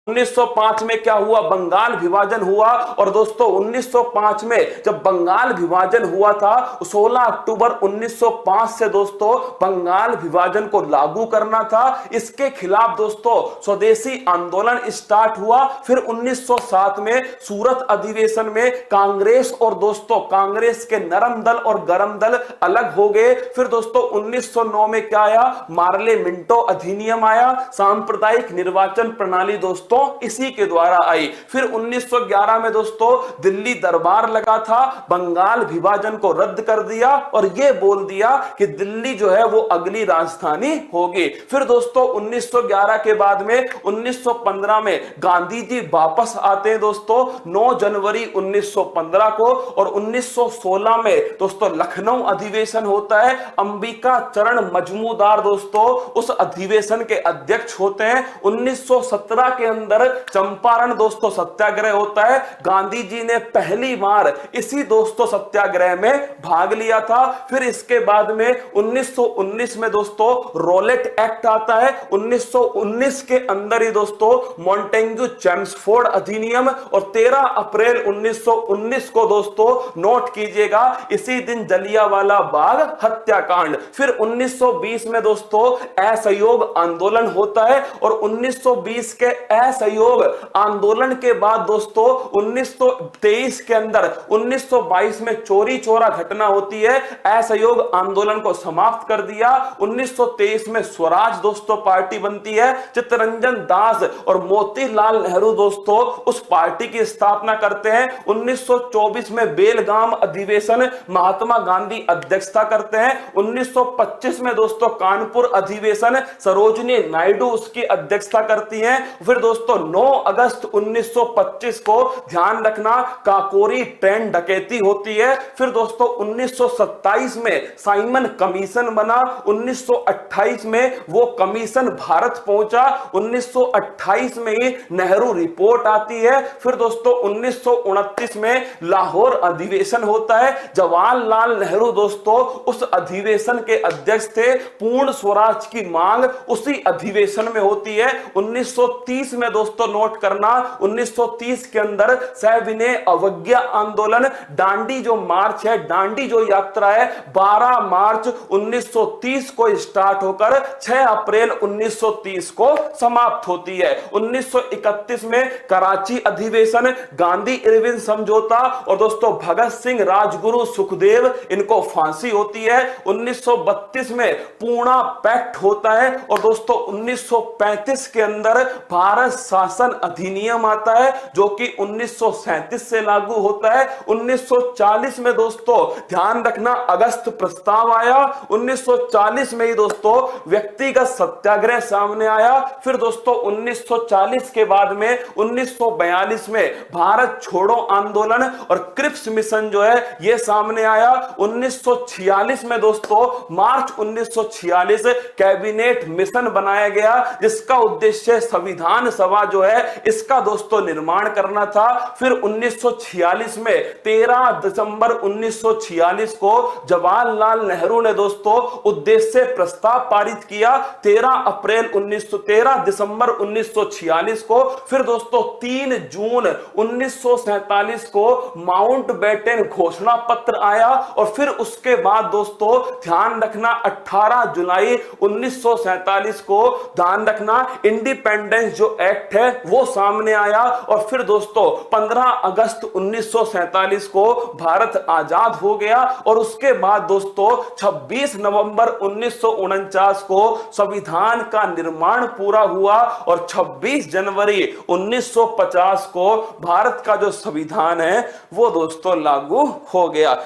1905 में क्या हुआ, बंगाल विभाजन हुआ। और दोस्तों 1905 में जब बंगाल विभाजन हुआ था, 16 अक्टूबर 1905 से दोस्तों बंगाल विभाजन को लागू करना था। इसके खिलाफ दोस्तों स्वदेशी आंदोलन स्टार्ट हुआ। फिर 1907 में सूरत अधिवेशन में कांग्रेस और दोस्तों कांग्रेस के नरम दल और गरम दल अलग हो गए। फिर दोस्तों 1909 में क्या आया, मार्ले मिंटो अधिनियम आया। सांप्रदायिक निर्वाचन प्रणाली दोस्तों इसी के द्वारा आई। फिर 1911 में दोस्तों दिल्ली दरबार लगा था, बंगाल विभाजन को रद्द कर दिया और यह बोल दिया कि दिल्ली जो है वो अगली राजधानी होगी। फिर दोस्तों 1911 के बाद में 1915 में गांधी जी वापस आते हैं दोस्तों 9 जनवरी 1915 को। और 1916 में दोस्तों लखनऊ अधिवेशन होता है। अंबिका चरण मजमूदार दोस्तों उस अधिवेशन के अध्यक्ष होते हैं। 1917 के अंदर चंपारण दोस्तों सत्याग्रह होता है। गांधी जी ने पहली बार इसी दोस्तों सत्याग्रह में भाग लिया था। फिर इसके बाद में 1919 में दोस्तों रोलेट एक्ट आता है। 1919 के अंदर ही दोस्तों मॉन्टेग्यू चेम्सफोर्ड अधिनियम। और 13 अप्रैल 1919 को दोस्तों नोट कीजिएगा, इसी दिन जलियांवाला बाग हत्याकांड। फिर 1920 में दोस्तों असहयोग आंदोलन होता है। और 1920 के असहयोग आंदोलन के बाद दोस्तों 1923 के अंदर 1922 में चोरी चोरा घटना होती है। असहयोग आंदोलन को समाप्त कर दिया। 1923 में स्वराज दोस्तों पार्टी बनती है। चित्तरंजन दास और मोतीलाल नेहरू दोस्तों उस पार्टी की स्थापना करते हैं। 1924 में बेलगाम अधिवेशन महात्मा गांधी अध्यक्षता करते हैं। 1925 में दोस्तों कानपुर अधिवेशन सरोजिनी नायडू उसकी अध्यक्षता करती हैं। फिर दोस्तों 9 अगस्त 1925 को ध्यान रखना काकोरी ट्रेन डकैती होती है। फिर दोस्तों 1927 में साइमन कमीशन बना। 1928 में वो कमीशन भारत पहुंचा। 1928 में ही नेहरू रिपोर्ट आती है। फिर दोस्तों 1929 में लाहौर अधिवेशन होता है। जवाहरलाल नेहरू दोस्तों उस अधिवेशन के अध्यक्ष थे। पूर्ण स्वराज की मांग उसी अधिवेशन में होती है। 1930 में दोस्तों नोट करना, 1930 के अंदर सविनय अवज्ञा आंदोलन, दांडी जो मार्च है, दांडी जो यात्रा है 12 मार्च 1930 को स्टार्ट होकर 6 अप्रैल 1930 को समाप्त होती है। 1931 में कराची अधिवेशन, गांधी इरविन समझौता और दोस्तों भगत सिंह, राजगुरु, सुखदेव इनको फांसी होती है। 1932 में पूना पैक्ट होता है। और दोस्तों 1935 के अंदर भारत शासन अधिनियम आता है जो कि 1937 से लागू होता है। 1940 में दोस्तों ध्यान रखना अगस्त प्रस्ताव आया। 1940 में ही दोस्तों व्यक्तिगत सत्याग्रह सामने आया। फिर दोस्तों 1940 के बाद में 1942 में भारत छोड़ो आंदोलन और क्रिप्स मिशन जो है यह सामने आया। 1946 में दोस्तों मार्च 1946 कैबिनेट मिशन बनाया गया जिसका उद्देश्य संविधान सभा जो है इसका दोस्तों निर्माण करना था। फिर 1946 में 13 दिसंबर 1946 को जवाहरलाल नेहरू ने दोस्तों उद्देश्य प्रस्ताव पारित किया। 13 दिसंबर 1946 को। फिर दोस्तों 3 जून 1947 को माउंटबेटन घोषणा पत्र आया। और फिर उसके बाद दोस्तों ध्यान रखना 18 जुलाई 1947 को ध्यान रखना इंडिपेंडेंस जो एक्ट है वो सामने आया। और फिर दोस्तों 15 अगस्त 1947 को भारत आजाद हो गया। और उसके बाद दोस्तों 26 नवंबर 1949 को संविधान का निर्माण पूरा हुआ। और 26 जनवरी 1950 को भारत का जो संविधान है वो दोस्तों लागू हो गया।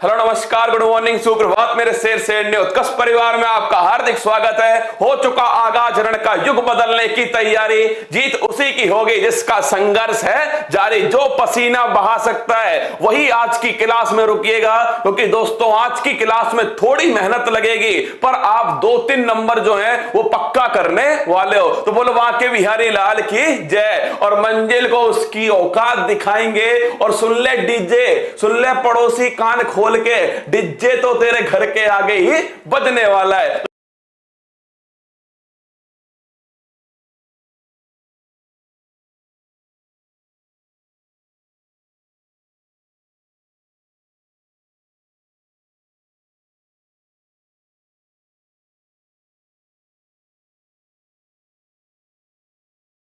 हेलो नमस्कार, गुड मॉर्निंग, सुप्रभात मेरे शेर शेरनी उत्कर्ष परिवार में आपका हार्दिक स्वागत है। हो चुका आगाज रण का युग बदलने की तैयारी, जीत उसी की होगी जिसका संघर्ष है जारी। जो पसीना बहा सकता है वही आज की क्लास में रुकिएगा, क्योंकि दोस्तों आज की क्लास में थोड़ी मेहनत लगेगी पर आप 2-3 नंबर जो है वो पक्का करने वाले हो। तो बोलो बांके बिहारी लाल की जय। और मंजिल को उसकी औकात दिखाएंगे। और सुन ले डीजे, सुन ले पड़ोसी, कान खोल के, डीजे तो तेरे घर के आगे ही बजने वाला है।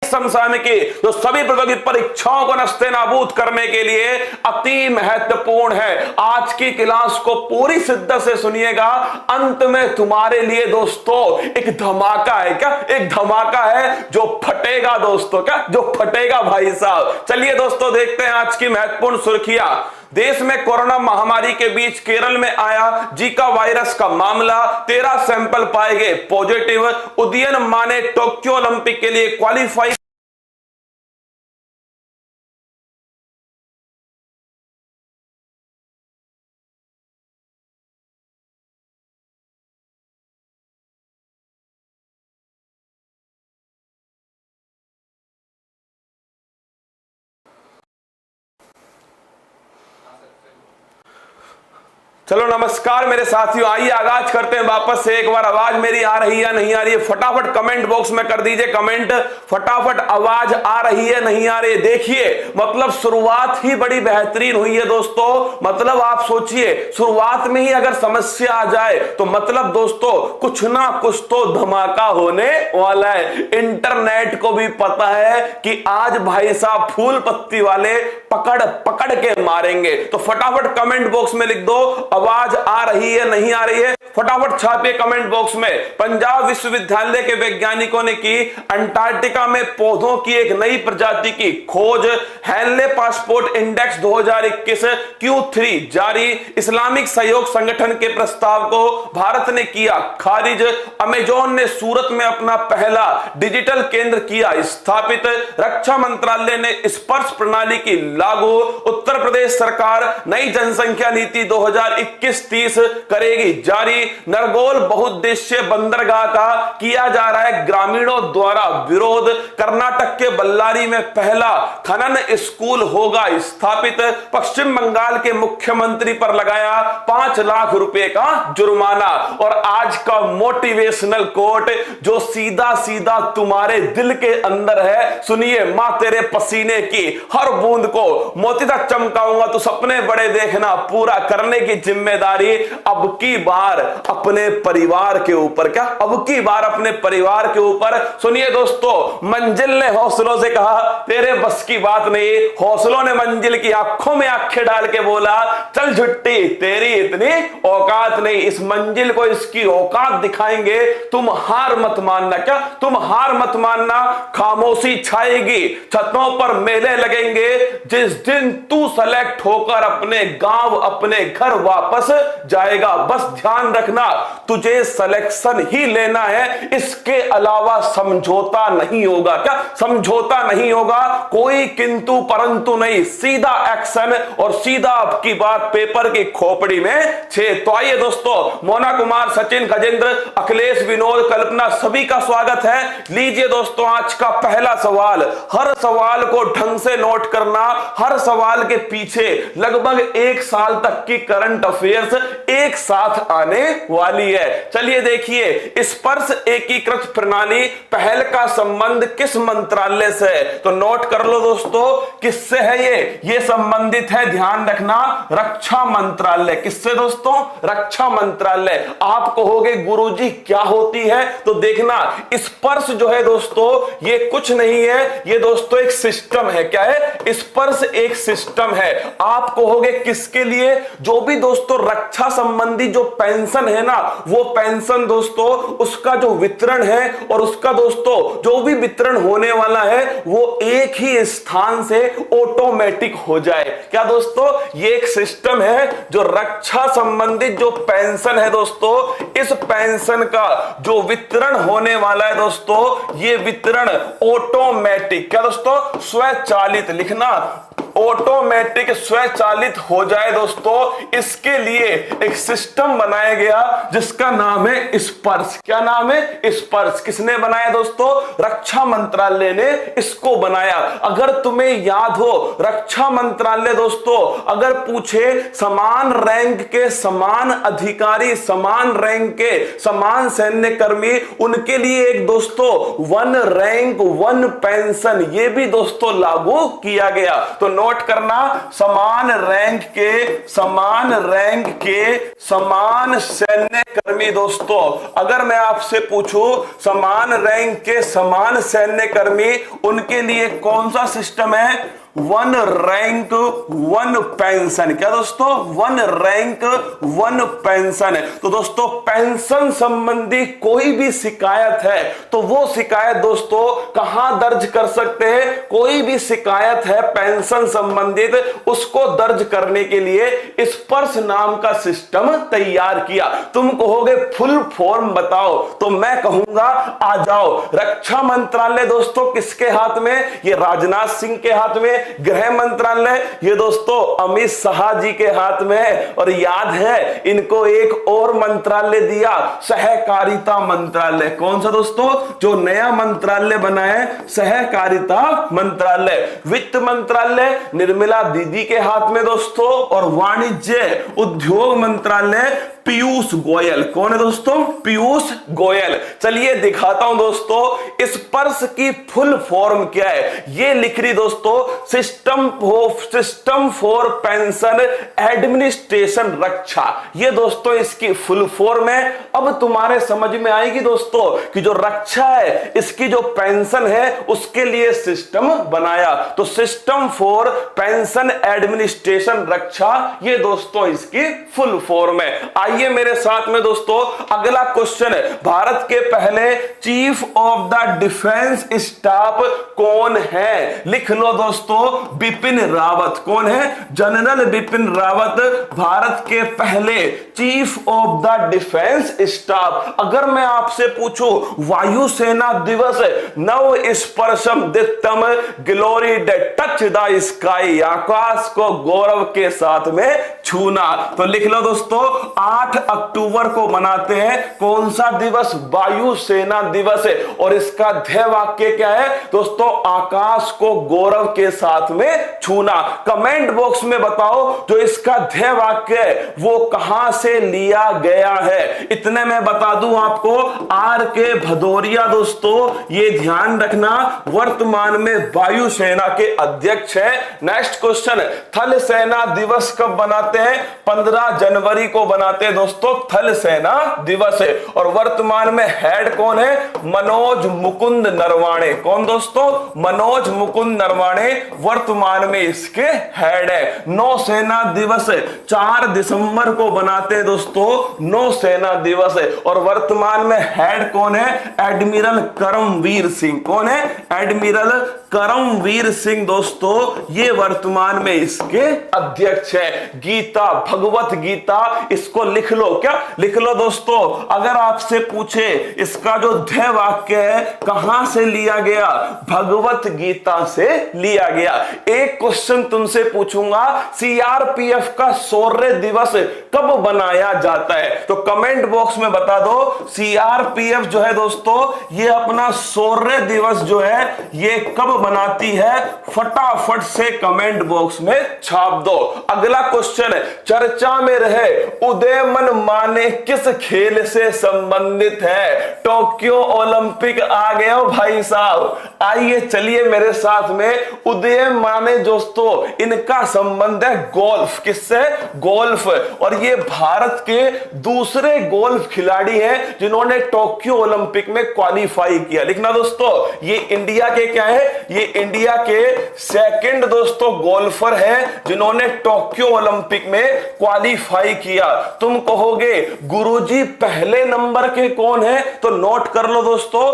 समसामयिक की जो सभी प्रतियोगी परीक्षाओं को नस्ते नाबूद करने के लिए अति महत्वपूर्ण है। आज की क्लास को पूरी शिद्दत से सुनिएगा। अंत में तुम्हारे लिए दोस्तों एक धमाका है। क्या? एक धमाका है जो फटेगा दोस्तों। क्या? जो फटेगा भाई साहब। चलिए दोस्तों देखते हैं आज की महत्वपूर्ण सुर्खियां। देश में कोरोना महामारी के बीच केरल में आया जीका वायरस का मामला, 13 सैंपल पाए गए पॉजिटिव। उदयन माने टोक्यो ओलंपिक के लिए क्वालिफाई। चलो नमस्कार मेरे साथियों, आइए आगाज करते हैं वापस से। एक बार आवाज मेरी आ रही है नहीं आ रही है फटाफट कमेंट बॉक्स में कर दीजिए कमेंट। फटाफट आवाज आ रही है नहीं आ रही है। देखिए मतलब शुरुआत ही बड़ी बेहतरीन हुई है दोस्तों। मतलब आप सोचिए शुरुआत में ही अगर समस्या आ जाए तो मतलब दोस्तों कुछ ना कुछ तो धमाका होने वाला है। इंटरनेट को भी पता है कि आज भाई साहब फूल पत्ती वाले पकड़ पकड़ के मारेंगे। तो फटाफट कमेंट बॉक्स में लिख दो आवाज आ रही है नहीं आ रही है। फटाफट छापिए कमेंट बॉक्स में। पंजाब विश्वविद्यालय के वैज्ञानिकों ने की अंटार्कटिका में पौधों की एक नई प्रजाति की खोज। हैनले पासपोर्ट इंडेक्स 2021 Q3 जारी। इस्लामिक सहयोग संगठन के प्रस्ताव को भारत ने किया खारिज। अमेजोन ने सूरत में अपना पहला डिजिटल केंद्र किया स्थापित। रक्षा मंत्रालय ने स्पर्श प्रणाली की लागू। उत्तर प्रदेश सरकार नई जनसंख्या नीति 2021-30 करेगी जारी। नरगोल बहुउद्देश्य बंदरगाह का किया जा रहा है ग्रामीणों द्वारा विरोध। कर्नाटक के बल्लारी में पहला खनन स्कूल होगा स्थापित। पश्चिम बंगाल के मुख्यमंत्री पर लगाया 5 लाख रुपए का जुर्माना। और आज का मोटिवेशनल कोट जो सीधा सीधा तुम्हारे दिल के अंदर है, सुनिए। मां तेरे पसीने की हर बूंद को मोती तक चमकाऊंगा, तो सपने बड़े देखना, पूरा करने की जिम्मेदारी अब की बार अपने परिवार के ऊपर। क्या? अब की बार अपने परिवार के ऊपर। सुनिए दोस्तों, मंजिल ने हौसलों से कहा तेरे बस की बात नहीं। हौसलों ने मंजिल की आंखों में आंखें डाल के बोला चल झुट्टी, तेरी इतनी औकात नहीं। इस मंजिल को इसकी औकात दिखाएंगे। तुम हार मत मानना। क्या? तुम हार मत मानना। खामोशी छाएगी, छतों पर मेले लगेंगे। जिस दिन तू सेलेक्ट होकर अपने गांव अपने घर वापस जाएगा, बस ध्यान रखना तुझे सिलेक्शन ही लेना है, इसके अलावा समझौता नहीं होगा। क्या? समझौता नहीं होगा, कोई किंतु परंतु नहीं, सीधा एक्शन और सीधा आपकी बात पेपर की खोपड़ी में छेद। तो आइए दोस्तों, मोना कुमार, सचिन, गजेंद्र, अखिलेश, विनोद, कल्पना सभी का स्वागत है। लीजिए दोस्तों आज का पहला सवाल। हर सवाल को ढंग से नोट करना। हर सवाल के पीछे लगभग 1 साल तक की करंट अफेयर्स एक साथ आने वाली है। चलिए देखिए, स्पर्श एकीकृत प्रणाली पहल का संबंध किस मंत्रालय से है? तो नोट कर लो दोस्तों, किससे है ये संबंधित है, ध्यान रखना, रक्षा मंत्रालय। किससे दोस्तों? रक्षा मंत्रालय। आप कहोगे गुरुजी क्या होती है? तो देखना, स्पर्श जो है दोस्तों ये कुछ नहीं है, ये दोस्तों एक सिस्टम है। क्या है? स्पर्श एक सिस्टम है। आप कहोगे किसके लिए? जो भी दोस्तों रक्षा संबंधी जो पेंशन पेंशन है ना, वो पेंशन दोस्तों उसका जो वितरण है और उसका दोस्तों जो भी वितरण होने वाला है वो एक ही स्थान से ऑटोमेटिक हो जाए। क्या दोस्तों, ये एक सिस्टम है जो रक्षा संबंधित जो पेंशन है दोस्तों, इस पेंशन का जो वितरण होने वाला है दोस्तों, ये वितरण ऑटोमेटिक, क्या दोस्तों, स्वचालित, लिखना ऑटोमेटिक स्वचालित हो जाए दोस्तों। इसके लिए एक सिस्टम बनाया गया जिसका नाम है स्पर्श। क्या नाम है? स्पर्श। किसने बनाया दोस्तों? रक्षा मंत्रालय ने इसको बनाया। अगर तुम्हें याद हो, रक्षा मंत्रालय दोस्तों अगर पूछे समान रैंक के समान अधिकारी, समान रैंक के समान सैन्य कर्मी, उनके लिए एक दोस्तों वन रैंक वन पेंशन, ये भी दोस्तों लागू किया गया। तो नोट करना, समान रैंक के समान सैन्य कर्मी दोस्तों, अगर मैं आपसे पूछूं समान रैंक के समान सैन्य कर्मी, उनके लिए कौन सा सिस्टम है? One rank one pension. क्या दोस्तों? वन रैंक वन पेंशन है। तो दोस्तों पेंशन संबंधी कोई भी शिकायत है तो वो शिकायत दोस्तों कहां दर्ज कर सकते हैं? कोई भी शिकायत है पेंशन संबंधित, उसको दर्ज करने के लिए स्पर्श नाम का सिस्टम तैयार किया। तुम कहोगे फुल फॉर्म बताओ, तो मैं कहूंगा आ जाओ। रक्षा मंत्रालय दोस्तों किसके हाथ में? ये राजनाथ सिंह के हाथ में। गृह मंत्रालय ये दोस्तों अमित शाह जी के हाथ में है। और याद है इनको एक और मंत्रालय दिया, सहकारिता मंत्रालय। कौन सा दोस्तों? जो नया मंत्रालय बना है, सहकारिता मंत्रालय। वित्त मंत्रालय निर्मला दीदी के हाथ में दोस्तों, और वाणिज्य उद्योग मंत्रालय पीयूष गोयल। कौन है दोस्तों? पीयूष गोयल। चलिए दिखाता हूं दोस्तों स्पर्श की फुल फॉर्म क्या है। ये लिख रही दोस्तों सिस्टम फॉर पेंशन एडमिनिस्ट्रेशन रक्षा। ये दोस्तों इसकी फुल फॉर्म है। अब तुम्हारे समझ में आएगी दोस्तों कि जो रक्षा है, इसकी जो पेंशन है, उसके लिए सिस्टम बनाया। तो सिस्टम फॉर पेंशन एडमिनिस्ट्रेशन रक्षा, ये दोस्तों इसकी फुल फॉर्म है। आइए मेरे साथ में दोस्तों अगला क्वेश्चन है, भारत के पहले chief of the defence staff कौन है? लिख लो दोस्तों, बिपिन रावत। कौन है? जनरल बिपिन रावत भारत के पहले chief of the defence staff. अगर मैं आपसे पूछूं वायुसेना दिवस नव स्पर्शम दित्तम glory day touch the sky, आकाश को गौरव के साथ में छूना, तो लिख लो दोस्तों 8 अक्टूबर को मनाते हैं। कौन सा दिवस? वायुसेना दिवस है। और इसका ध्येय वाक्य क्या है दोस्तों? आकाश को गौरव के साथ में छूना। कमेंट बॉक्स में बताओ जो इसका ध्येय वाक्य है वो कहां से लिया गया है। इतने में बता दूं आपको, आर के भदौरिया दोस्तों, ये ध्यान रखना, वर्तमान में वायुसेना के अध्यक्ष है। नेक्स्ट क्वेश्चन, थल सेना दिवस कब बनाते हैं? 15 जनवरी को बनाते हैं दोस्तों, थल सेना दिवस है। और वर्तमान में हेड कौन है? मनोज मुकुंद नरवाणे। कौन दोस्तों? मनोज मुकुंद नरवाणे वर्तमान में इसके हेड है। नौसेना दिवस 4 दिसंबर को बनाते हैं दोस्तों, नौसेना दिवस है। और वर्तमान में हेड कौन है? एडमिरल करमवीर सिंह। कौन है? एडमिरल करमवीर सिंह दोस्तों, ये वर्तमान में इसके अध्यक्ष है। गीता, भगवत गीता, इसको लिख लो। क्या लिख लो दोस्तों? अगर आपसे पूछे इसका जो ध्येय वाक्य है कहां से लिया गया? भगवत गीता से लिया गया। एक क्वेश्चन तुमसे पूछूंगा, सीआरपीएफ का शौर्य दिवस कब बनाया जाता है? तो कमेंट बॉक्स में बता दो, सीआरपीएफ जो है दोस्तों ये अपना शौर्य दिवस जो है ये कब बनाती है? फटाफट से कमेंट बॉक्स में छाप दो। अगला क्वेश्चन है, चर्चा में रहे उदयमन माने किस खेल से संबंधित है? टोक्यो ओलंपिक आ गए हो भाई साहब। आइए चलिए मेरे साथ में, उदयमन माने दोस्तों इनका संबंध है गोल्फ। किससे? गोल्फ। और ये भारत के दूसरे गोल्फ खिलाड़ी हैं जिन्होंने टोक्यो ओलंपिक में क्वालिफाई किया। लिखना दोस्तों, ये इंडिया के क्या है? ये इंडिया के सेकंड दोस्तों गोल्फर है जिन्होंने टोक्यो ओलंपिक में क्वालिफाई किया। तुम कहोगे गुरुजी पहले नंबर के कौन है, तो नोट कर लो दोस्तों,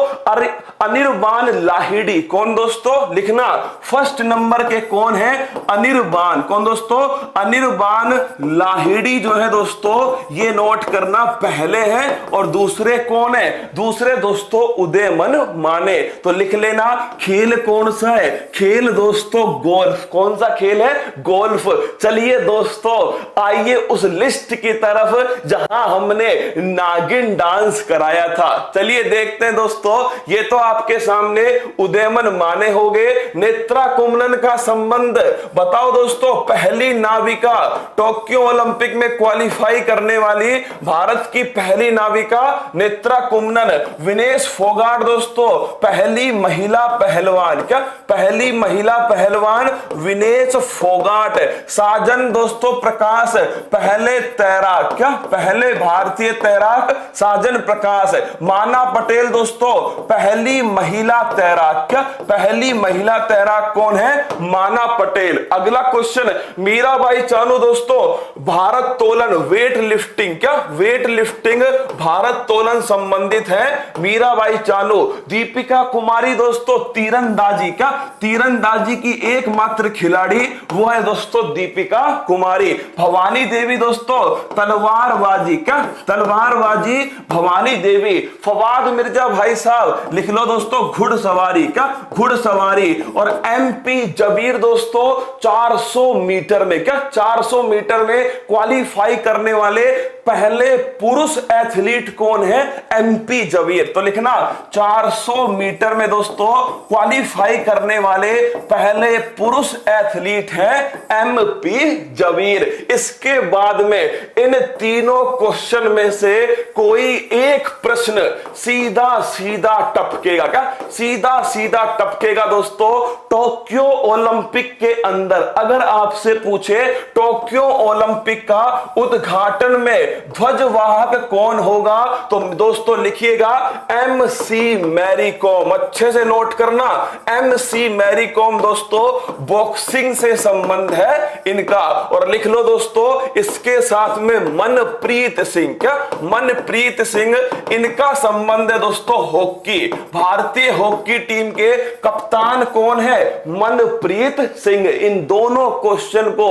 अनिर्बान लाहिड़ी। कौन दोस्तों, लिखना, फर्स्ट नंबर के कौन है, अनिर्बान। कौन दोस्तों, अनिर्बान लाहिड़ी जो है दोस्तों, ये नोट करना पहले है। और दूसरे कौन है, दूसरे दोस्तों उदयमन माने। तो लिख लेना, खेल कौन सा है, खेल दोस्तों गोल्फ। कौन सा खेल है, गोल्फ। चलिए दोस्तों आइए उस लिस्ट की तरफ जहां हमने नागिन डांस कराया था। चलिए देखते हैं दोस्तों, ये तो आपके सामने उदयमन माने हो गए। नेत्रा कुमनन का संबंध बताओ दोस्तों, पहली नाविका टोक्यो ओलंपिक में क्वालिफाई करने वाली भारत की पहली नाविका नेत्रा कुमनन। विनेश फोगाट दोस्तों पहली महिला पहलवान, क्या पहली महिला पहलवान विनेश फोगाट। साजन दोस्तों प्रकाश पहले तैराक, क्या पहले भारतीय तैराक साजन प्रकाश। माना पटेल दोस्तों पहली महिला तैराक, क्या पहली महिला तैराक कौन है, माना पटेल। अगला क्वेश्चन, मीराबाई चानू दोस्तों भारत तोलन वेट लिफ्टिंग, क्या वेट लिफ्टिंग भारत तोलन संबंधित है मीराबाई चानू। दीपिका कुमारी दोस्तों तीरंदाजी, क्या तीरंदाजी की एकमात्र खिलाड़ी वो है दोस्तों दीपिका कुमारी। भवानी देवी दोस्तों तलवारबाजी, क्या तलवारबाजी भवानी देवी। फवाद मिर्जा भाई साहब लिख लो दोस्तों घुड़सवारी, क्या घुड़सवारी। और एमपी जबीर दोस्तों 400 मीटर में, क्या 400 मीटर में क्वालिफाई करने वाले पहले पुरुष एथलीट कौन है, एमपी जबीर। तो लिखना 400 मीटर में दोस्तों क्वालिफाई करने वाले पहले पुरुष एथलीट है एमपी जबीर। इसके बाद में इन तीनों क्वेश्चन में से कोई एक प्रश्न सीधा सीधा टपकेगा, क्या सीधा सीधा टपकेगा दोस्तों। टोक्यो ओलंपिक के अंदर अगर आपसे पूछे टोक्यो ओलंपिक का उद्घाटन में ध्वजवाहक कौन होगा, तो दोस्तों लिखिएगा एमसी मैरी कॉम। अच्छे से नोट करना, एमसी मैरी कॉम दोस्तों बॉक्सिंग से संबंध है इनका। और लिख लो दोस्तों इसके साथ में मनप्रीत सिंह, क्या मनप्रीत सिंह इनका संबंध है दोस्तों हॉकी। भारतीय हॉकी टीम के कप्तान कौन है, मनप्रीत सिंह। इन दोनों क्वेश्चन को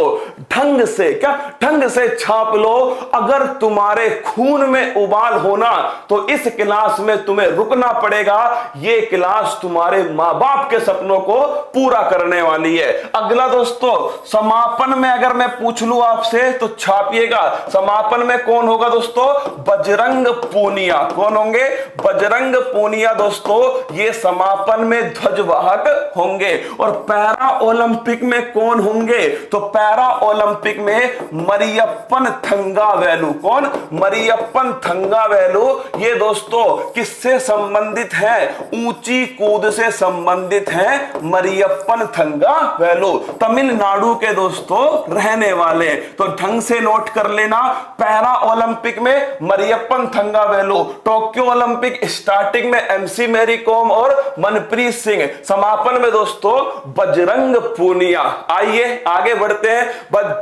ढंग से, क्या ढंग से छाप लो। अगर तुम्हारे खून में उबाल होना तो इस क्लास में तुम्हें रुकना पड़ेगा। ये क्लास तुम्हारे मां बाप के सपनों को पूरा करने वाली है। अगला दोस्तों समापन में अगर मैं पूछ लूं आपसे तो छापिएगा, समापन में कौन होगा दोस्तों, बजरंग पूनिया। कौन होंगे, बजरंग पूनिया दोस्तों ये समापन में ध्वजवाहक होंगे। और पैरा ओलंपिक में कौन होंगे, तो पैरा ओलंपिक में मरियप्पन थंगावेलु। कौन, मरियप्पन थंगावेलु। ये दोस्तों किससे संबंधित है, ऊंची कूद से संबंधित है मरियप्पन थंगावेलु। तमिलनाडु के दोस्तों रहने वाले, तो ढंग से नोट कर लेना। पैरा ओलंपिक में Mariyappan Thangavelu, Tokyo Olympic starting में एमसी मैरी कॉम और मनप्रीत सिंह, समापन में दोस्तों बजरंग पूनिया। आइए आगे बढ़ते हैं।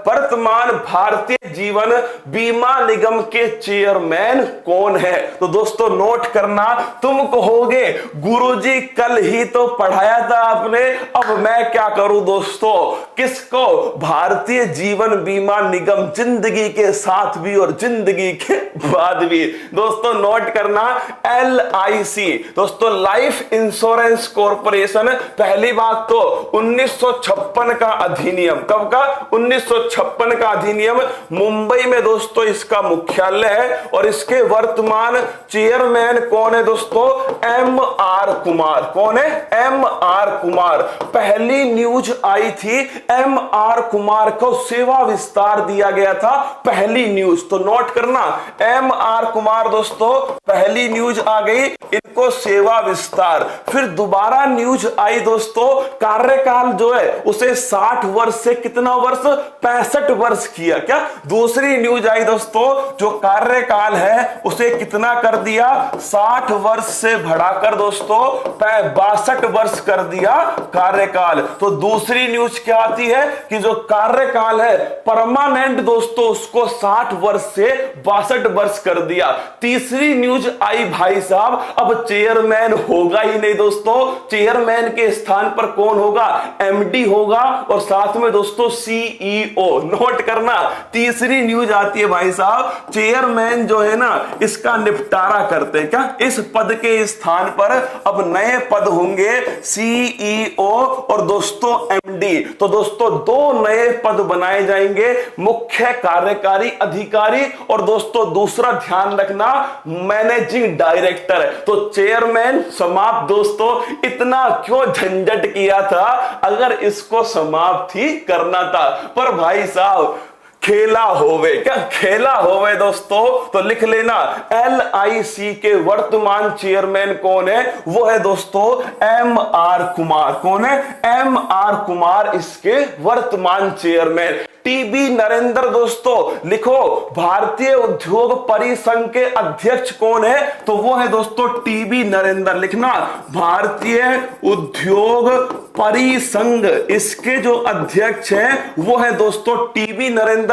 वर्तमान भारतीय जीवन बीमा निगम के चेयरमैन कौन है, तो दोस्तों नोट करना। तुम कहोगे गुरुजी कल ही तो पढ़ाया था आपने, अब मैं क्या करूं दोस्तों, किसको, भारतीय जीवन बीमा निगम, जिंदगी के साथ भी और जिंदगी के बाद भी। दोस्तों नोट करना LIC दोस्तों लाइफ इंश्योरेंस कॉर्पोरेशन। पहली बात तो 1956 का अधिनियम, कब का, 1956 का अधिनियम। मुंबई में दोस्तों इसका मुख्यालय है। और इसके वर्तमान चेयरमैन कौन है दोस्तों, MR कुमार। कौन है, MR कुमार। पहली न्यूज आई थी MR कुमार को सेवा विस्तार दिया गया था, पहली न्यूज। तो नोट करना MR कुमार दोस्तों पहली न्यूज आ गई, इनको सेवा विस्तार। फिर दोबारा न्यूज आई दोस्तों, कार्यकाल जो है उसे 60 वर्ष से कितना वर्ष, 65 वर्ष किया। क्या दूसरी न्यूज आई दोस्तों, दोस्तों जो कार्यकाल है उसे कितना कर दिया, 60 वर्ष से बढ़ाकर दोस्तों 62 वर्ष कर दिया कार्यकाल। तो दूसरी न्यूज क्या आती है कि जो कार्यकाल है परमानेंट दोस्तों उसको 60 वर्ष से 62 वर्ष कर दिया। तीसरी न्यूज आई भाई साहब, अब चेयरमैन होगा ही नहीं दोस्तों, चेयरमैन के स्थान पर कौन होगा, एमडी होगा और साथ में दोस्तों सीईओ। नोट करना, तीसरी न्यूज आती है भाई साहब, चेयरमैन जो है ना इसका निपटारा करते हैं क्या, इस पद के स्थान पर अब नए पद होंगे सीईओ और दोस्तों एमडी। तो दोस्तों दो नए पद बनाए जाएंगे, मुख्य कार्यकारी अधिकारी और दोस्तों दूसरा ध्यान रखना मैनेजिंग डायरेक्टर। तो चेयरमैन समाप्त दोस्तों, इतना क्यों झंझट किया था अगर इसको समाप्त ही करना था। पर भाई साहब खेला होवे क्या, खेला होवे दोस्तों, तो लिख लेना LIC के वर्तमान चेयरमैन कौन है, वो है दोस्तों MR कुमार। कौन है, MR कुमार इसके वर्तमान चेयरमैन। टीबी नरेंद्र दोस्तों लिखो, भारतीय उद्योग परिसंघ के अध्यक्ष कौन है, तो वो है दोस्तों टीबी नरेंद्र। लिखना भारतीय उद्योग परिसंघ, इसके जो अध्यक्ष हैं वो है दोस्तों टीबी नरेंद्र।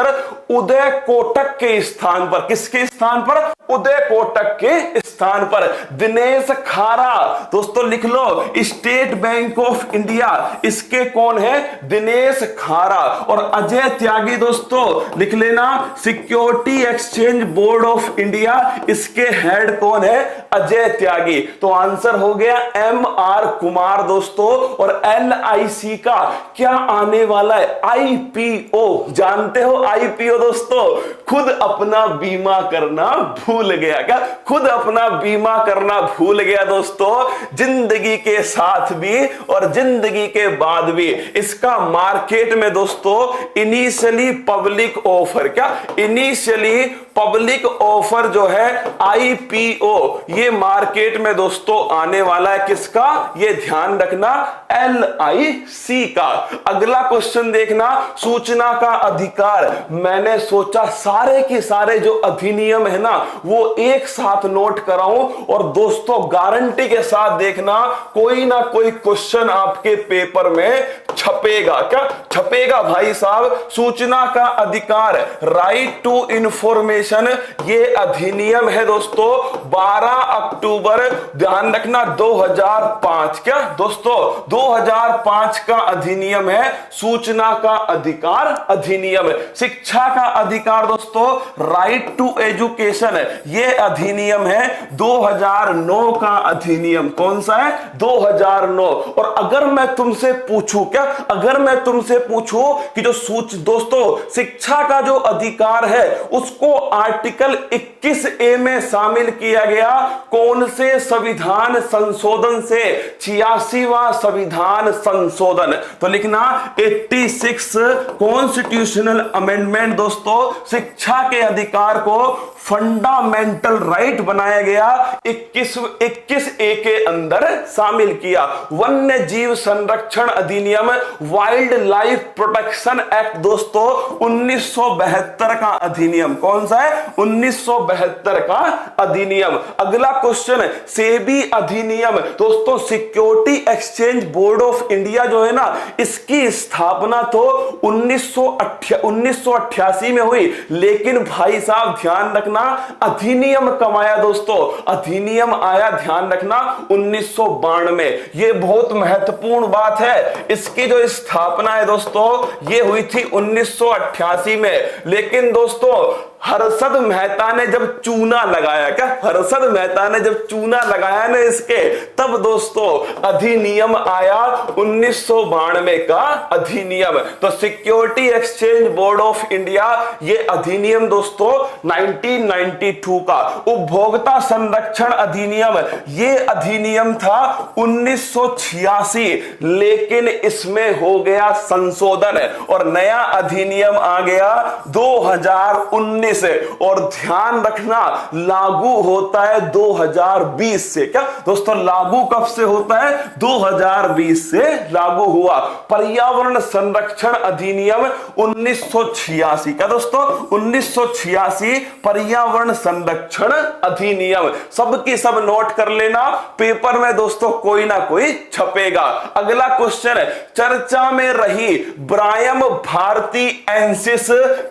उदय कोटक के स्थान पर, किसके स्थान पर, उदय कोटक के स्थान पर दिनेश खारा। दोस्तों लिख लो, स्टेट बैंक ऑफ इंडिया, इसके कौन है, दिनेश खारा। और अजय त्यागी दोस्तों लिख लेना, security exchange board of India, इसके हेड कौन है, अजय त्यागी। तो आंसर हो गया MR कुमार दोस्तों। और LIC का क्या आने वाला है, IPO। जानते हो IPO दोस्तों, खुद अपना बीमा करना भूल गया क्या, खुद अपना बीमा करना भूल गया दोस्तों, जिंदगी के साथ भी और जिंदगी के बाद भी। इसका मार्केट में दोस्तों इनिशियली पब्लिक ऑफर, क्या इनिशियली पब्लिक ऑफर जो है IPO, ये मार्केट में दोस्तों आने वाला है किसका, ये ध्यान रखना LIC का। अगला क्वेश्चन देखना, सूचना का अधिकार। मैंने सोचा सारे के सारे जो अधिनियम है ना वो एक साथ नोट कराऊं और दोस्तों गारंटी के साथ देखना कोई ना कोई क्वेश्चन आपके पेपर में छपेगा। क्या छपेगा भाई साहब, सूचना का अधिकार, राइट टू इंफॉर्मेशन, ये अधिनियम है दोस्तों 12 अक्टूबर, ध्यान रखना 2005। क्या दोस्तों 2005 का अधिनियम है सूचना का अधिकार अधिनियम। शिक्षा का अधिकार दोस्तों, राइट टू एजुकेशन, ये अधिनियम है 2009 का अधिनियम। कौन सा है, 2009। और अगर मैं तुमसे पूछूं, क्या अगर मैं तुमसे पूछूं कि जो दोस्तों शिक्षा का जो अधिकार है उसको आर्टिकल 21A में शामिल किया गया, कौन से संविधान संशोधन से, 86वां संविधान संशोधन। तो लिखना 86 कॉन्स्टिट्यूशनल अमेंडमेंट दोस्तों, शिक्षा के अधिकार को फंडामेंटल राइट बनाया गया, 21A के अंदर शामिल किया। वन्य जीव संरक्षण अधिनियम, वाइल्ड लाइफ प्रोटेक्शन एक्ट दोस्तों 1972 का अधिनियम। कौन सा है, 1972 का अधिनियम। अगला क्वेश्चन, सेबी अधिनियम दोस्तों, security exchange board of India जो है ना, इसकी स्थापना तो 1988 में हुई, लेकिन भाई साहब ध्यान रखना अधिनियम कब आया दोस्तों, अधिनियम आया ध्यान रखना 1992। ये बहुत महत्वपूर्ण बात है, इसकी जो स्थापना है दोस्तों ये हुई थी 1988 में। लेकिन दोस्तों हर्षद मेहता ने जब चूना लगाया, क्या हर्षद मेहता ने जब चूना लगाया ना इसके, तब दोस्तों अधिनियम आया 1992 का अधिनियम। तो security exchange board of India, ये अधिनियम दोस्तों 1992 का। उपभोक्ता संरक्षण अधिनियम, ये अधिनियम था 1986, लेकिन इसमें हो गया संशोधन और नया अधिनियम आ गया 2019 2019 से, और ध्यान रखना लागू होता है 2020 से। क्या दोस्तों, लागू कब से होता है? 2020 से लागू हुआ पर्यावरण संरक्षण अधिनियम 1986। क्या दोस्तों, 1986 पर्यावरण संरक्षण अधिनियम। सबकी सब नोट कर लेना, पेपर में दोस्तों कोई ना कोई छपेगा। अगला क्वेश्चन है, चर्चा में रही ब्रायम भारती एंसिस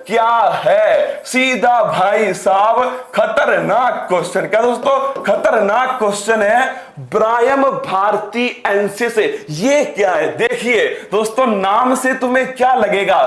क्या है? सीधा भाई साहब खतरनाक क्वेश्चन। क्या दोस्तों, खतरनाक क्वेश्चन है। ब्रायम भारती एंसिस ये क्या है? देखिए दोस्तों, नाम से तुम्हें क्या लगेगा?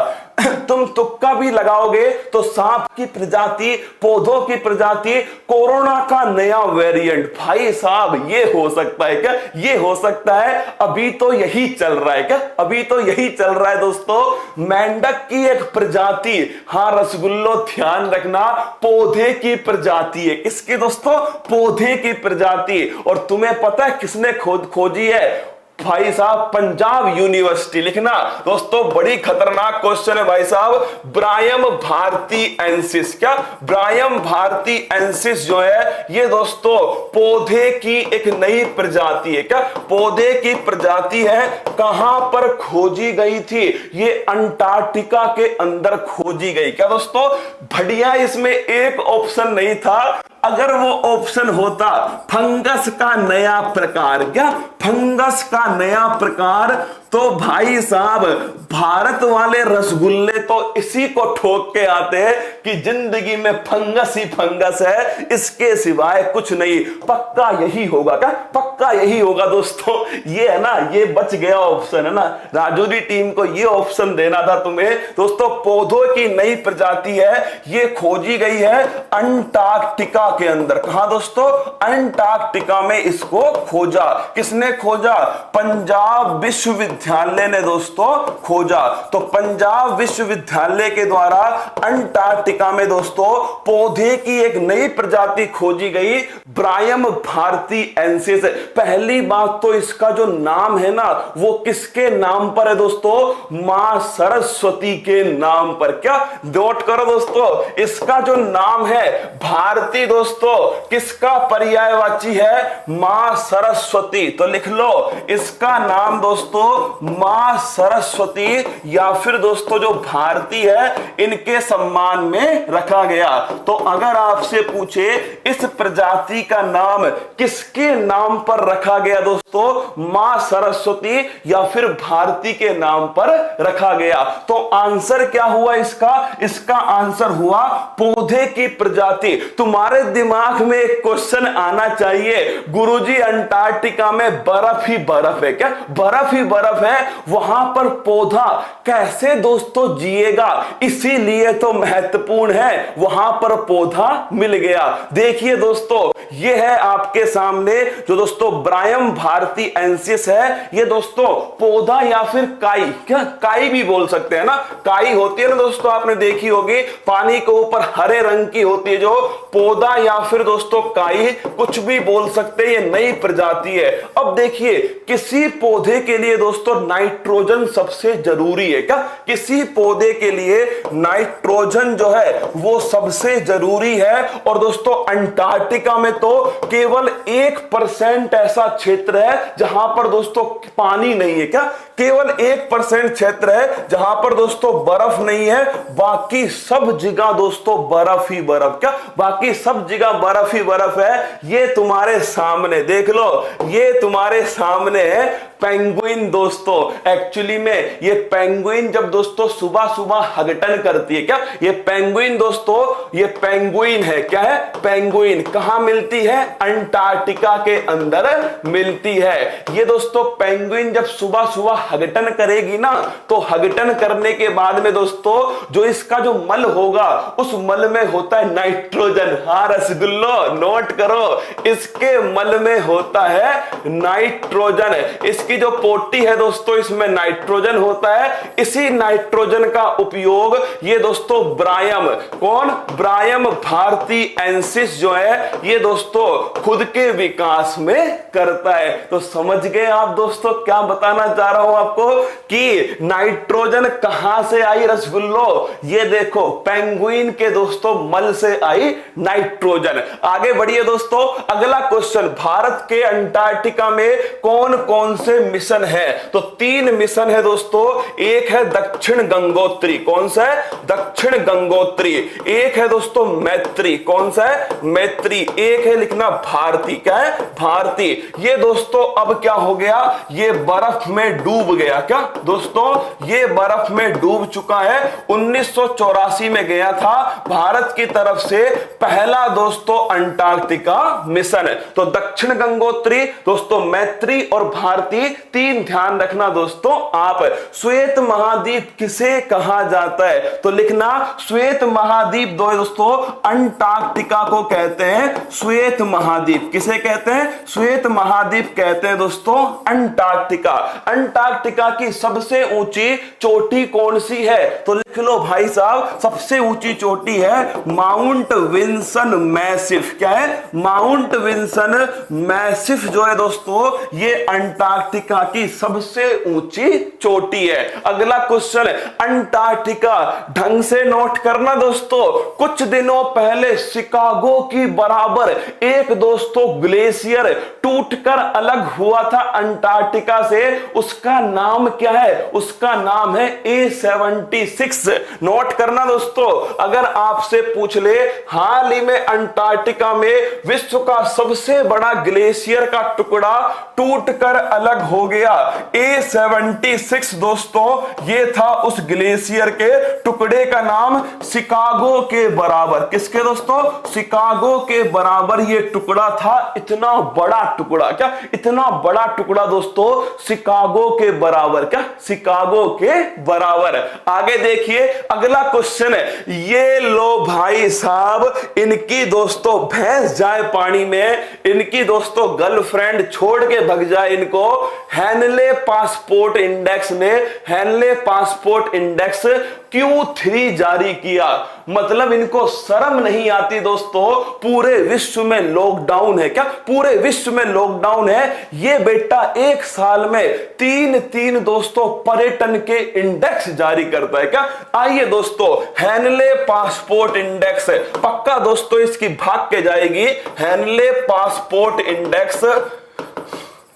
तुम तुक्का भी लगाओगे तो सांप की प्रजाति, पौधों की प्रजाति, कोरोना का नया वेरिएंट। भाई साहब ये हो सकता है क्या? ये हो सकता है। अभी तो यही चल रहा है। क्या अभी तो यही चल रहा है दोस्तों? मेंढक की एक प्रजाति, हाँ रसगुल्लो ध्यान रखना, पौधे की प्रजाति है। किसकी दोस्तों? पौधे की प्रजाति। और तुम्हें पता है किसने खोजी है? भाई साहब पंजाब यूनिवर्सिटी। लिखना दोस्तों, बड़ी खतरनाक क्वेश्चन है भाई साहब। ब्रायम भारती एंसिस, क्या ब्रायम भारती एंसिस जो है ये दोस्तों पौधे की एक नई प्रजाति है। क्या पौधे की प्रजाति है? कहां पर खोजी गई थी? ये अंटार्कटिका के अंदर खोजी गई। क्या दोस्तों, बढ़िया, इसमें एक ऑप्शन नहीं था। अगर वो ऑप्शन होता फंगस का नया प्रकार, क्या फंगस का नया प्रकार, तो भाई साहब भारत वाले रसगुल्ले तो इसी को ठोक के आते हैं कि जिंदगी में फंगस ही फंगस है, इसके सिवाय कुछ नहीं। पक्का यही होगा। क्या पक्का यही होगा दोस्तों? ये है ना, ये बच गया ऑप्शन है ना। राजौरी टीम को ये ऑप्शन देना था तुम्हें दोस्तों। पौधों की नई प्रजाति है, ये खोजी गई है अंटार्कटिका के अंदर। कहां दोस्तों? अंटार्कटिका में इसको खोजा। किसने खोजा? पंजाब विश्वविद्यालय ने दोस्तों खोजा। तो पंजाब विश्वविद्यालय के द्वारा अंटार्कटिका में दोस्तों पौधे की एक नई प्रजाति खोजी गई, ब्रायम भारती एंसिस। पहली बात तो इसका जो नाम है ना, वो किसके नाम पर है दोस्तों? मां सरस्वती के नाम पर। क्या नोट करो दोस्तों, इसका जो नाम है भारती दोस्तों किसका पर्यायवाची है? मां सरस्वती। तो लिख लो इसका नाम दोस्तों मां सरस्वती या फिर दोस्तों जो भारती है इनके सम्मान में रखा गया। तो अगर आपसे पूछे इस प्रजाति का नाम किसके नाम पर रखा गया दोस्तों? मां सरस्वती या फिर भारती के नाम पर रखा गया। तो आंसर क्या हुआ इसका? इसका आंसर हुआ पौधे की प्रजाति। तुम्हारे दिमाग में एक क्वेश्चन आना चाहिए, गुरुजी अंटार्कटिका में बर्फ ही बर्फ है। क्या बर्फ ही बर्फ है? वहां पर पौधा कैसे दोस्तों जिएगा? इसीलिए तो महत्वपूर्ण है वहां पर पौधा मिल गया। देखिए दोस्तों, ये है आपके सामने जो दोस्तों ब्रायम भारती एंसिस है। ये दोस्तों पौधा या फिर काई, क्या काई भी बोल सकते हैं ना। काई होती है ना दोस्तों, आपने देखी होगी पानी के ऊपर हरे रंग की होती है, जो पौधा या फिर दोस्तों काई, कुछ भी बोल सकते हैं। ये नई प्रजाति है। अब देखिए, किसी पौधे के लिए दोस्तों नाइट्रोजन सबसे जरूरी है। क्या किसी पौधे के लिए नाइट्रोजन जो है वो सबसे जरूरी है। और दोस्तों अंटार्कटिका में तो केवल 1% ऐसा क्षेत्र है जहां पर दोस्तों पानी नहीं है। क्या केवल 1% क्षेत्र है जहां पर दोस्तों बर्फ नहीं है, बाकी सब जगह दोस्तों बर्फ ही बर्फ। क्या बाकी सब जगह बर्फ ही बर्फ है। ये तुम्हारे सामने देख लो, ये तुम्हारे सामने है पेंगुइन दोस्तों। एक्चुअली में ये पेंगुइन जब दोस्तों सुबह सुबह हगटन करती है, क्या ये पेंगुइन दोस्तों, ये पेंगुइन है। क्या है? पेंगुइन। कहां मिलती है? अंटार्कटिका के अंदर मिलती है। ये दोस्तों पेंगुइन जब सुबह सुबह हगटन करेगी ना, तो हगटन करने के बाद में दोस्तों जो इसका जो मल होगा उस मल में होता है नाइट्रोजन। हाँ रसगुल्लो नोट करो, इसके मल में होता है नाइट्रोजन। इसके इसकी जो पोटी है दोस्तों इसमें नाइट्रोजन होता है। इसी नाइट्रोजन का उपयोग ये दोस्तों ब्रायम, कौन, ब्रायम भारती एंसिस जो है ये दोस्तों खुद के विकास में करता है। तो समझ गए आप दोस्तों क्या बताना चाह रहा हूं आपको कि नाइट्रोजन कहां से आई रसगुल्लो, ये देखो पेंगुइन के दोस्तों मल से आई नाइट्रोजन। आगे बढ़िए दोस्तों, अगला क्वेश्चन, भारत के अंटार्कटिका में कौन कौन से मिशन है? तो 3 मिशन है दोस्तों। एक है दक्षिण गंगोत्री, कौन सा है, दक्षिण गंगोत्री। एक है दोस्तों मैत्री, कौन सा है, मैत्री। एक है लिखना भारती, क्या है, भारती। ये दोस्तों अब क्या हो गया, ये बर्फ में डूब गया। क्या दोस्तों, ये बर्फ में डूब चुका है। 1984 में गया था भारत की तरफ से पहला दोस्तों अंटार्कटिका मिशन। तो दक्षिण गंगोत्री दोस्तों, मैत्री और भारती, 3 ध्यान रखना दोस्तों आप। श्वेत महाद्वीप किसे कहा जाता है? तो लिखना श्वेत महाद्वीप दोस्तों अंटार्कटिका को कहते हैं श्वेत महाद्वीप। किसे कहते हैं? श्वेत महाद्वीप कहते हैं दोस्तों अंटार्कटिका। अंटार्कटिका की सबसे ऊंची चोटी कौन सी है? तो लिख लो भाई साहब, सबसे ऊंची चोटी है माउंट विल्सन मैसिफ। क्या है? माउंट विल्सन मैसिफ जो है दोस्तों ये अंटार्कटिका की सबसे ऊंची चोटी है। अगला क्वेश्चन, अंटार्कटिका, ढंग से नोट करना दोस्तों, कुछ दिनों पहले शिकागो की बराबर एक दोस्तों ग्लेशियर टूटकर अलग हुआ था अंटार्कटिका से। उसका नाम क्या है? उसका नाम है A76। नोट करना दोस्तों, अगर आपसे पूछ ले हाल ही में अंटार्कटिका में विश्व का सबसे बड़ा ग्लेशियर का टुकड़ा टूटकर अलग हो गया, A76 दोस्तों ये था उस ग्लेशियर के टुकड़े का नाम, शिकागो के बराबर। किसके दोस्तों? शिकागो के बराबर ये टुकड़ा था। इतना बड़ा टुकड़ा, क्या इतना बड़ा टुकड़ा दोस्तों शिकागो के बराबर, क्या शिकागो के बराबर। आगे देखिए अगला क्वेश्चन है, ये लो भाई साहब, इनकी दोस्तों भैंस जाए पानी में, इनकी दोस्तों गर्लफ्रेंड छोड़ के भग जाए इनको, हेनले पासपोर्ट इंडेक्स ने हेनले पासपोर्ट इंडेक्स Q3 जारी किया। मतलब इनको शर्म नहीं आती दोस्तों, पूरे विश्व में लॉकडाउन है, क्या पूरे विश्व में लॉकडाउन है, ये बेटा एक साल में 3 दोस्तों पर्यटन के इंडेक्स जारी करता है। क्या आइए दोस्तों, हेनले पासपोर्ट इंडेक्स, पक्का दोस्तों इसकी भाग के जाएगी हेनले पासपोर्ट इंडेक्स।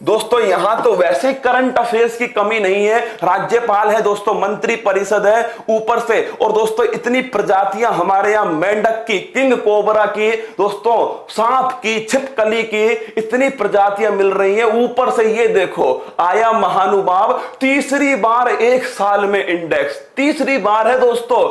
दोस्तों यहां तो वैसे करंट अफेयर्स की कमी नहीं है, राज्यपाल है दोस्तों, मंत्री परिषद है ऊपर से, और दोस्तों इतनी प्रजातियां हमारे यहां, मेंढक की, किंग कोबरा की, दोस्तों सांप की, छिपकली की, इतनी प्रजातियां मिल रही हैं। ऊपर से ये देखो आया महानुभाव, 3री बार एक साल में इंडेक्स, 3री बार है दोस्तों।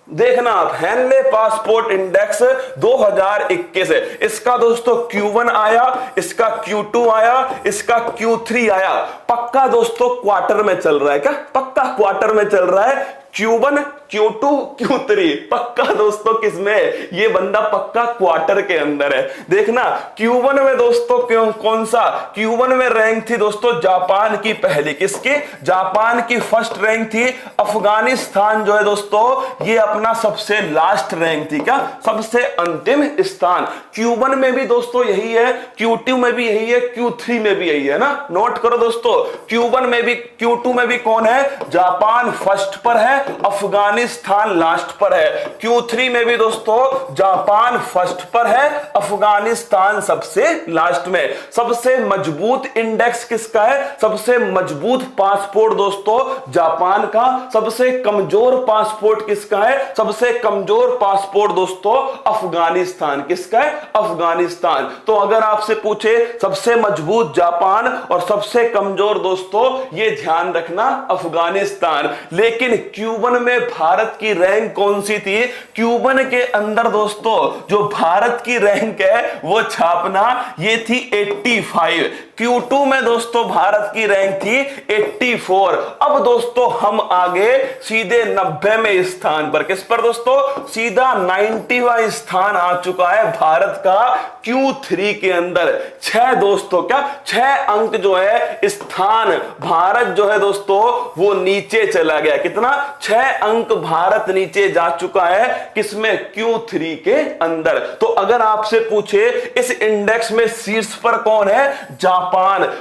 देखना आप, हेनले पासपोर्ट इंडेक्स 2021 है। इसका दोस्तों Q1 आया, इसका Q2 आया, इसका Q3 आया। पक्का दोस्तों क्वार्टर में चल रहा है, क्या पक्का क्वार्टर में चल रहा है। Q1, Q2, Q3 पक्का दोस्तों किसमें? ये बंदा पक्का क्वार्टर के अंदर है। देखना Q1 में दोस्तों कौन सा? Q1 में रैंक थी दोस्तों जापान की पहली, किसकी? जापान की फर्स्ट रैंक थी। अफगानिस्तान जो है दोस्तों ये अपना सबसे लास्ट रैंक थी, क्या सबसे अंतिम स्थान। Q1 में भी दोस्तों यही है, Q2 में भी यही है, Q3 में भी यही है ना, नोट करो दोस्तों। Q1 में भी Q2 में भी कौन है? जापान फर्स्ट पर है, अफगानिस्तान लास्ट पर है। Q3 में भी दोस्तों जापान फर्स्ट पर है, अफगानिस्तान सबसे लास्ट में। सबसे मजबूत इंडेक्स किसका है? सबसे मजबूत पासपोर्ट दोस्तों जापान का। सबसे कमजोर पासपोर्ट किसका है? सबसे कमजोर पासपोर्ट दोस्तों अफगानिस्तान। किसका है? अफगानिस्तान। तो अगर आपसे पूछे सबसे मजबूत जापान और सबसे कमजोर दोस्तों ये ध्यान रखना अफगानिस्तान। लेकिन Q1 में भारत की रैंक कौन सी थी? Q1 के अंदर दोस्तों जो भारत की रैंक है वो छापना, ये थी 85। Q2 में दोस्तों भारत की रैंक थी 84। अब दोस्तों हम आगे सीधे 90 में स्थान पर, किस पर दोस्तों, सीधा 90वां स्थान आ चुका है भारत का Q3 के अंदर। 6 दोस्तों, क्या 6 अंक जो है स्थान भारत जो है दोस्तों वो नीचे चला गया। कितना, 6 अंक भारत नीचे जा चुका है, किसमें, Q3 के अंदर। तो अगर आपसे पूछे इस इंडेक्स में शीर्ष पर कौन है, जापान,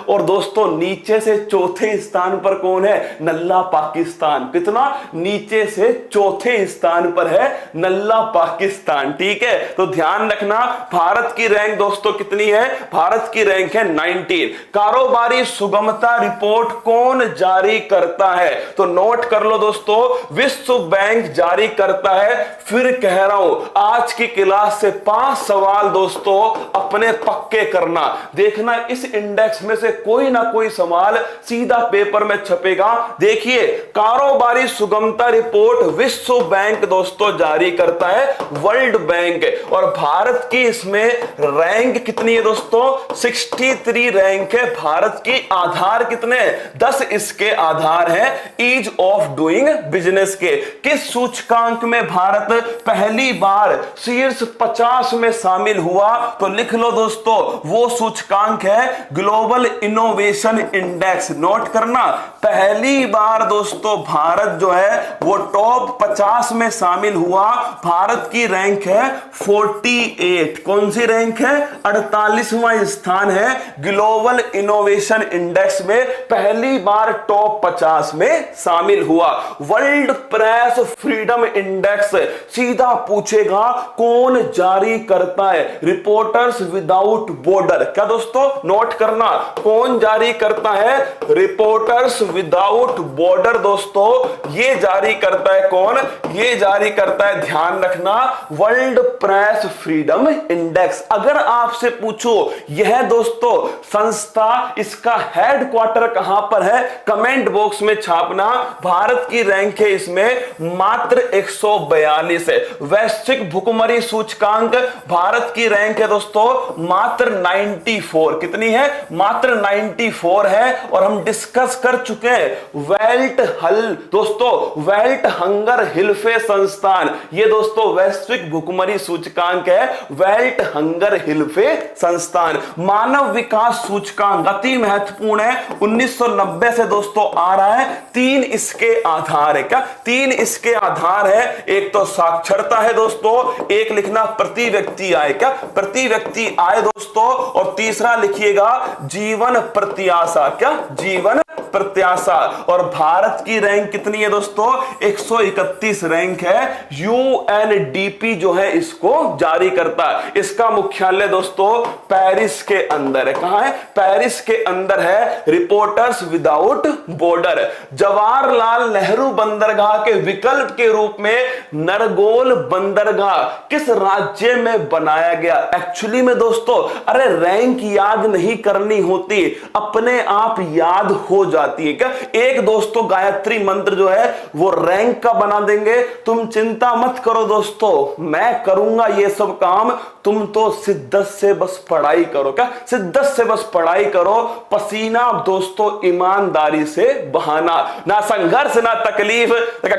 और दोस्तों नीचे से चौथे स्थान पर कौन है, नल्ला पाकिस्तान। कितना, नीचे से चौथे स्थान पर है नल्ला पाकिस्तान। ठीक है, तो ध्यान रखना भारत की रैंक दोस्तों कितनी है, भारत की रैंक है 19। कारोबारी सुगमता रिपोर्ट कौन जारी करता है, तो नोट कर लो दोस्तों, विश्व बैंक जारी करता है। फिर कह रहा हूं आज की क्लास से 5 सवाल दोस्तों अपने पक्के करना, देखना इस इंडेक्स में से कोई ना कोई सवाल सीधा पेपर में छपेगा। देखिए, कारोबारी सुगमता रिपोर्ट विश्व बैंक दोस्तों जारी करता है, वर्ल्ड बैंक, और भारत की इसमें रैंक कितनी है दोस्तों, 63 रैंक है भारत की। आधार कितने, 10 इसके आधार है ईज ऑफ डूइंग बिजनेस के। किस सूचकांक में भारत पहली बार शीर्ष 50 में शामिल हुआ, तो लिख लो दोस्तों, वो सूचकांक है ग्लोबल इनोवेशन इंडेक्स। नोट करना, पहली बार दोस्तों भारत जो है वो टॉप 50 में शामिल हुआ। भारत की रैंक है 48। कौन सी रैंक है, 48वां स्थान है ग्लोबल इनोवेशन इंडेक्स में, पहली बार टॉप 50 में शामिल हुआ। वर्ल्ड प्रेस फ्रीडम इंडेक्स सीधा पूछेगा कौन जारी करता है, रिपोर्टर्स विदाउट बॉर्डर। क्या दोस्तों, नोट करना, कौन जारी करता है, रिपोर्टर्स विदाउट बॉर्डर दोस्तों ये जारी करता है। कौन, ये जारी करता है, ध्यान रखना, वर्ल्ड प्रेस फ्रीडम इंडेक्स। अगर आपसे पूछो यह दोस्तों संस्था, इसका हेडक्वार्टर कहां पर है, कमेंट बॉक्स में छापना। भारत की रैंक है इसमें मात्र 142 है। वैश्विक भुखमरी सूचकांक भारत की रैंक है दोस्तों मात्र 94। कितनी है, मात्र 94 है। और हम डिस्कस कर चुके हैं वेल्ट हल दोस्तों, वेल्ट हंगर हिल्फे संस्थान, ये दोस्तों वैश्विक भुखमरी सूचकांक है, वेल्ट हंगर हिल्फे संस्थान। मानव विकास सूचकांक अति महत्वपूर्ण है, 1990 से दोस्तों आ रहा है। 3 इसके आधार है, क्या 3 इसके आधार है, एक तो साक्षरता है दोस्तों, एक लिखना प्रति व्यक्ति आय, क्या प्रति व्यक्ति आय दोस्तों, और तीसरा लिखिएगा जीवन प्रत्याशा, क्या जीवन प्रत्याशा। और भारत की रैंक कितनी है दोस्तों, 131 रैंक है। यूएनडीपी जो है इसको जारी करता है। इसका मुख्यालय दोस्तों पेरिस के अंदर है। कहां है, पेरिस के अंदर है। Reporters without border, Jawaharlal Nehru बंदरगाह के विकल्प के रूप में नरगोल बंदरगाह किस राज्य में बनाया गया। एक्चुअली में दोस्तों अरे रैंक याद नहीं करनी होती, अपने आप याद हो जाती है। क्या एक दोस्तों गायत्री मंत्र जो है वो रैंक का बना देंगे, तुम चिंता मत करो दोस्तों, मैं करूंगा ये सब काम, तुम तो शिद्दत से बस पढ़ाई करो। क्या शिद्दत से बस पढ़ाई करो, पसीना दोस्तों ईमानदारी से बहाना, ना संघर्ष ना तकलीफ,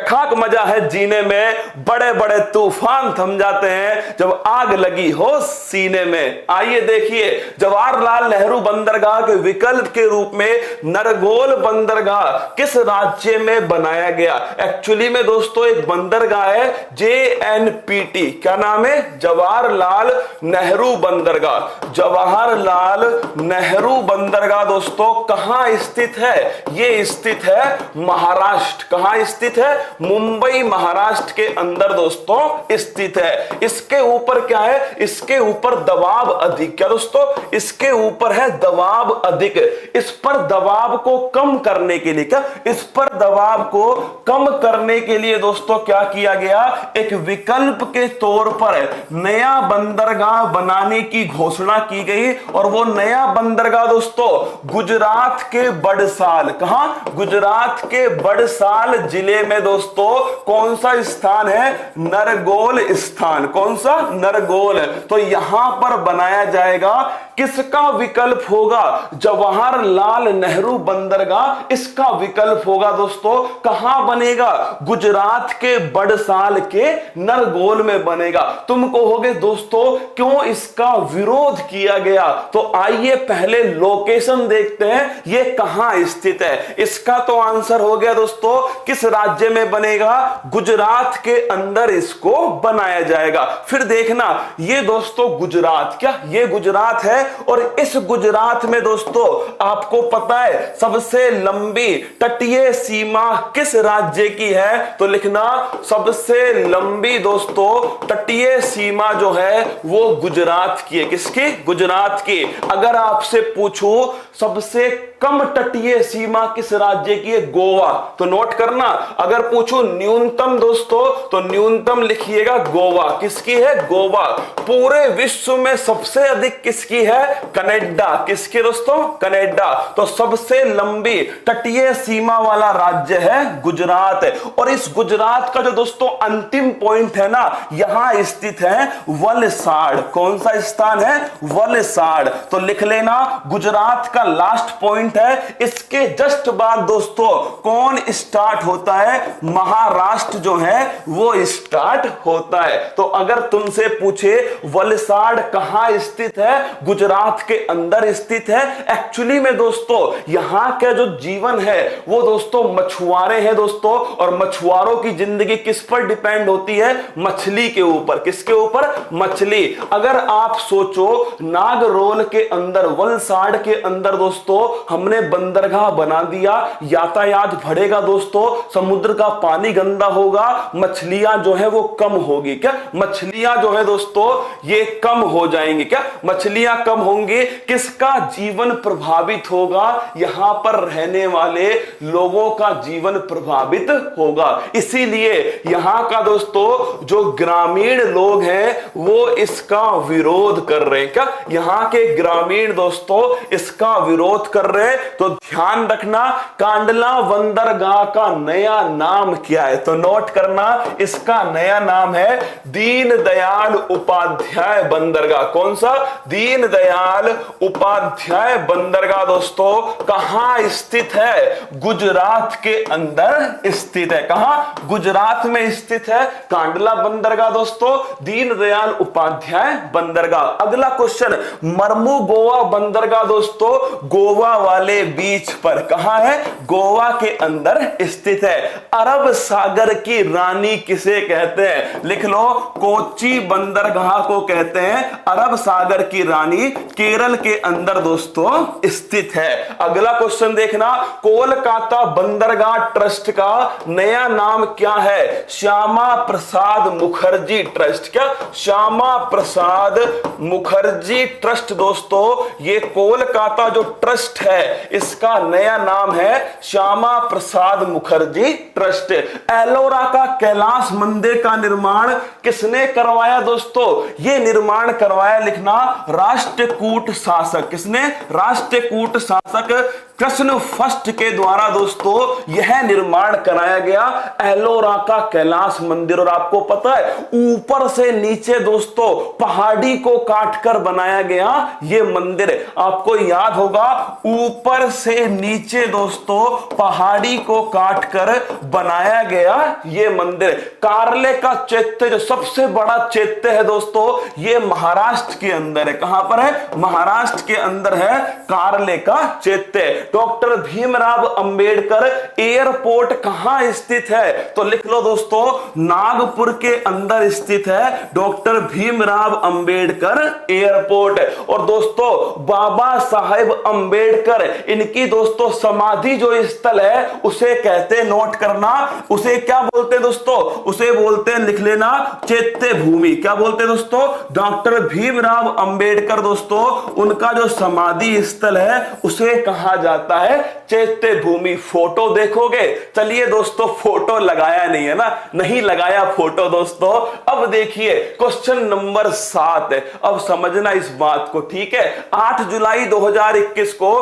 खाक मजा है जीने में, बड़े बड़े तूफान थम जाते हैं जब आग लगी हो सीने में। आइए देखिए, जवाहरलाल नेहरू बंदरगाह के विकल्प के रूप में नरगोल बंदरगाह किस राज्य में बनाया गया। एक्चुअली में दोस्तों एक बंदरगाह है JNPT, क्या नाम है, जवाहरलाल नेहरू बंदरगाह। जवाहरलाल नेहरू बंदरगाह दोस्तों कहां स्थित है, ये स्थित है महाराष्ट्र। कहां स्थित है, मुंबई महाराष्ट्र के अंदर दोस्तों स्थित है। इसके ऊपर क्या है, इसके ऊपर दबाव अधिक। क्या दोस्तों, इसके ऊपर है दबाव अधिक। इस पर दबाव को कम करने के लिए, क्या इस पर दबाव को कम करने के लिए दोस्तों क्या किया गया, एक विकल्प के तौर पर नया बंदर बंदरगाह बनाने की घोषणा की गई और वो नया बंदरगाह दोस्तों गुजरात के बड़साल, कहां? गुजरात के बड़साल जिले में दोस्तों कौन सा स्थान है? नरगोल स्थान। कौन सा? नरगोल। तो यहां पर बनाया जाएगा। किसका विकल्प होगा? जवाहरलाल नेहरू बंदरगाह इसका विकल्प होगा दोस्तों। कहां बनेगा? गुजरात के बड़साल के नरगोल में बनेगा। तुम कहोगे दोस्तों क्यों इसका विरोध किया गया? तो आइए पहले लोकेशन देखते हैं, ये कहां स्थित है। इसका तो आंसर हो गया दोस्तों, किस राज्य में बनेगा? गुजरात के अंदर इसको बनाया जाएगा। फिर देखना, ये दोस्तों गुजरात, क्या ये गुजरात है? और इस गुजरात में दोस्तों आपको पता है सबसे लंबी तटीय सीमा किस राज्य की है? तो लिखना, सबसे लंबी दोस्तों तटीय सीमा जो है वो गुजरात की है। किसकी? गुजरात की। अगर आपसे पूछूं सबसे कम तटीय सीमा किस राज्य की है? गोवा। तो नोट करना, अगर पूछूं न्यूनतम दोस्तों तो न्यूनतम लिखिएगा गोवा। किसकी है? गोवा। पूरे विश्व में सबसे अधिक किसकी है? कनाडा। किसकी दोस्तों? कनाडा। तो सबसे लंबी तटीय सीमा वाला राज्य है गुजरात। और इस गुजरात का जो दोस्तों अंतिम पॉइंट है ना, यहां स्थित है वलसाड़। कौन सा स्थान है? वलसाड़। तो लिख लेना, गुजरात का लास्ट पॉइंट है। इसके जस्ट बाद दोस्तों कौन स्टार्ट होता है? महाराष्ट्र जो है वो स्टार्ट होता है। तो अगर तुमसे पूछे वलसाड़ कहां स्थित है? गुजरात के अंदर स्थित है। एक्चुअली में दोस्तों यहां का जो जीवन है वो दोस्तों मछुआरे हैं दोस्तों, और मछुआरों की जिंदगी किस पर डिपेंड होती है? मछली के ऊपर। किसके ऊपर? मछली। अगर आप सोचो नागरोल के अंदर, वलसाड़ के अंदर दोस्तों हमने बंदरगाह बना दिया, यातायात बढ़ेगा दोस्तों, समुद्र का पानी गंदा होगा, मछलियां जो है वो कम होगी। क्या? मछलियां जो है दोस्तों ये कम हो जाएंगी। क्या? मछलियां कम होंगी। किसका जीवन प्रभावित होगा? यहां पर रहने वाले लोगों का जीवन प्रभावित होगा। इसीलिए यहां का दोस्तों जो ग्रामीण लोग हैं वो इसका विरोध कर रहे हैं। क्या? यहां के ग्रामीण दोस्तों इसका विरोध कर रहे हैं। तो ध्यान रखना, कांडला बंदरगाह का नया नाम क्या है? तो नोट करना, इसका नया नाम है दीनदयाल उपाध्याय बंदरगाह। कौन सा? दीनदयाल उपाध्याय बंदरगाह दोस्तों कहां स्थित है? गुजरात के अंदर स्थित है। कहां? गुजरात में स्थित है कांडला बंदरगाह दोस्तों, दीनदयाल उपाध्याय बंदरगाह। अगला क्वेश्चन, मरमू गोवा बंदरगाह दोस्तों गोवा वाले बीच पर कहां है? गोवा के अंदर स्थित है। अरब सागर की रानी किसे कहते हैं? लिख लो, कोच्चि बंदरगाह को कहते हैं अरब सागर की रानी, केरल के अंदर दोस्तों स्थित है। अगला क्वेश्चन देखना, कोलकाता बंदरगाह ट्रस्ट का नया नाम क्या है? श्यामा प्रसाद मुखर्जी ट्रस्ट। क्या? श्यामा प्रसाद मुखर्जी ट्रस्ट दोस्तों, ये कोलकाता जो ट्रस्ट है इसका नया नाम है श्यामा प्रसाद मुखर्जी ट्रस्ट। एलोरा का कैलाश मंदिर का निर्माण किसने करवाया दोस्तों? ये निर्माण करवाया, लिखना, राष्ट्रकूट शासक। किसने? राष्ट्रकूट शासक कृष्ण फर्स्ट के द्वारा दोस्तों यह निर्माण कराया गया एलोरा का कैलाश मंदिर। और आपको पता है ऊपर से नीचे दोस्तों पहाड़ी को काटकर बनाया गया यह मंदिर। आपको याद होगा ऊपर से नीचे दोस्तों पहाड़ी को काटकर बनाया गया यह मंदिर। कार्ले का चैत्य जो सबसे बड़ा चैत्य है दोस्तों यह महाराष्ट्र के अंदर है। कहां पर है? महाराष्ट्र के अंदर है कार्ले का चैत्य। डॉक्टर भीमराव अंबेडकर एयरपोर्ट कहां स्थित है? तो लिख लो दोस्तों, नागपुर के अंदर स्थित है डॉक्टर भीमराव अंबेडकर एयरपोर्ट। और दोस्तों बाबा साहेब अंबेडकर इनकी दोस्तों समाधि जो स्थल है उसे कहते हैं, नोट करना, उसे क्या बोलते हैं दोस्तों, उसे बोलते हैं, लिख लेना, चैत्य भूमि। क्या बोलते हैं दोस्तों, डॉक्टर भीमराव अंबेडकर दोस्तों उनका जो समाधि स्थल है उसे कहा जाता है चैत्य भूमि। फोटो देखोगे, चलिए दोस्तों फोटो लगाया नहीं है ना, नहीं लगाया फोटो दोस्तों। अब देखिए क्वेश्चन नंबर 7 है, अब समझना इस बात को, ठीक है। 8 जुलाई 2021 को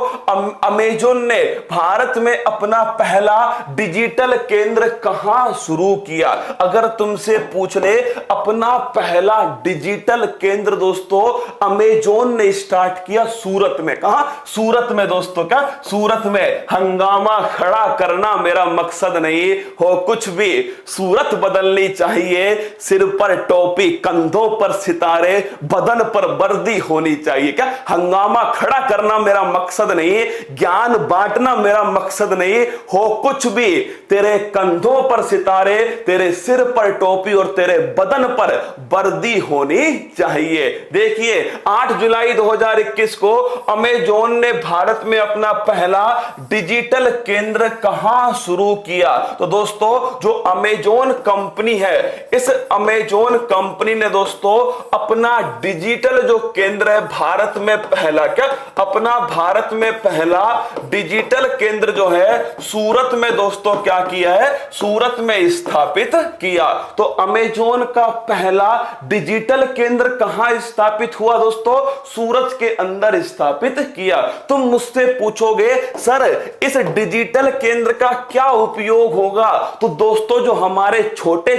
अमेज़न ने भारत में अपना पहला डिजिटल केंद्र कहां शुरू किया? अगर तुमसे पूछ ले अपना पहला डिजिटल केंद्र दोस्तों अमेज़न ने स्टार्ट किया सूरत में। कहां? सूरत में दोस्तों। क्या? सूरत में। हंगामा खड़ा करना मेरा मकसद नहीं हो कुछ भी, सूरत बदलनी चाहिए, सिर पर टोपी, कंधों पर सितारे, बदन पर वर्दी होनी चाहिए। क्या? हंगामा खड़ा करना मेरा मकसद नहीं, ज्ञान बांटना मेरा मकसद नहीं, हो कुछ भी, तेरे कंधों पर सितारे, तेरे सिर पर टोपी और तेरे बदन पर वर्दी होनी चाहिए। देखिए 8 जुलाई 2021 को अमेज़न ने भारत में अपना पहला डिजिटल केंद्र कहां शुरू किया? तो दोस्तों जो अमेज़न कंपनी है, इस अमेज़न कंपनी ने दोस्तों अपना डिजिटल जो केंद्र है भारत में पहला, क्या अपना भारत में पहला डिजिटल केंद्र जो है सूरत में दोस्तों क्या किया है? सूरत में स्थापित किया। तो अमेज़न का पहला डिजिटल केंद्र कहां स्थापित हुआ दोस्तों? सूरत के अंदर स्थापित किया। तुम मुझसे पूछोगे सर इस डिजिटल केंद्र का क्या उपयोग होगा? तो दोस्तों जो हमारे छोटे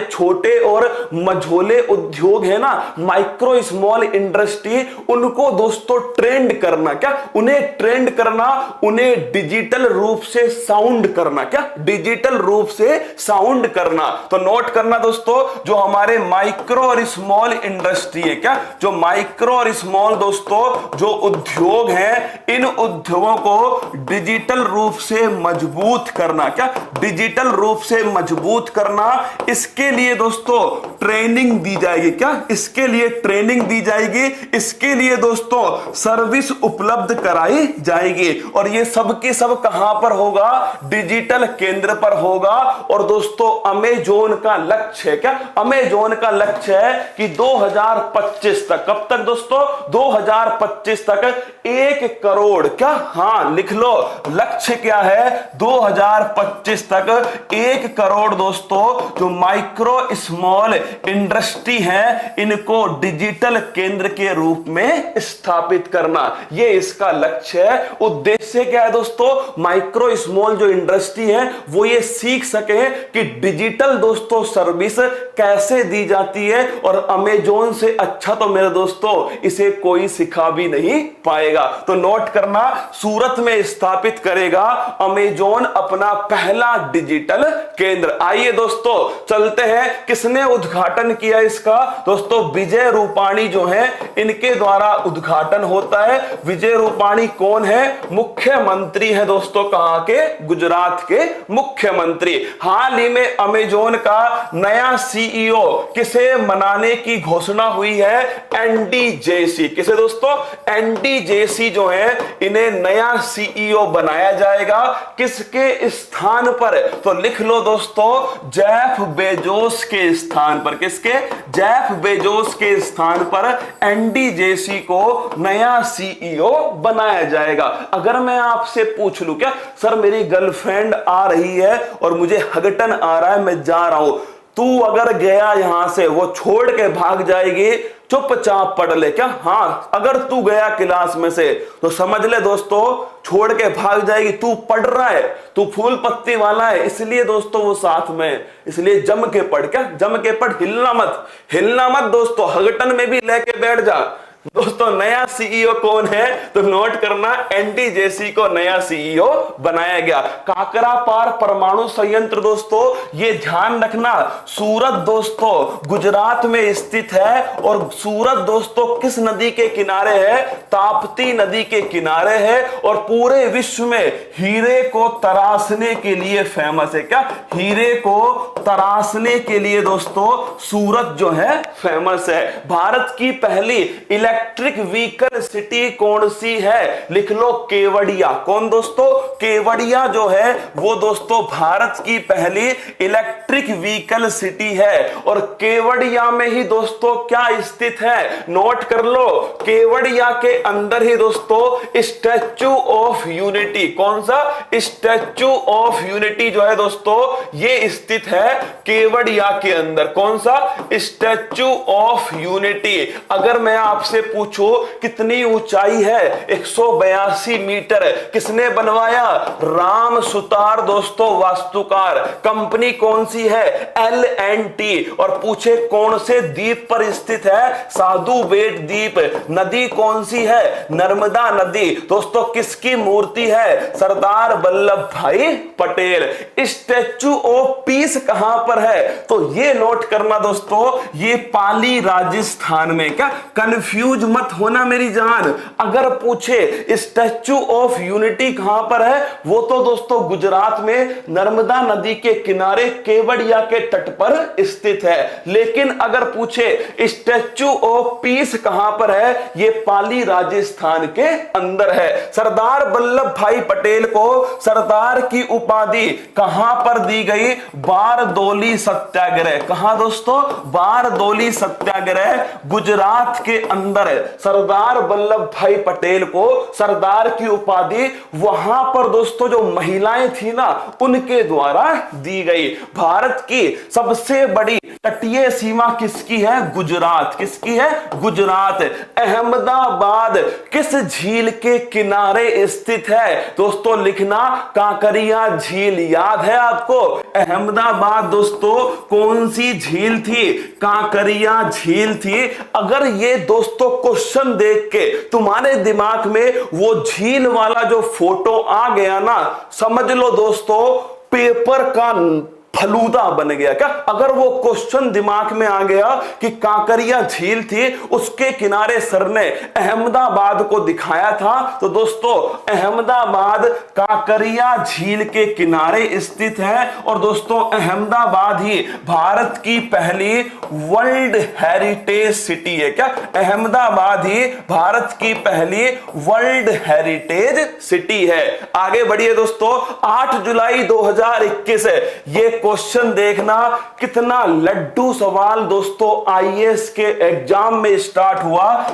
छोटे और मझोले उद्योग है ना, माइक्रो स्मॉल इंडस्ट्री, उनको दोस्तों ट्रेंड करना, क्या उन्हें ट्रेंड करना, उन्हें डिजिटल रूप से साउंड करना, क्या डिजिटल रूप से साउंड करना। तो नोट करना दोस्तों जो हमारे माइक्रो और स्मॉल इंडस्ट्री है, क्या जो माइक्रो और स्मॉल दोस्तों जो उद्योग हैं, इन उद्योगों को डिजिटल रूप से मजबूत करना, क्या डिजिटल रूप से मजबूत करना। इसके लिए दोस्तों ट्रेनिंग दी जाएगी, क्या इसके लिए ट्रेनिंग दी जाएगी, इसके लिए दोस्तों सर्विस उपलब्ध कराई जाएगी। और ये सब के सब कहां पर होगा? डिजिटल केंद्र पर होगा। और दोस्तों अमेज़न का लक्ष्य है, क्या अमेज़न का लक्ष्य है कि 2025 तक, कब तक दोस्तों? 2025 तक 1 करोड़, क्या हां लिख लो, लक्ष्य क्या है? 2025 तक 1 करोड़ दोस्तों जो माइक्रो स्मॉल इंडस्ट्री है इनको डिजिटल केंद्र के रूप में स्थापित करना, यह इसका लक्ष्य है। उद्देश्य क्या है दोस्तों? माइक्रो स्मॉल जो इंडस्ट्री है वो ये सीख सके कि डिजिटल दोस्तों सर्विस कैसे दी जाती है, और अमेज़न से अच्छा तो मेरे दोस्तों इसे कोई सिखा भी नहीं पाएगा। तो नोट करना, सूरत में स्थापित करेगा अमेज़न अपना पहला डिजिटल केंद्र। आइए दोस्तों चलते हैं, किसने उद्घाटन किया इसका? दोस्तों विजय रूपाणी जो है इनके द्वारा उद्घाटन होता है। विजय रूपाणी कौन है? मुख्यमंत्री है दोस्तों, कहां के? गुजरात के मुख्यमंत्री। हाल ही में अमेज़न का नया सीईओ किसे मनाने की घोषणा हुई है? Andy Jassy. किसे दोस्तों? एंडी जेसी जो है इन्हें नया सीईओ बनाया जाएगा। किसके स्थान पर? तो लिख लो दोस्तों जेफ बेजोस के स्थान पर। किसके? जेफ बेजोस के स्थान पर एंडी जेसी को नया सीईओ बनाया जाएगा। अगर मैं आपसे पूछ लूं, क्या सर मेरी गर्लफ्रेंड आ रही है और मुझे हगटन आ रहा है, मैं जा रहा हूं, तू अगर गया यहां से वो छोड़ के भाग जाएगी, चुपचाप पढ़ ले। क्या हाँ, अगर तू गया क्लास में से तो समझ ले दोस्तों छोड़ के भाग जाएगी। तू पढ़ रहा है, तू फूल पत्ती वाला है, इसलिए दोस्तों वो साथ में, इसलिए जम के पढ़। क्या जम के पढ़, हिलना मत, हिलना मत दोस्तों, हगटन में भी लेके बैठ जा। दोस्तों नया सीईओ कौन है? तो नोट करना, एंडी जेसी को नया सीईओ बनाया गया। काकरापार परमाणु संयंत्र दोस्तों ये ध्यान रखना, सूरत दोस्तों गुजरात में स्थित है। और सूरत दोस्तों किस नदी के किनारे है? ताप्ती नदी के किनारे है। और पूरे विश्व में हीरे को तराशने के लिए फेमस है। क्या हीरे को तराशने के लिए दोस्तों सूरत जो है फेमस है। भारत की पहली इलेक्ट्रिक व्हीकल सिटी कौन सी है? लिख लो केवड़िया। कौन दोस्तों? केवड़िया जो है वो दोस्तों भारत की पहली इलेक्ट्रिक व्हीकल सिटी है। और केवड़िया में ही दोस्तों क्या स्थित है? नोट कर लो, केवड़िया के अंदर ही दोस्तों स्टैच्यू ऑफ यूनिटी। कौन सा? स्टैच्यू ऑफ यूनिटी जो है दोस्तों ये स्थित है केवड़िया के अंदर। कौन सा? Statue of unity. अगर मैं आपसे पूछूं कितनी ऊंचाई है? 182 मीटर। किसने बनवाया? राम सुतार दोस्तों वास्तुकार। कंपनी कौन सी है? L&T। और पूछे कौन से द्वीप पर स्थित है? साधु बेट द्वीप। नदी कौन सी है? नर्मदा नदी। दोस्तों किसकी मूर्ति है? सरदार वल्लभ भाई पटेल। स्टैच्यू ऑफ पीस कहां पर है? तो ये नोट करना दोस्तों, ये पाली राजस्थान में। क्या कंफ्यूज मत होना मेरी जान। अगर पूछे स्टैच्यू ऑफ यूनिटी कहां पर है, वो तो दोस्तों गुजरात में नर्मदा नदी के किनारे केवड़िया के तट पर स्थित है। लेकिन अगर पूछे स्टैच्यू ऑफ पीस कहां पर है, ये पाली राजस्थान के अंदर है। सरदार वल्लभ भाई पटेल को सरदार की उपाधि कहां पर दी गई? बारदोली सत्याग्रह। कहां दोस्तों? बारदोली सत्याग्रह गुजरात के अंदर है। सरदार वल्लभ भाई पटेल को सरदार की उपाधि वहां पर दोस्तों जो महिलाएं थी ना उनके द्वारा दी गई। भारत की सबसे बड़ी तटीय सीमा किसकी है? गुजरात। किसकी है? गुजरात। अहमदाबाद किस झील के किनारे स्थित है? दोस्तों लिखना कांकरिया झील। याद है आपको? अहमदाबाद दोस्तों कौन सी झील थी? कांकरिया झील थी। अगर ये दोस्तों क्वेश्चन देख के तुम्हारे दिमाग में वो झील वाला जो फोटो आ गया ना, समझ लो दोस्तों पेपर का फलूदा बन गया। क्या अगर वो क्वेश्चन दिमाग में आ गया कि कांकरिया झील थी, उसके किनारे सर ने अहमदाबाद को दिखाया था, तो दोस्तों अहमदाबाद कांकरिया झील के किनारे स्थित है। और दोस्तों अहमदाबाद ही भारत की पहली वर्ल्ड हेरिटेज सिटी है। क्या अहमदाबाद ही भारत की पहली वर्ल्ड हेरिटेज सिटी है। आगे बढ़िए दोस्तों, 8 जुलाई 2021 ये क्वेश्चन देखना, कितना लड्डू सवाल दोस्तों आईएएस के एग्जाम में स्टार्ट हुआ।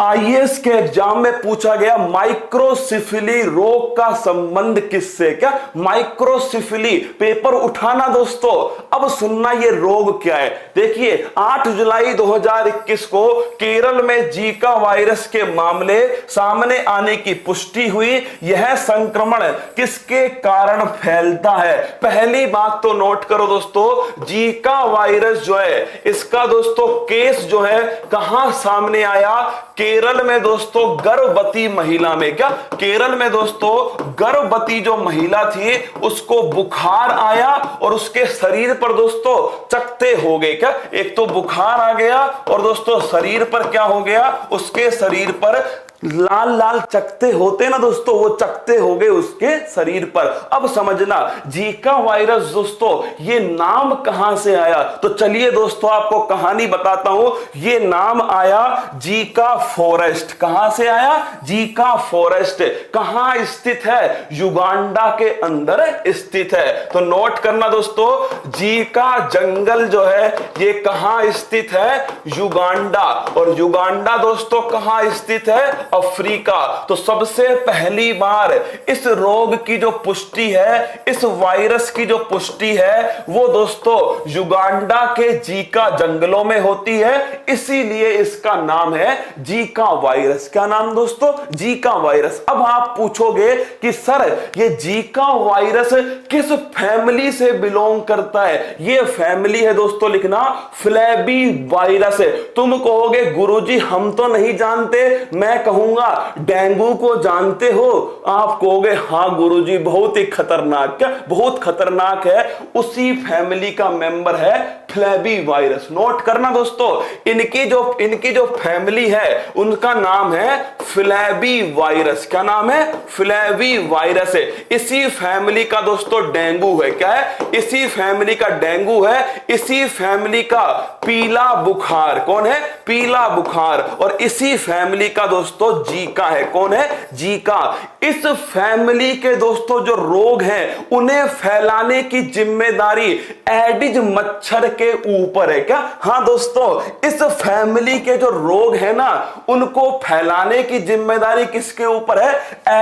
आईएएस के एग्जाम में पूछा गया माइक्रोसिफिली रोग का संबंध किससे? क्या माइक्रोसिफिली? पेपर उठाना दोस्तों। अब सुनना ये रोग क्या है। देखिए 8 जुलाई 2021 को केरल में जीका वायरस के मामले सामने आने की पुष्टि हुई। यह संक्रमण किसके कारण फैलता है? पहली बात तो नोट करो दोस्तों, जीका वायरस जो है इसका दोस्तों केस जो है कहां सामने आया? केरल में दोस्तों गर्भवती महिला में। क्या केरल में दोस्तों गर्भवती जो महिला थी उसको बुखार आया और उसके शरीर पर दोस्तों चकत्ते हो गए। क्या एक तो बुखार आ गया और दोस्तों शरीर पर क्या हो गया? उसके शरीर पर लाल लाल चकत्ते होते ना दोस्तों, वो चकत्ते हो गए उसके शरीर पर। अब समझना जीका वायरस दोस्तों ये नाम कहां से आया, तो चलिए दोस्तों आपको कहानी बताता हूं। ये नाम आया जीका फॉरेस्ट। कहां से आया? Zika forest. कहां स्थित है? युगांडा के अंदर स्थित है। तो नोट करना दोस्तों, जीका जंगल जो है ये कहां स्थित है? युगांडा। और युगांडा दोस्तों कहां स्थित है? अफ्रीका। तो सबसे पहली बार इस रोग की जो पुष्टि है, इस वायरस की जो पुष्टि है, वो दोस्तों युगांडा के जीका जंगलों में होती है। इसीलिए इसका नाम है जीका वायरस। क्या नाम दोस्तों? Zika virus. अब आप पूछोगे कि सर ये जीका वायरस किस फैमिली से बिलोंग करता है? ये फैमिली है दोस्तों, लिखना फ्लेबी वायरस। तुम कहोगे गुरुजी हम तो नहीं जानते, मैं कहूंगा डेंगू को जानते हो? आप कहोगे हां गुरुजी बहुत ही खतरनाक। क्या बहुत खतरनाक है? उसी फैमिली का मेंबर है फ्लैवी वायरस। नोट करना दोस्तों, इनकी जो फैमिली है उनका नाम है फ्लैवी वायरस। क्या नाम है? फ्लैवी वायरस है। इसी फैमिली का दोस्तों डेंगू है। क्या है? इसी फैमिली का डेंगू है। इसी फैमिली का पीला बुखार। कौन है? पीला बुखार। और इसी फैमिली का दोस्तों जीका है। कौन है? जीका। इस फैमिली के दोस्तों जो रोग हैं उन्हें फैलाने की जिम्मेदारी एडिज मच्छर के ऊपर है। क्या? हाँ दोस्तों, इस फैमिली के जो रोग हैं ना उनको फैलाने की जिम्मेदारी किसके ऊपर है?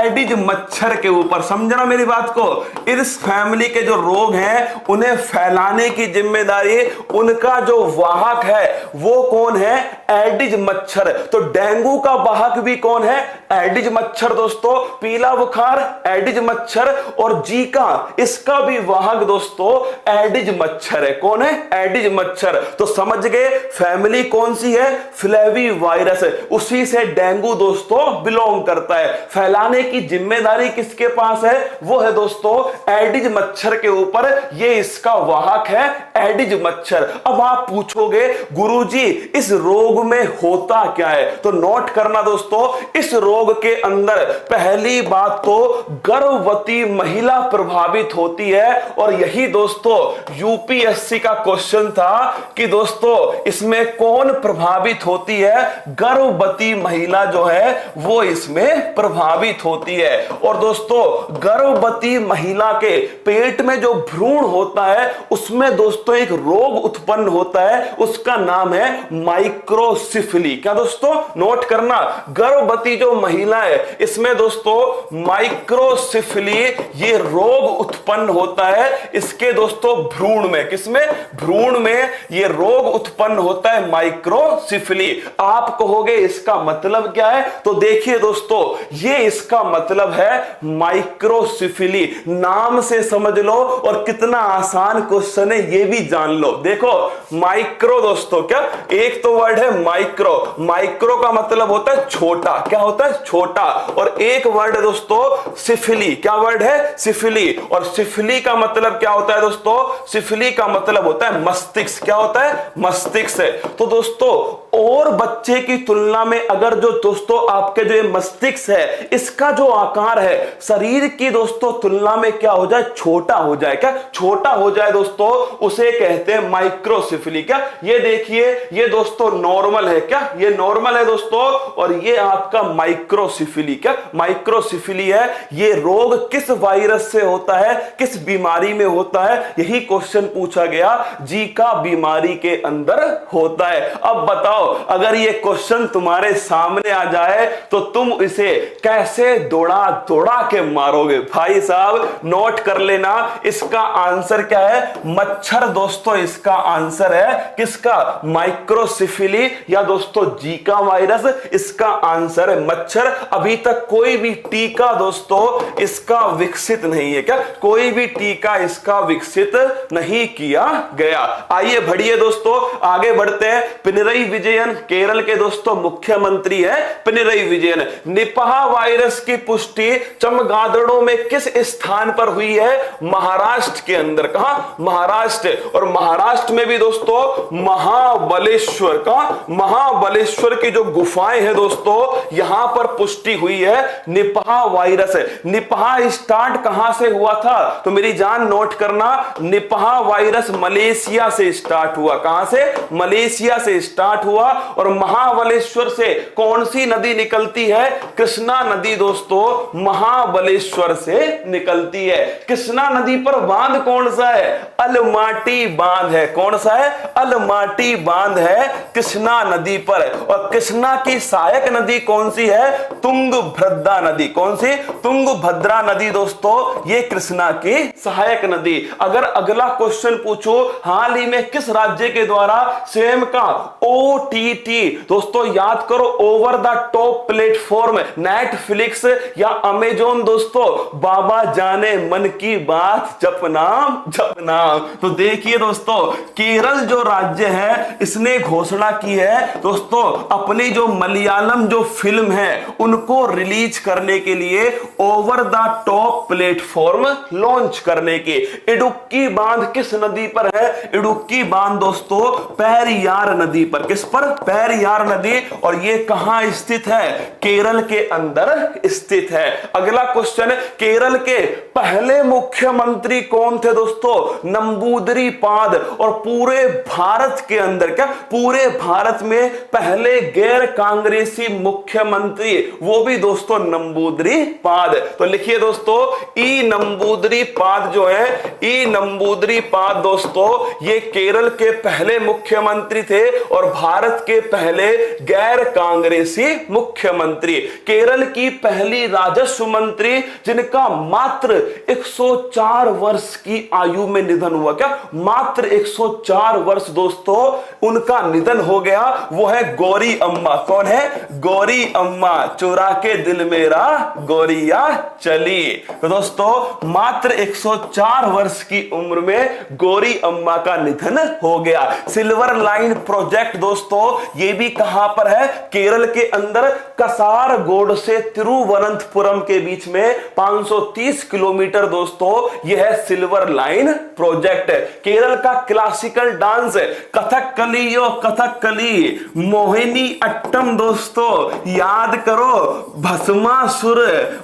एडिज मच्छर के ऊपर। समझना मेरी बात को। इस फैमिली के जो रोग हैं उन्हें फैलाने की जिम्मेदारी उनका जो वाहक है वो कौन है? एडिज मच्छर। तो डेंगू का वाहक भी कौन है? एडिज मच्छर दोस्तों। पीला बुखार एडिज मच्छर और जीका इसका भी वाहक दोस्तों एडिज मच्छर है। कौन है? एडिज मच्छर। तो समझ गए फैमिली कौन सी है? फ्लैवी वायरस है। उसी से डेंगू दोस्तों बिलोंग करता है। फैलाने की जिम्मेदारी किसके पास है? वो है दोस्तों एडिज मच्छर के ऊपर। ये इसका वाहक है एडिज मच्छर। अब आप पूछोगे गुरुजी इस रोग में होता क्या है? तो नोट करना दोस्तों, इस रोग के अंदर पहली बात तो गर्भवती महिला प्रभावित होती है। और यही दोस्तों यूपीएससी का क्वेश्चन था कि दोस्तों इसमें कौन प्रभावित होती है? गर्भवती महिला जो है वो इसमें प्रभावित होती है। और दोस्तों गर्भवती महिला के पेट में जो भ्रूण होता है उसमें दोस्तों एक रोग उत्पन्न होता है, उसका नाम है माइक्रोसिफिली। क्या दोस्तों? नोट करना, गर्भवती जो महिला है इसमें दोस्तों माइक्रोसिफिली ये रोग उत्पन्न होता है। इसके दोस्तों भ्रूण में, किसमें? भ्रूण में ये रोग उत्पन्न होता है माइक्रोसिफिली। आप कहोगे इसका मतलब क्या है? तो देखिए दोस्तों ये इसका मतलब है माइक्रोसिफिली। नाम से समझ लो और कितना आसान क्वेश्चन है ये भी जान लो। देखो माइक्रो दोस्तों, क्या एक तो वर्ड है माइक्रो। माइक्रो का मतलब होता है छोटा। क्या होता है? छोटा। और एक वर्ड है दोस्तों सिफिली। क्या वर्ड है? सिफिली। और सिफिली का मतलब क्या होता है दोस्तों? सिफिली का मतलब होता है मस्तिष्क। क्या होता है? मस्तिष्क है। तो दोस्तों और बच्चे की तुलना में अगर जो दोस्तों आपके जो मस्तिष्क है इसका जो आकार है शरीर की दोस्तों तुलना में क्या हो जाए? छोटा हो जाए। क्या? छोटा हो जाए दोस्तों, उसे कहते हैं माइक्रोसिफिली। क्या? ये देखिए ये दोस्तों नॉर्मल है। क्या? ये नॉर्मल है दोस्तों और ये आपका माइक्रोसिफिली। क्या? माइक्रोसिफिली है। ये रोग किस वायरस से होता है? किस बीमारी में होता है? यही क्वेश्चन पूछा गया। जीका बीमारी के अंदर होता है। अब बताओ अगर ये क्वेश्चन तुम्हारे सामने आ जाए तो तुम इसे कैसे दौड़ा दौड़ा के मारोगे? भाई साहब नोट कर लेना, इसका आंसर क्या है? मच्छर दोस्तों इसका आंसर है। किसका? माइक्रोसिफिली या दोस्तों जीका वायरस, इसका आंसर है मच्छर। अभी तक कोई भी टीका दोस्तों इसका विकसित नहीं है। क्या? कोई भी टीका इसका विकसित नहीं किया गया। आइए बढ़िए दोस्तों आगे बढ़ते हैं। पिनरई विजयन केरल के दोस्तों मुख्यमंत्री है पिनरई विजयन। निपाह वायरस की पुष्टि चमगादड़ों में किस स्थान पर हुई है? महाराष्ट्र के अंदर। कहां? महाराष्ट्र। और महाराष्ट्र में भी दोस्तों महाबलेश्वर का, महाबलेश्वर की जो गुफाएं हैं दोस्तों यहां पर पुष्टि हुई है निपाह वायरस है। निपाह स्टार्ट कहां से हुआ था? तो मेरी जान नोट करना, निपाह वायरस मलेशिया से स्टार्ट हुआ। कहां से? मलेशिया से स्टार्ट हुआ। और महाबलेश्वर से कौन सी नदी निकलती है? कृष्णा नदी दोस्तों महाबलेश्वर से निकलती है। कृष्णा नदी पर बांध कौन सा है? अलमाटी बांध है। कौन सा है? अलमाटी बांध है कृष्णा नदी पर। और कृष्णा की सहायक नदी कौन सी है? तुंगभद्रा नदी। कौन सी? तुंगभद्रा नदी दोस्तों ये कृष्णा की सहायक नदी। अगर अगला क्वेश्चन पूछो हाल ही में किस राज्य के द्वारा स्वयं का OTC OTT दोस्तों याद करो, over the top platform, Netflix या अमेजोन दोस्तों, बाबा जाने मन की बात, जपनाम जपनाम। तो देखिए दोस्तों, केरल जो राज्य है इसने घोषणा की है दोस्तों अपनी जो मलयालम जो फिल्म है उनको रिलीज करने के लिए over the top platform launch करने की। इडुक्की बांध किस नदी पर है? इडुक्की बांध दोस्तों पेरियार नदी पर। किस पर? पेरियार नदी। और ये कहां स्थित है? केरल के अंदर स्थित है। अगला क्वेश्चन, केरल के पहले मुख्यमंत्री कौन थे दोस्तों? नंबूदरी पाद। और पूरे भारत के अंदर, क्या पूरे भारत में पहले गैर कांग्रेसी मुख्यमंत्री, वो भी दोस्तों नंबूदरी पाद। तो लिखिए दोस्तों, ई नंबूदरी पाद जो है, ई नंबूदरी पाद दोस्तों ये केरल के पहले मुख्यमंत्री थे और भारत के पहले गैर कांग्रेसी मुख्यमंत्री। केरल की पहली राजस्व मंत्री जिनका मात्र 104 वर्ष की आयु में निधन हुआ, क्या मात्र 104 वर्ष दोस्तों उनका निधन हो गया, वो है गौरी अम्मा। कौन है? गौरी अम्मा। चुरा के दिल मेरा गौरिया चली। तो दोस्तों मात्र 104 वर्ष की उम्र में गौरी अम्मा का निधन हो गया। सिल्वर लाइन प्रोजेक्ट दोस्तों ये भी कहां पर है? केरल के अंदर कसारगोड से तिरुवनंतपुरम के बीच में 530 किलोमीटर दोस्तों यह है सिल्वर लाइन प्रोजेक्ट। केरल का क्लासिकल डांस कथकली, यो कथकली, मोहिनी अट्टम दोस्तों याद करो, भस्मासुर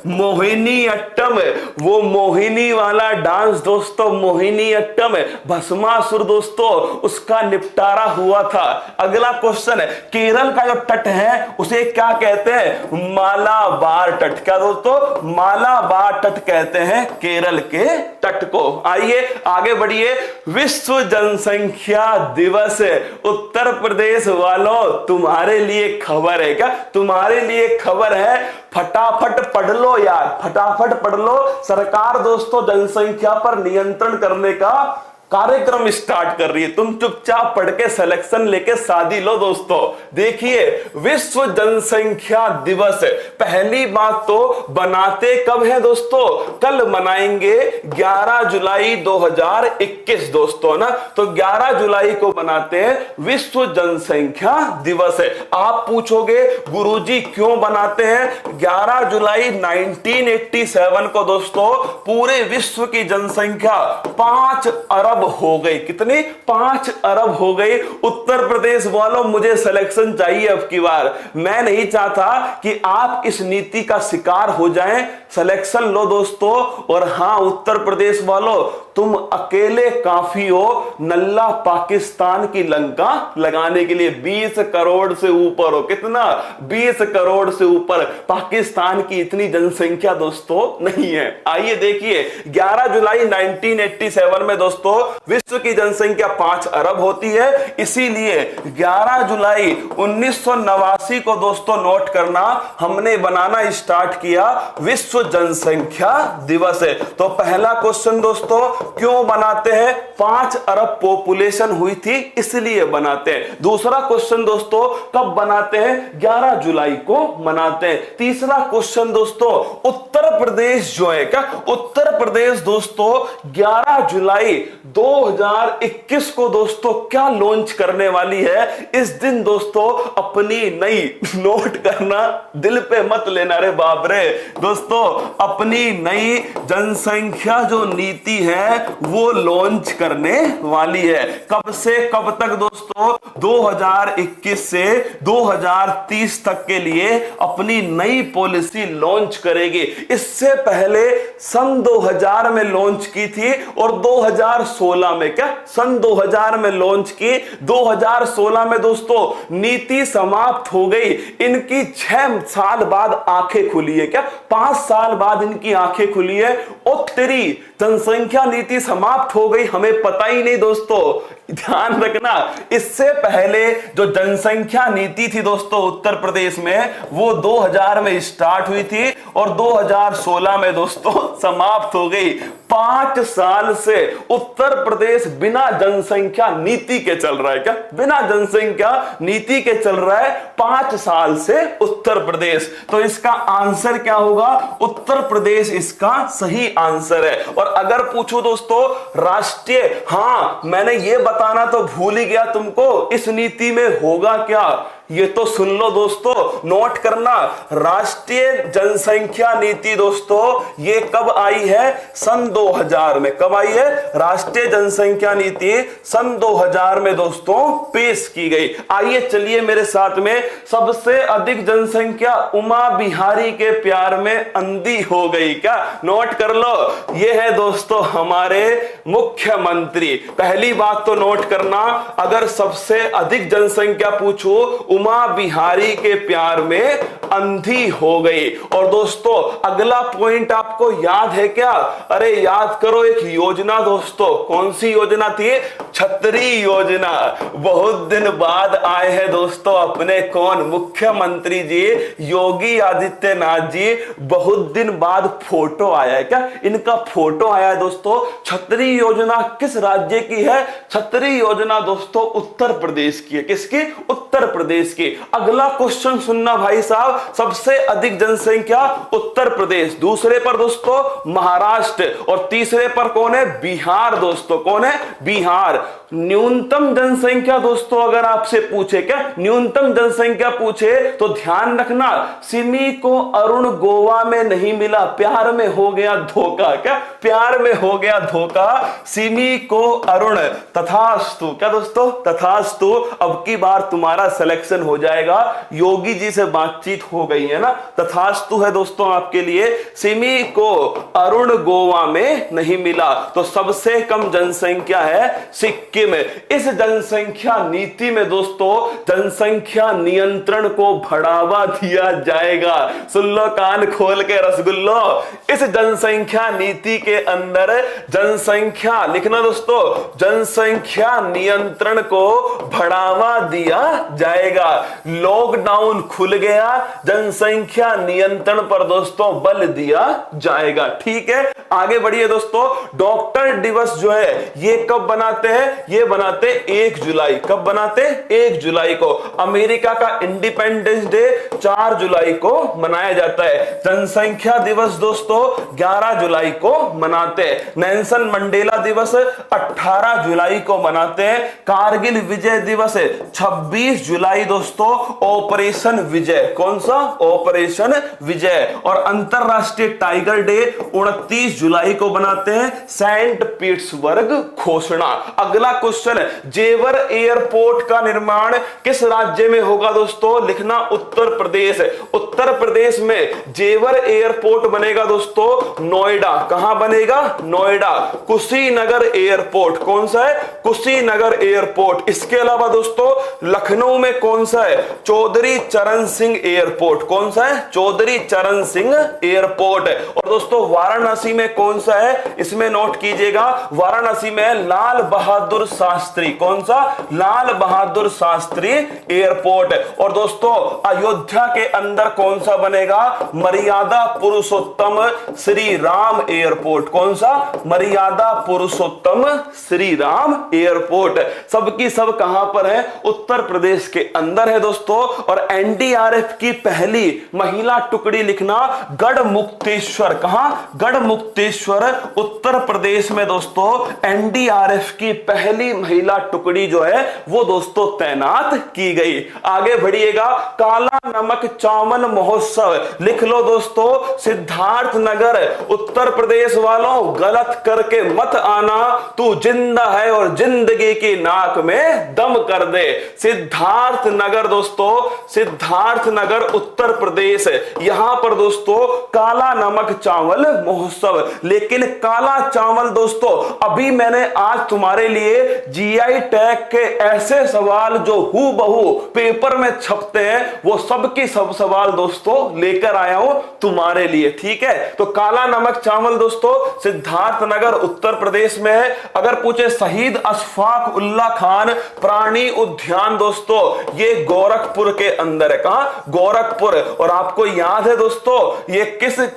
मोहिनी अट्टम, वो मोहिनी वाला डांस दोस्तों, मोहिनी अट्टम, भस्मासुर दोस्तों उसका निपटारा हुआ था। अगला क्वेश्चन है, केरल का जो तट है उसे क्या कहते हैं? मालाबार तट। क्या दोस्तों? मालाबार तट कहते हैं केरल के तट को। आइए आगे बढ़िए। विश्व जनसंख्या दिवस, उत्तर प्रदेश वालों तुम्हारे लिए खबर है। क्या तुम्हारे लिए खबर है? फटाफट पढ़ लो यार, फटाफट पढ़ लो। सरकार दोस्तों जनसंख्या पर नियंत्रण करने का कार्यक्रम स्टार्ट कर रही है, तुम चुपचाप पढ़ के सिलेक्शन लेके शादी लो दोस्तों। देखिए विश्व जनसंख्या दिवस पहली बात तो बनाते कब है दोस्तों? कल मनाएंगे 11 जुलाई 2021 दोस्तों ना। तो 11 जुलाई को बनाते हैं विश्व जनसंख्या दिवस। आप पूछोगे गुरुजी क्यों बनाते हैं? 11 जुलाई 1987 को दोस्तों पूरे विश्व की जनसंख्या 5 अरब हो गई। कितनी? 5 अरब हो गई। उत्तर प्रदेश वालों मुझे सिलेक्शन चाहिए अब की बार। मैं नहीं चाहता कि आप इस नीति का शिकार हो जाएं। सिलेक्शन लो दोस्तों। और हां उत्तर प्रदेश वालों तुम अकेले काफी हो नल्ला पाकिस्तान की लंका लगाने के लिए। 20 करोड़ से ऊपर हो। कितना? 20 करोड़ से ऊपर। पाकिस्तान की इतनी जनसंख्या दोस्तों नहीं है। आइए देखिए 11 जुलाई 1987 में दोस्तों विश्व की जनसंख्या 5 अरब होती है। इसीलिए 11 जुलाई 1989 को दोस्तों नोट करना, हमने बनाना स्टार्ट किया विश्व जनसंख्या दिवस है। तो पहला क्वेश्चन दोस्तों क्यों बनाते हैं? 5 अरब पॉपुलेशन हुई थी इसलिए बनाते हैं। दूसरा क्वेश्चन दोस्तों कब बनाते हैं? 11 जुलाई को मनाते हैं। तीसरा क्वेश्चन दोस्तों उत्तर प्रदेश जो है, क्या उत्तर प्रदेश दोस्तों 11 जुलाई 2021 को दोस्तों क्या लॉन्च करने वाली है? इस दिन दोस्तों अपनी नई, नोट करना दिल पे मत लेना रे बाप रे दोस्तों, अपनी नई जनसंख्या जो नीति है वो लॉन्च करने वाली है। कब से कब तक दोस्तों? 2021 से 2030 तक के लिए अपनी नई पॉलिसी लॉन्च करेगी। इससे पहले सन 2000 में लॉन्च की थी और 2016 में, क्या सन 2000 में लॉन्च की, 2016 में दोस्तों नीति समाप्त हो गई। इनकी 6 साल बाद आंखें खुली है। क्या 5 साल बाद इनकी आंखें खुली है। और तेरी जनसंख्या नीति समाप्त हो गई, हमें पता ही नहीं दोस्तों। ध्यान रखना, इससे पहले जो जनसंख्या नीति थी दोस्तों उत्तर प्रदेश में, वो 2000 में स्टार्ट हुई थी और 2016 में दोस्तों समाप्त हो गई। 5 साल से उत्तर प्रदेश बिना जनसंख्या नीति के चल रहा है। क्या बिना जनसंख्या नीति के चल रहा है 5 साल से उत्तर प्रदेश? तो इसका आंसर क्या होगा? उत्तर प्रदेश इसका सही आंसर है। और अगर पूछो दोस्तों राष्ट्रीय, हां मैंने ये बताना तो भूल ही गया तुमको, इस नीति में होगा क्या, ये तो सुन लो दोस्तों, नोट करना। राष्ट्रीय जनसंख्या नीति दोस्तों ये कब आई है? सन 2000 में। कब आई है? राष्ट्रीय जनसंख्या नीति सन 2000 में दोस्तों पेश की गई। आइए चलिए मेरे साथ में, सबसे अधिक जनसंख्या उमा बिहारी के प्यार में अंधी हो गई। क्या नोट कर लो, ये है दोस्तों हमारे मुख्यमंत्री। पहली बात तो नोट करना, अगर सबसे अधिक जनसंख्या पूछो, उमा बिहारी के प्यार में अंधी हो गई। और दोस्तों अगला पॉइंट आपको याद है क्या? अरे याद करो, एक योजना दोस्तों, कौन सी योजना थी? छतरी योजना। बहुत दिन बाद आए हैं दोस्तों अपने कौन? मुख्यमंत्री जी योगी आदित्यनाथ जी। बहुत दिन बाद फोटो आया है। क्या इनका फोटो आया है दोस्तों? छतरी योजना किस राज्य की है? छतरी योजना दोस्तों उत्तर प्रदेश की है। किसकी? उत्तर प्रदेश की। अगला क्वेश्चन सुनना भाई साहब, सबसे अधिक जनसंख्या उत्तर प्रदेश, दूसरे पर दोस्तों महाराष्ट्र और तीसरे पर कौन है? बिहार दोस्तों। कौन है? बिहार। न्यूनतम जनसंख्या दोस्तों अगर आपसे पूछे, क्या न्यूनतम जनसंख्या पूछे तो ध्यान रखना, सिमी को अरुण गोवा में नहीं मिला, प्यार में हो गया धोखा। क्या प्यार में हो गया धोखा, सिमी को अरुण। तथास्तु। क्या दोस्तों? तथास्तु। अब की बार तुम्हारा सिलेक्शन हो जाएगा, योगी जी से बातचीत हो गई है ना। तथास्तु है दोस्तों आपके लिए, सिमी को अरुण गोवा में नहीं मिला। तो सबसे कम जनसंख्या है सिक्किम। इस जनसंख्या नीति में दोस्तों जनसंख्या नियंत्रण को बढ़ावा दिया जाएगा। सुन लो कान खोल के रसगुल्लो, इस जनसंख्या नीति के अंदर जनसंख्या लिखना दोस्तों, जनसंख्या नियंत्रण को बढ़ावा दिया जाएगा। लॉकडाउन खुल गया, जनसंख्या नियंत्रण पर दोस्तों बल दिया जाएगा। ठीक है, आगे बढ़िए दोस्तों। डॉक्टर दिवस जो है ये कब बनाते हैं? ये बनाते 1 जुलाई। कब बनाते? 1 जुलाई को। अमेरिका का इंडिपेंडेंस डे 4 जुलाई को मनाया जाता है। जनसंख्या दिवस दोस्तों 11 जुलाई को मनाते हैं। नेल्सन मंडेला दिवस 18 जुलाई को मनाते हैं। कारगिल विजय दिवस 26 जुलाई दोस्तों, ऑपरेशन विजय। कौन सा? ऑपरेशन विजय। और अंतरराष्ट्रीय टाइगर डे 29 जुलाई को बनाते हैं। सेंट पीटर्सबर्ग घोषणा। अगला क्वेश्चन है, जेवर एयरपोर्ट का निर्माण किस राज्य में होगा दोस्तों? लिखना उत्तर प्रदेश। उत्तर प्रदेश में जेवर एयरपोर्ट बनेगा दोस्तों नोएडा। कहां बनेगा? नोएडा। कुशीनगर एयरपोर्ट कौन सा है? कुशीनगर एयरपोर्ट। इसके अलावा दोस्तों लखनऊ में कौन सा है? चौधरी चरण सिंह एयरपोर्ट। कौन सा है? चौधरी चरण सिंह एयरपोर्ट। और दोस्तों वाराणसी में कौन सा है? इसमें नोट कीजिएगा, वाराणसी में लाल बहादुर शास्त्री। कौन सा? लाल बहादुर शास्त्री एयरपोर्ट। और दोस्तों अयोध्या के अंदर कौन सा बनेगा? मर्यादा पुरुषोत्तम श्री राम एयरपोर्ट। कौन सा? मर्यादा पुरुषोत्तम श्री राम एयरपोर्ट। सबकी सब कहां पर है? उत्तर प्रदेश के अंदर है दोस्तों। और एनडीआरएफ की पहली महिला टुकड़ी लिखना गढ़मुक्तेश्वर। कहां? गढ़मुक्तेश्वर उत्तर प्रदेश में दोस्तों एनडीआरएफ की पहली महिला टुकड़ी जो है वो दोस्तों तैनात की गई। आगे बढ़िएगा, काला नमक चावल महोत्सव लिख लो दोस्तों, सिद्धार्थ नगर उत्तर प्रदेश वालों गलत करके मत आना, तू जिंदा है और जिंदगी की नाक में दम कर दे। सिद्धार्थ नगर दोस्तों, सिद्धार्थ नगर उत्तर प्रदेश। यहां पर दोस्तों काला नमक चावल महोत्सव। लेकिन काला चावल दोस्तों, अभी मैंने आज तुम्हारे लिए जीआई टैग के ऐसे सवाल जो हूबहू पेपर में छपते हैं, वो सब की सब सवाल दोस्तों लेकर आया हूं तुम्हारे लिए। ठीक है, तो काला नमक चावल दोस्तों सिद्धार्थ नगर उत्तर प्रदेश में है। अगर पूछे शहीद अशफाक उल्ला खान प्राणी उद्यान दोस्तों, ये गोरखपुर के अंदर है। कहां? गोरखपुर। और आपको याद है दोस्तों ये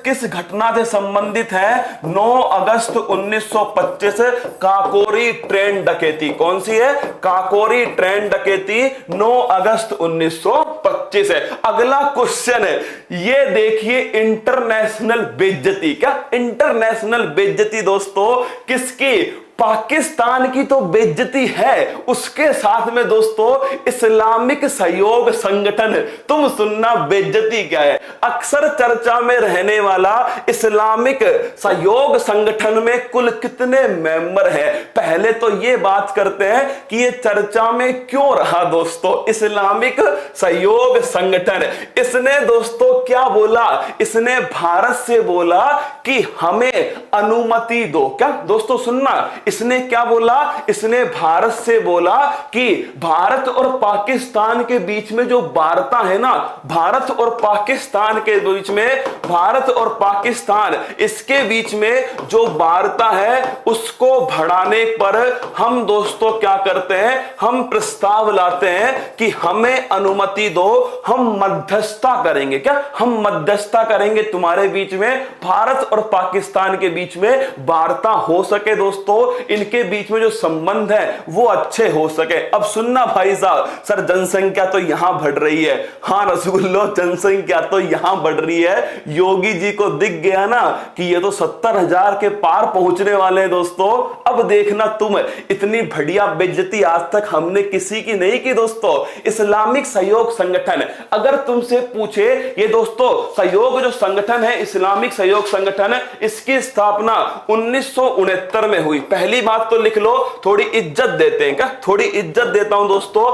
किस घटना से संबंधित है? 9 अगस्त 1925 काकोरी ट्रेन डकैती। कौन सी है? काकोरी ट्रेन डकैती 9 अगस्त 1925 है। अगला क्वेश्चन है, ये देखिए इंटरनेशनल बेइज्जती। क्या इंटरनेशनल बेइज्जती दोस्तों किसकी? पाकिस्तान की तो बेइज्जती है, उसके साथ में दोस्तों इस्लामिक सहयोग संगठन। तुम सुनना बेइज्जती क्या है। अक्सर चर्चा में रहने वाला इस्लामिक सहयोग संगठन में कुल कितने मेंबर हैं? पहले तो ये बात करते हैं कि ये चर्चा में क्यों रहा दोस्तों इस्लामिक सहयोग संगठन। इसने दोस्तों क्या बोला? इसने भारत से बोला कि हमें अनुमति दो। क्या दोस्तों सुनना, इसने क्या बोला? इसने भारत से बोला कि भारत और पाकिस्तान के बीच में जो वार्ता है ना, भारत और पाकिस्तान के बीच में, भारत और पाकिस्तान इसके बीच में जो वार्ता है उसको बढ़ाने पर हम दोस्तों क्या करते हैं? हम प्रस्ताव लाते हैं कि हमें अनुमति दो, हम मध्यस्थता करेंगे। क्या हम मध्यस्थता करेंगे तुम्हारे बीच में, भारत और पाकिस्तान के बीच में वार्ता हो सके दोस्तों, इनके बीच में जो संबंध है वो अच्छे हो सके। अब सुनना भाई साहब, सर जनसंख्या तो यहां बढ़ रही है। हाँ रसगुल्लो, जनसंख्या तो यहां बढ़ रही है। योगी जी को दिख गया ना कि ये तो 70,000 के पार पहुंचने वाले हैं दोस्तों। अब देखना तुम, इतनी बढ़िया बेइज्जती आज तक हमने किसी की नहीं की दोस्तों। इस्लामिक सहयोग संगठन, अगर तुमसे पूछे ये दोस्तों सहयोग जो संगठन है, इस्लामिक सहयोग संगठन, इसकी स्थापना 1969 में हुई। पहली बात तो लिख लो, थोड़ी इज्जत देते हैं। क्या थोड़ी इज्जत देता हूं दोस्तों।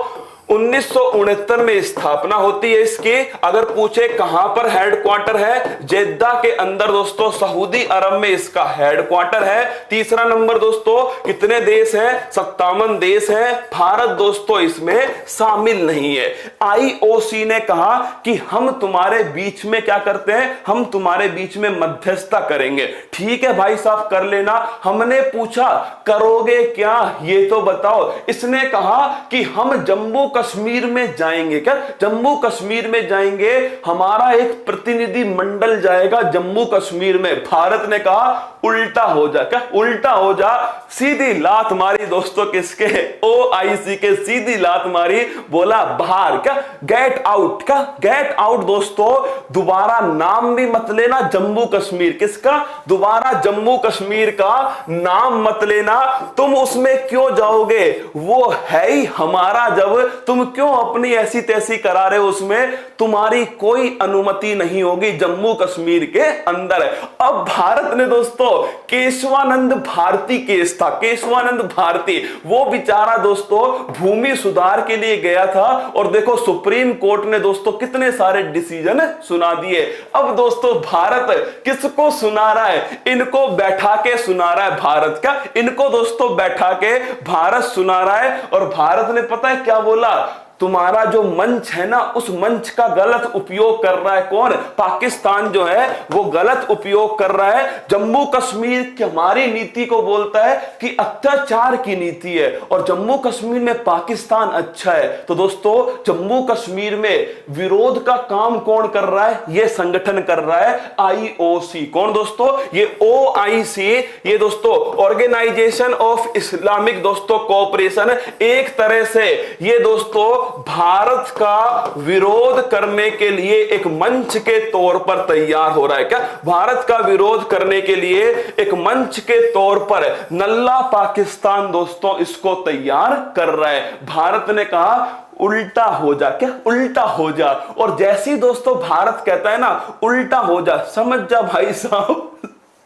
1969 में स्थापना होती है इसकी। अगर पूछे कहां पर हेडक्वार्टर है, जेद्दा के अंदर दोस्तों, सऊदी अरब में इसका हेडक्वार्टर है। तीसरा नंबर दोस्तों, कितने देश है? 57 देश है। भारत दोस्तों इसमें शामिल नहीं है। आईओसी ने कहा कि हम तुम्हारे बीच में क्या करते हैं? हम तुम्हारे बीच में मध्यस्थता करेंगे। ठीक है भाई साहब, कर लेना। हमने पूछा करोगे क्या, ये तो बताओ। इसने कहा कि हम जम्मू कश्मीर में जाएंगे। क्या जम्मू कश्मीर में जाएंगे? हमारा एक प्रतिनिधि मंडल जाएगा जम्मू कश्मीर में। भारत ने कहा उल्टा हो जा। क्या उल्टा हो जा? सीधी लात मारी दोस्तों किसके? ओआईसी के सीधी लात मारी, बोला बाहर। क्या गेट आउट। क्या गेट आउट दोस्तों, दोबारा नाम भी मत लेना जम्मू कश्मीर। किसका? दोबारा जम्मू कश्मीर का नाम मत लेना। तुम उसमें क्यों जाओगे? वो है ही हमारा। जब तुम क्यों अपनी ऐसी तैसी करा रहे हो उसमें? तुम्हारी कोई अनुमति नहीं होगी जम्मू कश्मीर के अंदर। अब भारत ने दोस्तों केशवानंद भारती केस था, केशवानंद भारती, वो बेचारा दोस्तों भूमि सुधार के लिए गया था और देखो सुप्रीम कोर्ट ने दोस्तों कितने सारे डिसीजन सुना दिए। अब दोस्तों भारत किसको सुना रहा है? इनको बैठा के सुना रहा है भारत। का इनको दोस्तों बैठा के भारत सुना रहा है। और भारत ने पता है क्या बोला? तुम्हारा जो मंच है ना, उस मंच का गलत उपयोग कर रहा है कौन? पाकिस्तान जो है वो गलत उपयोग कर रहा है। जम्मू कश्मीर की हमारी नीति को बोलता है कि अत्याचार की नीति है और जम्मू कश्मीर में पाकिस्तान अच्छा है। तो दोस्तों जम्मू कश्मीर में विरोध का काम कौन कर रहा है? ये संगठन कर रहा है आईओसी। कौन दोस्तों? ये ओआईसी, ये दोस्तों ऑर्गेनाइजेशन ऑफ इस्लामिक दोस्तों कोऑपरेशन। एक तरह से ये दोस्तों भारत का विरोध करने के लिए एक मंच के तौर पर तैयार हो रहा है। क्या भारत का विरोध करने के लिए एक मंच के तौर पर नल्ला पाकिस्तान दोस्तों इसको तैयार कर रहा है। भारत ने कहा उल्टा हो जा। क्या उल्टा हो जा? और जैसी दोस्तों भारत कहता है ना उल्टा हो जा, समझ जा भाई साहब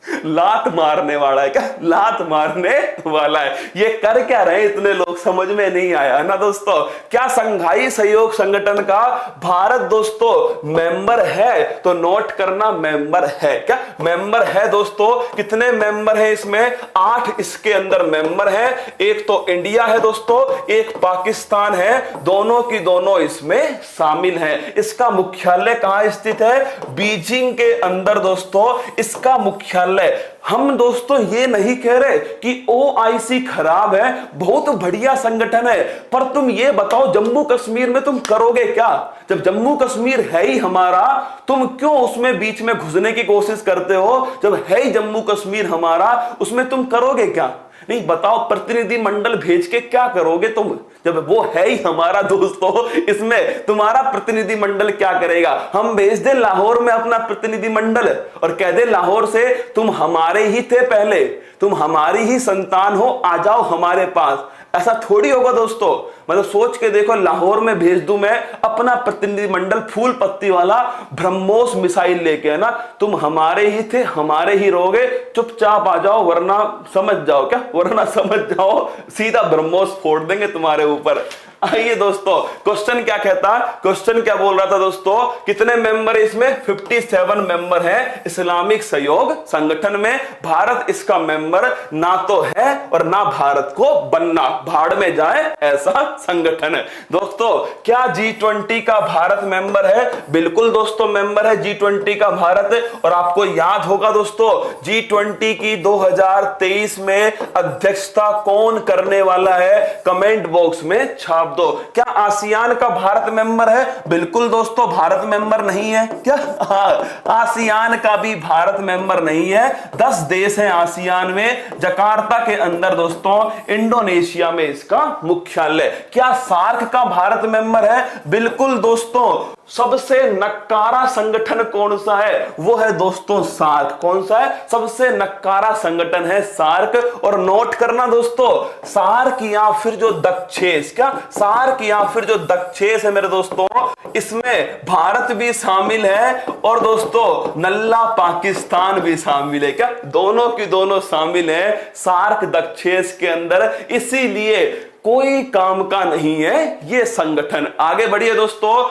लात मारने वाला है क्या? लात मारने वाला है। ये कर क्या रहे इतने लोग, समझ में नहीं आया ना दोस्तों। क्या संघाई सहयोग संगठन का भारत दोस्तों मेंबर है? तो नोट करना, मेंबर है क्या? मेंबर है दोस्तों। कितने मेंबर हैं इसमें? 8 इसके अंदर मेंबर हैं। एक तो इंडिया है दोस्तों, एक पाकिस्तान है, दोनों की दोनों इसमें शामिल हैं। इसका मुख्यालय कहां स्थित है? बीजिंग के अंदर दोस्तों इसका मुख्यालय। हम दोस्तों ये नहीं कह रहे कि ओआईसी खराब है, बहुत बढ़िया संगठन है, पर तुम ये बताओ जम्मू कश्मीर में तुम करोगे क्या? जब जम्मू कश्मीर है ही हमारा, तुम क्यों उसमें बीच में घुसने की कोशिश करते हो? जब है ही जम्मू कश्मीर हमारा, उसमें तुम करोगे क्या? नहीं बताओ, प्रतिनिधि मंडल भेज के क्या करोगे तुम? जब वो है ही हमारा दोस्तों, इसमें तुम्हारा प्रतिनिधि मंडल क्या करेगा? हम भेज दे लाहौर में अपना प्रतिनिधि मंडल और कह दे लाहौर से तुम हमारे ही थे पहले, तुम हमारी ही संतान हो, आ जाओ हमारे पास। ऐसा थोड़ी होगा दोस्तों। मतलब सोच के देखो, लाहौर में भेज दूं मैं अपना प्रतिनिधि मंडल फूल पत्ती वाला ब्रह्मोस मिसाइल लेके, है ना, तुम हमारे ही थे, हमारे ही रहोगे, चुपचाप आ जाओ, वरना समझ जाओ क्या, वरना समझ जाओ सीधा ब्रह्मोस फोड़ देंगे तुम्हारे ऊपर। आइए दोस्तों, क्वेश्चन क्या कहता, क्वेश्चन क्या बोल रहा था दोस्तों? कितने मेंबर है इसमें? 57 मेंबर है इस्लामिक सहयोग संगठन में। भारत इसका मेंबर ना तो है और ना भारत को बनना, भाड़ में जाए ऐसा संगठन है दोस्तों। क्या G20 का भारत मेंबर है? बिल्कुल दोस्तों मेंबर है G20 का भारत। और आपको याद होगा दोस्तों, G20 की 2023 में अध्यक्षता कौन करने वाला है? कमेंट बॉक्स में छाप दो। क्या आसियान का भारत मेंबर है? बिल्कुल दोस्तों भारत मेंबर नहीं है क्या? आसियान का भी भारत मेंबर नहीं है। 10 देश हैं आसियान में, जकार्ता के अंदर दोस्तों, इंडोनेशिया में इसका मुख्यालय। क्या सार्क का भारत मेंबर है? बिल्कुल दोस्तों। सबसे नक्कारा संगठन कौन सा है? वो है दोस्तों सार्क। कौन सा है? सबसे नक्कारा संगठन है सार्क। और नोट करना दोस्तों, सार्क या फिर जो दक्षेस, क्या सार्क या फिर जो दक्षेस है मेरे दोस्तों, इसमें भारत भी शामिल है और दोस्तों नल्ला पाकिस्तान भी शामिल है। क्या दोनों की दोनों शामिल है सार्क दक्षेस के अंदर। इसीलिए कोई काम का नहीं है ये संगठन। आगे बढ़िए दोस्तों,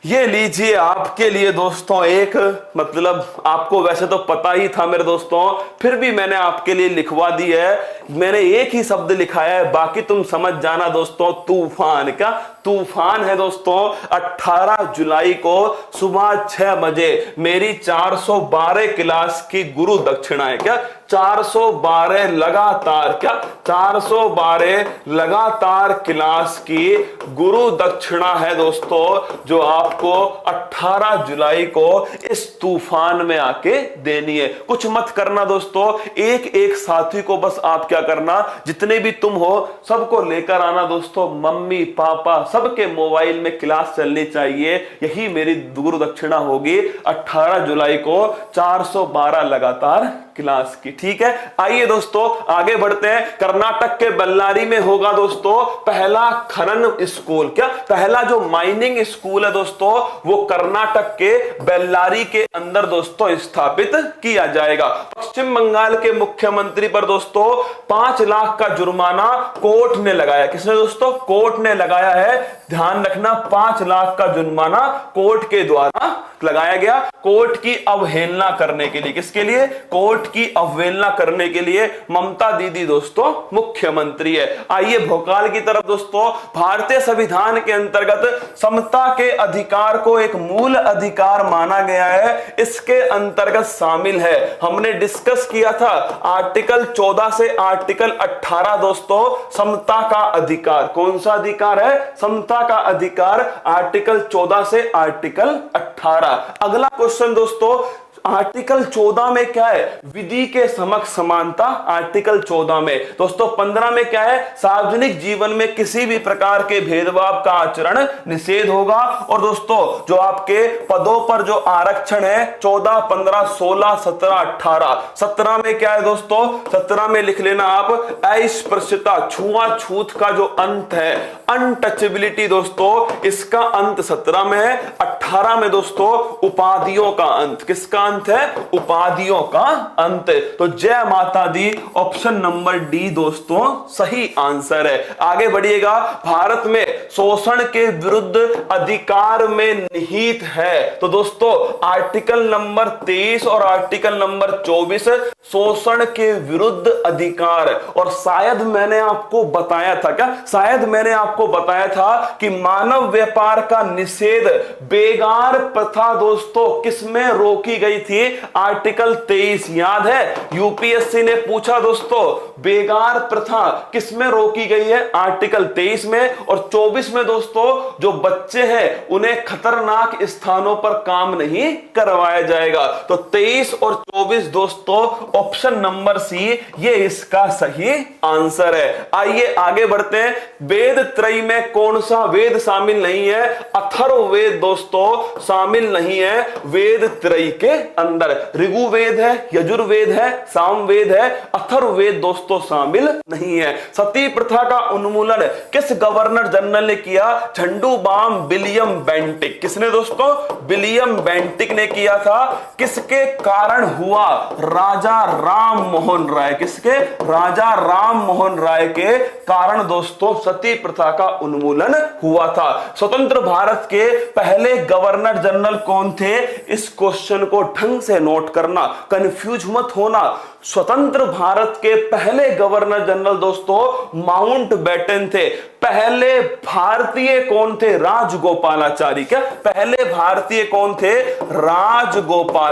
ये लीजिए आपके लिए दोस्तों एक, मतलब आपको वैसे तो पता ही था मेरे दोस्तों, फिर भी मैंने आपके लिए लिखवा दी है। मैंने एक ही शब्द लिखाया है, बाकी तुम समझ जाना दोस्तों। तूफान। क्या तूफान है दोस्तों? 18 जुलाई को सुबह 6 बजे मेरी 412 क्लास की गुरु दक्षिणा है। क्या 412 लगातार, क्या 412 लगातार क्लास की गुरु दक्षिणा है दोस्तों, जो आपको 18 जुलाई को इस तूफान में आके देनी है। कुछ मत करना दोस्तों, एक एक साथी को बस आप क्या करना, जितने भी तुम हो सबको लेकर आना दोस्तों। मम्मी पापा सबके मोबाइल में क्लास चलनी चाहिए। यही मेरी गुरु दक्षिणा होगी 18 जुलाई को 412 लगातार क्लास की। ठीक है, आइए दोस्तों आगे बढ़ते हैं। कर्नाटक के बल्लारी में होगा दोस्तों पहला खनन स्कूल। क्या पहला जो माइनिंग स्कूल है दोस्तों, वो कर्नाटक के बेल्लारी के अंदर दोस्तों स्थापित किया जाएगा। पश्चिम बंगाल के मुख्यमंत्री पर दोस्तों 5 लाख का जुर्माना कोर्ट ने लगाया। किसने दोस्तों? कोर्ट ने लगाया है। ध्यान रखना, 5 लाख का जुर्माना कोर्ट के द्वारा लगाया गया, कोर्ट की अवहेलना करने के लिए। किसके लिए? कोर्ट की अवहेलना करने के लिए। ममता दीदी दोस्तों मुख्यमंत्री है। आइए भोपाल की तरफ दोस्तों। भारतीय संविधान के अंतर्गत समता के अधिकार को एक मूल अधिकार माना गया है। इसके अंतर्गत शामिल है, हमने डिस्कस किया था, आर्टिकल 14 से आर्टिकल 18 दोस्तों, समता का अधिकार। कौन सा अधिकार है? समता का अधिकार, आर्टिकल 14 से आर्टिकल 18। अगला क्वेश्चन दोस्तों, आर्टिकल 14 में क्या है? विधि के समक्ष समानता। आर्टिकल 14 में दोस्तों 15 में क्या है? सार्वजनिक जीवन में किसी भी प्रकार के भेदभाव का आचरण निषेध होगा। और दोस्तों जो आपके पदों पर जो आरक्षण है 14, 15, 16, 17, 18, 17 में क्या है दोस्तों? 17 में लिख लेना आप, अस्पृश्यता, छुआछूत का जो अंत है, अनटचेबिलिटी दोस्तों, इसका अंत 17 में है। 18 में दोस्तों उपाधियों का अंत। किसका अंत है? उपाधियों का अंत। तो जय माता दी, ऑप्शन नंबर डी दोस्तों सही आंसर है। आगे बढ़िएगा। भारत में शोषण के विरुद्ध अधिकार में निहित है। तो दोस्तों आर्टिकल नंबर 23 और आर्टिकल नंबर 24 शोषण के विरुद्ध अधिकार। और शायद मैंने आपको बताया था, क्या शायद मैंने आपको बताया था कि मानव व्यापार का निषेध बेगार प्रथा दोस्तों किसमें रोकी गई थी? आर्टिकल 23 याद है? यूपीएससी ने पूछा दोस्तों बेगार प्रथा किसमें रोकी गई है? आर्टिकल 23 में। और 24 में दोस्तों जो बच्चे हैं उन्हें खतरनाक स्थानों पर काम नहीं करवाया जाएगा। तो 23 और 24 दोस्तों ऑप्शन नंबर सी ये इसका सही आंसर है। आइए आगे बढ़ते हैं। वेद त्रयी में कौन सा वेद शामिल नहीं है? अथर्ववेद दोस्तों शामिल नहीं है वेद त्रयी के अंदर। ऋग्वेद है, यजुर्वेद है, सामवेद है, अथर्ववेद दोस्तों शामिल नहीं है। सती प्रथा का उन्मूलन किस गवर्नर जनरल ने किया? झंडूबाम विलियम बेंटिक। किसने दोस्तों? विलियम बेंटिक ने किया था। किसके कारण हुआ? राजा राम मोहन राय। किसके? राजा राम मोहन राय के कारण दोस्तों सती प्रथा का उन्मूलन हुआ था। स्वतंत्र भारत के पहले गवर्नर जनरल कौन थे? इस क्वेश्चन को ढंग से नोट करना, कंफ्यूज मत होना। स्वतंत्र भारत के पहले गवर्नर जनरल दोस्तों माउंटबेटन थे। पहले भारतीय कौन थे? राजगोपालाचारी। क्या पहले भारतीय कौन थे? राजगोपालाचारी।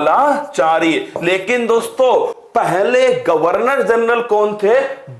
लेकिन दोस्तों पहले गवर्नर जनरल कौन थे?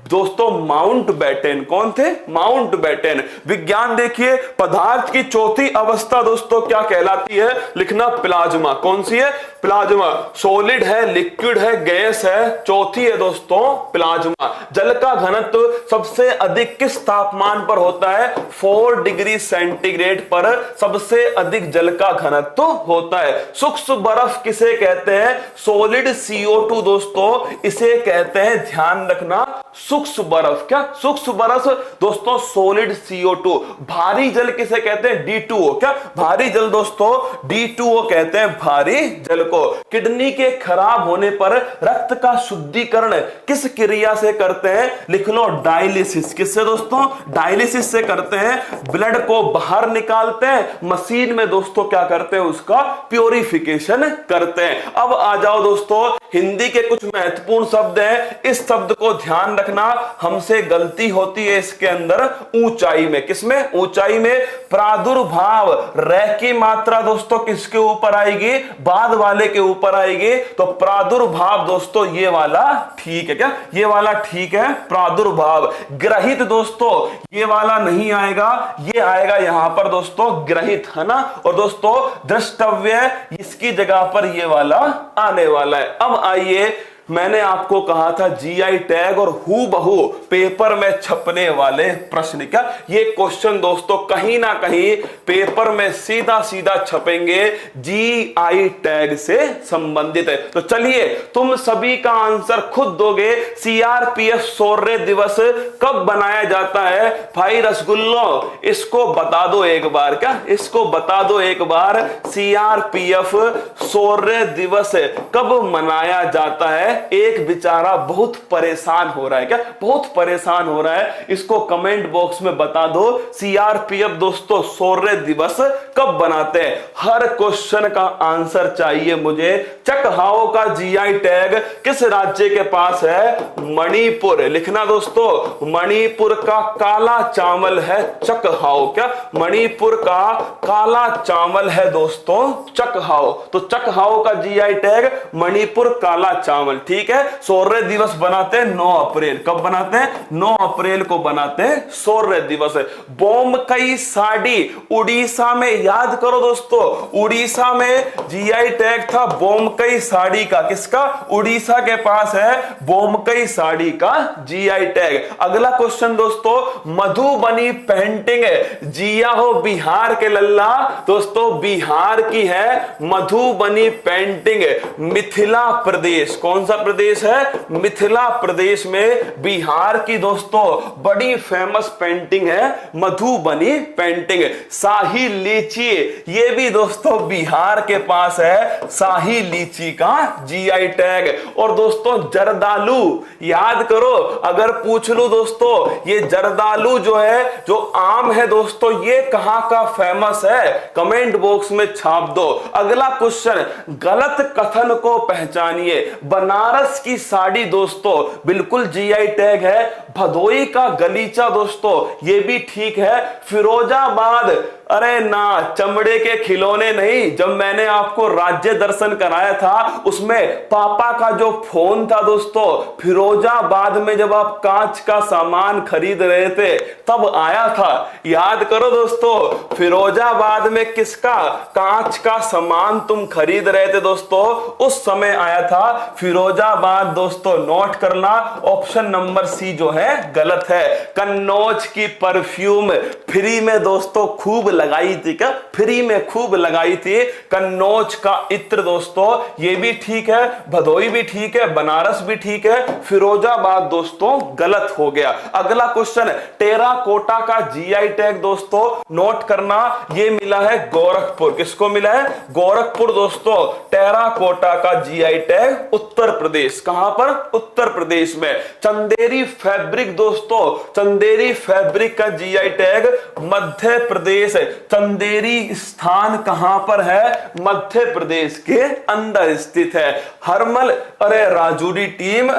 दोस्तों माउंटबेटन। कौन थे? माउंटबेटन। विज्ञान देखिए, पदार्थ की चौथी अवस्था दोस्तों क्या कहलाती है? लिखना प्लाज्मा। कौन सी है? प्लाज्मा। सॉलिड है, लिक्विड है, गैस है, चौथी है दोस्तों प्लाज्मा। जल का घनत्व सबसे अधिक किस तापमान पर होता है? 4 डिग्री सेंटीग्रेड पर सबसे अधिक जल का घनत्व होता है। सूक्ष्म बर्फ किसे कहते हैं? सॉलिड CO2 दोस्तों इसे कहते हैं, ध्यान रखना, सूक्ष्म बर्फ। क्या सूक्ष्म बर्फ दोस्तों? Solid CO2। भारी जल किसे कहते हैं? D2O। क्या भारी जल दोस्तों? D2O कहते हैं भारी जल को। किडनी के खराब होने पर रक्त का शुद्धिकरण किस क्रिया से करते हैं? लिख लो डायलिसिस। किससे दोस्तों? डायलिसिस से करते हैं। ब्लड को बाहर निकालते हैं, मशीन में दोस्तों क्या करते हैं? उसका प्योरिफिकेशन करते हैं। अब आ जाओ दोस्तों, हिंदी के कुछ महत्वपूर्ण शब्द हैं, इस शब्द को ध्यान रखना। हमसे गलती होती है इसके अंदर ऊंचाई में। किसमें? ऊंचाई में। प्रादुर्भाव रह की मात्रा दोस्तों किसके ऊपर आएगी? बाद वाले के ऊपर आएगी। तो प्रादुर्भाव दोस्तों ये वाला ठीक है। क्या ये वाला ठीक है? प्रादुर्भाव। ग्रहित दोस्तों ये वाला नहीं आएगा, ये आएगा यहां पर दोस्तों ग्रहित, है ना। और दोस्तों द्रष्टव्य इसकी जगह पर ये वाला आने वाला है। अब आइए, मैंने आपको कहा था जीआई टैग और हूबहू पेपर में छपने वाले प्रश्न। क्या ये क्वेश्चन दोस्तों कहीं ना कहीं पेपर में सीधा सीधा छपेंगे, जीआई टैग से संबंधित है। तो चलिए तुम सभी का आंसर खुद दोगे। सीआरपीएफ शौर्य दिवस कब बनाया जाता है? भाई रसगुल्लो इसको बता दो एक बार। क्या इसको बता दो एक बार, सीआरपीएफ शौर्य दिवस कब मनाया जाता है? एक बेचारा बहुत परेशान हो रहा है। क्या बहुत परेशान हो रहा है? इसको कमेंट बॉक्स में बता दो। सीआरपीएफ दोस्तों शौर्य दिवस कब बनाते हैं? हर क्वेश्चन का आंसर चाहिए मुझे। चकहाओ का जीआई टैग किस राज्य के पास है? मणिपुर। लिखना दोस्तों, मणिपुर का काला चावल है चकहाओ। क्या मणिपुर का काला चावल है दोस्तों चकहाओ। तो चकहाओ का जीआई टैग मणिपुर काला चावल। ठीक है। शौर्य दिवस बनाते हैं 9 अप्रैल। कब बनाते हैं? 9 अप्रैल को बनाते हैं शौर्य दिवस। बोमकई साड़ी उड़ीसा में, याद करो दोस्तों, उड़ीसा में जीआई टैग था बोमकई साड़ी का। किसका? उड़ीसा के पास है बोमकई साड़ी का जीआई टैग। अगला क्वेश्चन दोस्तों, मधुबनी पेंटिंग जिया हो बिहार के लल्ला। दोस्तों बिहार की है मधुबनी पेंटिंग। मिथिला प्रदेश, कौन सा प्रदेश है? मिथिला प्रदेश में बिहार की दोस्तों बड़ी फेमस पेंटिंग है मधुबनी पेंटिंग। शाही लीची, ये भी दोस्तों बिहार के पास है, शाही लीची का जीआई टैग। और दोस्तों जर्दालू, याद करो अगर पूछ लूं दोस्तों, ये जर्दालू जो है, जो आम है दोस्तों, ये कहां का फेमस है? कमेंट बॉक्स में छाप दो। अगला क्वेश्चन, गलत कथन को पहचानिए। बनारस की साड़ी दोस्तों बिल्कुल जीआई टैग है। भदोई का गलीचा दोस्तों ये भी ठीक है। फिरोजाबाद, अरे ना, चमड़े के खिलौने नहीं। जब मैंने आपको राज्य दर्शन कराया था उसमें पापा का जो फोन था दोस्तों, फिरोजाबाद में जब आप कांच का सामान खरीद रहे थे तब आया था। याद करो दोस्तों, फिरोजाबाद में किसका कांच का सामान तुम खरीद रहे थे दोस्तों? उस समय आया था फिरोजाबाद दोस्तों। नोट करना, ऑप्शन नंबर सी जो है गलत है। कन्नौज की परफ्यूम फ्री में दोस्तों खूब लगाई थी। क्या फ्री में खूब लगाई थी? कन्नौज का इत्र दोस्तों ये भी ठीक है। भदोई भी ठीक है, बनारस भी ठीक है, फिरोजाबाद दोस्तों गलत हो गया। अगला क्वेश्चन, टेराकोटा का जीआई टैग दोस्तों नोट करना, ये मिला है गोरखपुर। किसको मिला है? गोरखपुर दोस्तों। टेराकोटा का जीआई टैग उत्तर प्रदेश। कहां पर? उत्तर प्रदेश में। चंदेरी फैब्रिक दोस्तों, चंदेरी फैब्रिक का जीआई टैग मध्य प्रदेश। चंदेरी स्थान कहां पर है? मध्य प्रदेश के अंदर स्थित है। हरमल, अरे राजूरी टीम,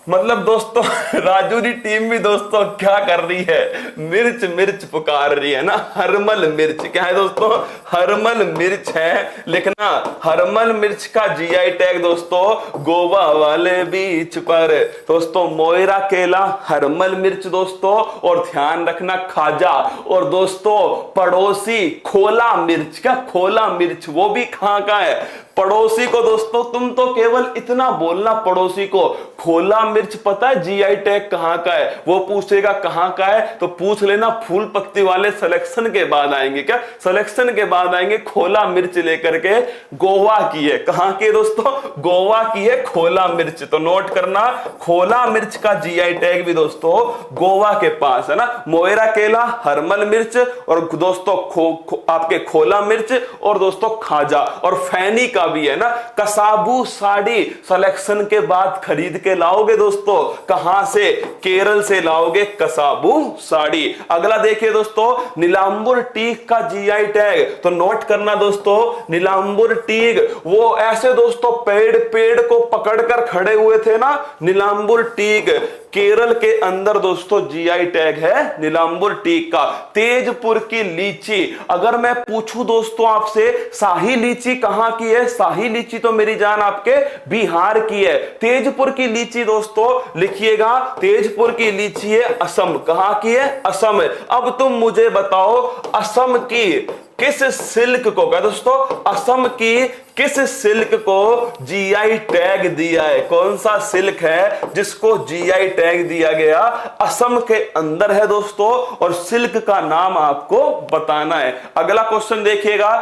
मतलब दोस्तों राजूरी टीम भी दोस्तों क्या कर रही है? मिर्च मिर्च पुकार रही है ना। हरमल मिर्च क्या है दोस्तों? हरमल मिर्च है। लिखना, हरमल मिर्च का जीआई टैग दोस्तों गोवा वाले बीच पर। दोस्तों मोयरा केला, हरमल मिर्च दोस्तों। और ध्यान रखना खाजा। और दोस्तों पड़ोसी खोला मिर्च, क्या खोला मिर्च वो भी कहां का है? पड़ोसी को दोस्तों तुम तो केवल इतना बोलना, पड़ोसी को खोला मिर्च पता है जीआई टैग कहां का है? वो पूछेगा कहां का है तो पूछ लेना, फूल पत्ती वाले सिलेक्शन के बाद आएंगे। क्या सिलेक्शन के बाद आएंगे? खोला मिर्च लेकर के। गोवा की है। कहां की है दोस्तों? गोवा की है खोला मिर्च। तो नोट करना, खोला मिर्च का जीआई टैग भी दोस्तों गोवा के पास है ना। मोयरा केला, हरमल मिर्च और दोस्तों आपके खोला मिर्च और दोस्तों खाजा और फैनी का भी है ना। कसाबू साड़ी सिलेक्शन के बाद खरीद के लाओगे दोस्तों। कहां से? केरल से लाओगे कसाबू साड़ी। अगला देखिए दोस्तों, नीलांबुर टीक का जीआई टैग। तो नोट करना दोस्तों, नीलांबुर टीक वो ऐसे दोस्तों पेड़ को पकड़कर खड़े हुए थे ना, नीलांबुर टीक केरल के अंदर दोस्तों जीआई टैग है नीलांबुर टीक का। तेजपुर की लीची, अगर मैं पूछूं दोस्तों आपसे शाही लीची कहां की है? शाही लीची तो मेरी जान आपके बिहार की है। तेजपुर की लीची दोस्तों लिखिएगा, तेजपुर की लीची है असम। कहां की है? असम। अब तुम मुझे बताओ असम की किस सिल्क को, क्या दोस्तों, असम की किस सिल्क को जीआई टैग दिया है? कौन सा सिल्क है जिसको जीआई टैग दिया गया? असम के अंदर है दोस्तों और सिल्क का नाम आपको बताना है। अगला क्वेश्चन देखिएगा,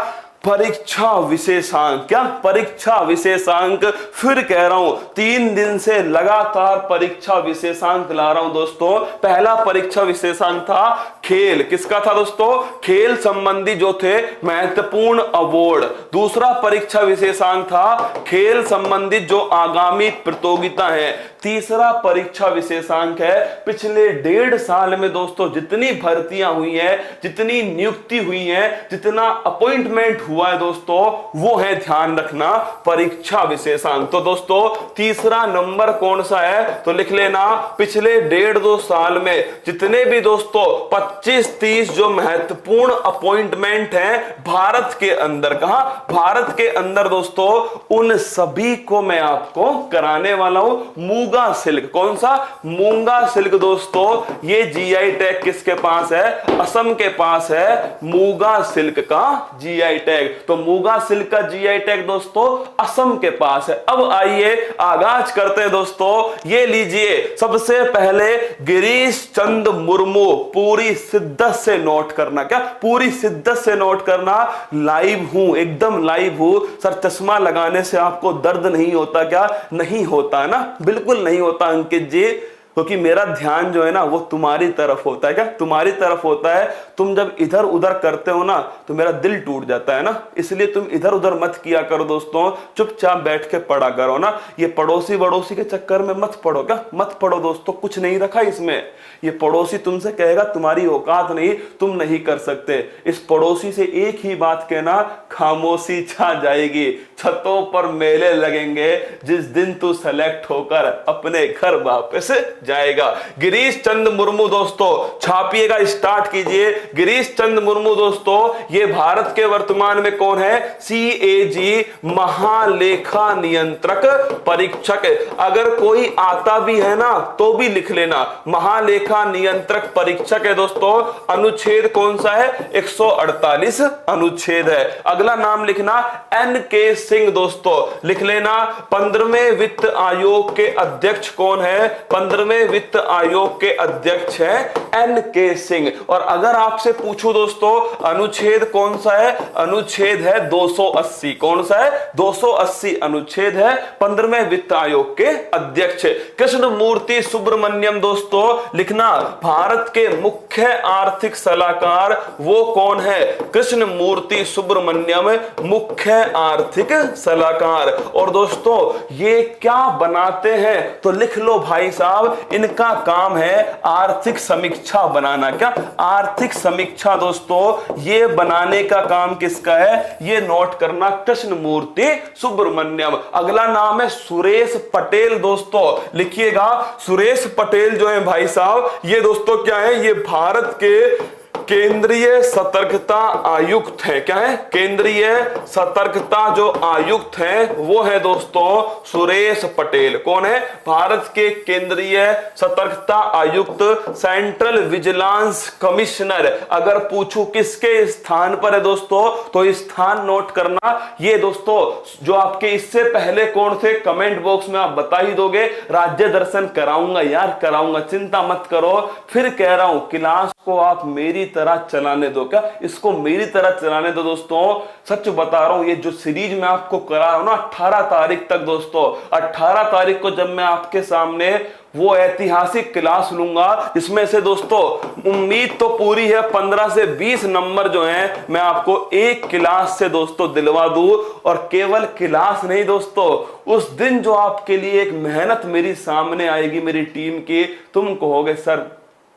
परीक्षा विशेषांक। क्या परीक्षा विशेषांक? फिर कह रहा हूं 3 दिन से लगातार परीक्षा विशेषांक ला रहा हूं दोस्तों। पहला परीक्षा विशेषांक था खेल। किसका था दोस्तों? खेल संबंधी जो थे महत्वपूर्ण अवार्ड। दूसरा परीक्षा विशेषांक था खेल संबंधित जो आगामी प्रतियोगिता है। तीसरा परीक्षा विशेषांक है पिछले 1.5 साल में दोस्तों जितनी भर्तियां हुई हैं, जितनी नियुक्ति हुई है, जितना अपॉइंटमेंट हुआ है दोस्तों, वो है, ध्यान रखना, परीक्षा विशेषांक। तो दोस्तों तीसरा नंबर कौन सा है? तो लिख लेना, पिछले 1.5-2 साल में जितने भी दोस्तों 25-30 जो महत्वपूर्ण अपॉइंटमेंट हैं भारत के अंदर। कहां? भारत के अंदर दोस्तों, उन सभी को मैं आपको कराने वाला हूं। मूंगा सिल्क, कौन सा? मूंगा सिल्क दोस्तों, ये जीआई टैग किसके पास है? असम के पास है मूंगा सिल्क का जीआई टैग। टैग। तो मूंगा सिल्क का जीआई टैग दोस्तों असम के पास है। अब आइए आगाज करते हैं दोस्तों। ये लीजिए, सबसे पहले गिरीश चंद्र मुर्मू, पूरी शिद्दत से नोट करना, क्या पूरी शिद्दत से नोट करना, लाइव हूं, एकदम लाइव हूं सर। चश्मा लगाने से आपको दर्द नहीं होता क्या? नहीं होता है ना, बिल्कुल नहीं होता अंकित जी, क्योंकि मेरा ध्यान जो है ना वो तुम्हारी तरफ होता है। क्या तुम्हारी तरफ होता है? तुम जब इधर उधर करते हो ना तो मेरा दिल टूट जाता है ना, इसलिए तुम इधर उधर मत किया करो दोस्तों, चुपचाप बैठ के पढ़ा करो ना। ये पड़ोसी वड़ोसी के चक्कर में मत पढ़ो, क्या मत पढ़ो दोस्तों, कुछ नहीं रखा इसमें। ये पड़ोसी तुमसे कहेगा तुम्हारी औकात नहीं, तुम नहीं कर सकते। इस पड़ोसी से एक ही बात कहना, खामोशी छा जाएगी, छतों पर मेले लगेंगे जिस दिन तू सेलेक्ट होकर अपने घर वापस जाएगा। गिरीश चंद्र मुर्मू दोस्तों, छापिएगा, स्टार्ट कीजिए। गिरीश चंद्र मुर्मू दोस्तों, ये भारत के वर्तमान में कौन है? CAG महालेखा नियंत्रक परीक्षक। अगर कोई आता भी है ना तो भी लिख लेना, महालेखा नियंत्रक परीक्षक है दोस्तों। अनुच्छेद कौन सा है? 148 अनुच्छेद है। अगला नाम लिखना NK सिंह दोस्तों, लिख लेना। 15वें वित्त आयोग के अध्यक्ष कौन है? 15वें वित्त आयोग के अध्यक्ष है NK सिंह। और अगर आपसे पूछूं दोस्तों अनुच्छेद कौन सा है? अनुच्छेद है 280। कौन सा है? 280 अनुच्छेद है 15वें वित्त आयोग के अध्यक्ष कृष्णमूर्ति सुब्रमण्यम दोस्तों, लिखना। भारत के मुख्य आर्थिक सलाहकार वो कौन है? कृष्णमूर्ति सुब्रमण्यम, मुख्य आर्थिक सलाहकार। और दोस्तों ये क्या बनाते हैं? तो लिख लो भाई साहब, इनका काम है आर्थिक समीक्षा बनाना। क्या आर्थिक समीक्षा दोस्तों, ये बनाने का काम किसका है? ये नोट करना, कृष्णमूर्ति सुब्रमण्यम। अगला नाम है सुरेश पटेल दोस्तों, लिखिएगा। सुरेश पटेल जो है भाई साहब, ये दोस्तों क्या है? ये भारत के केंद्रीय सतर्कता आयुक्त है। क्या है? केंद्रीय सतर्कता जो आयुक्त है वो है दोस्तों सुरेश पटेल। कौन है? भारत के केंद्रीय सतर्कता आयुक्त, सेंट्रल विजिलेंस कमिश्नर। अगर पूछूं किसके स्थान पर है दोस्तों, तो स्थान नोट करना। ये दोस्तों जो आपके इससे पहले कौन थे कमेंट बॉक्स में आप बता ही दोगे। राज्य दर्शन कराऊंगा यार, कराऊंगा, चिंता मत करो। फिर कह रहा हूं क्लास को आप मेरी तरह चलाने दो। क्या इसको मेरी तरह चलाने दो दोस्तों, सच बता रहा हूं। ये जो सीरीज मैं आपको करा रहा हूं ना 18 तारीख तक दोस्तों, 18 तारीख को जब मैं आपके सामने वो ऐतिहासिक क्लास लूंगा, इसमें से दोस्तों उम्मीद तो पूरी है 15 से 20 नंबर जो हैं मैं आपको एक क्लास से दोस्तों दिलवा दूं। और केवल क्लास नहीं दोस्तों, उस दिन जो आपके लिए एक मेहनत मेरी सामने आएगी मेरी टीम की, तुम कहोगे सर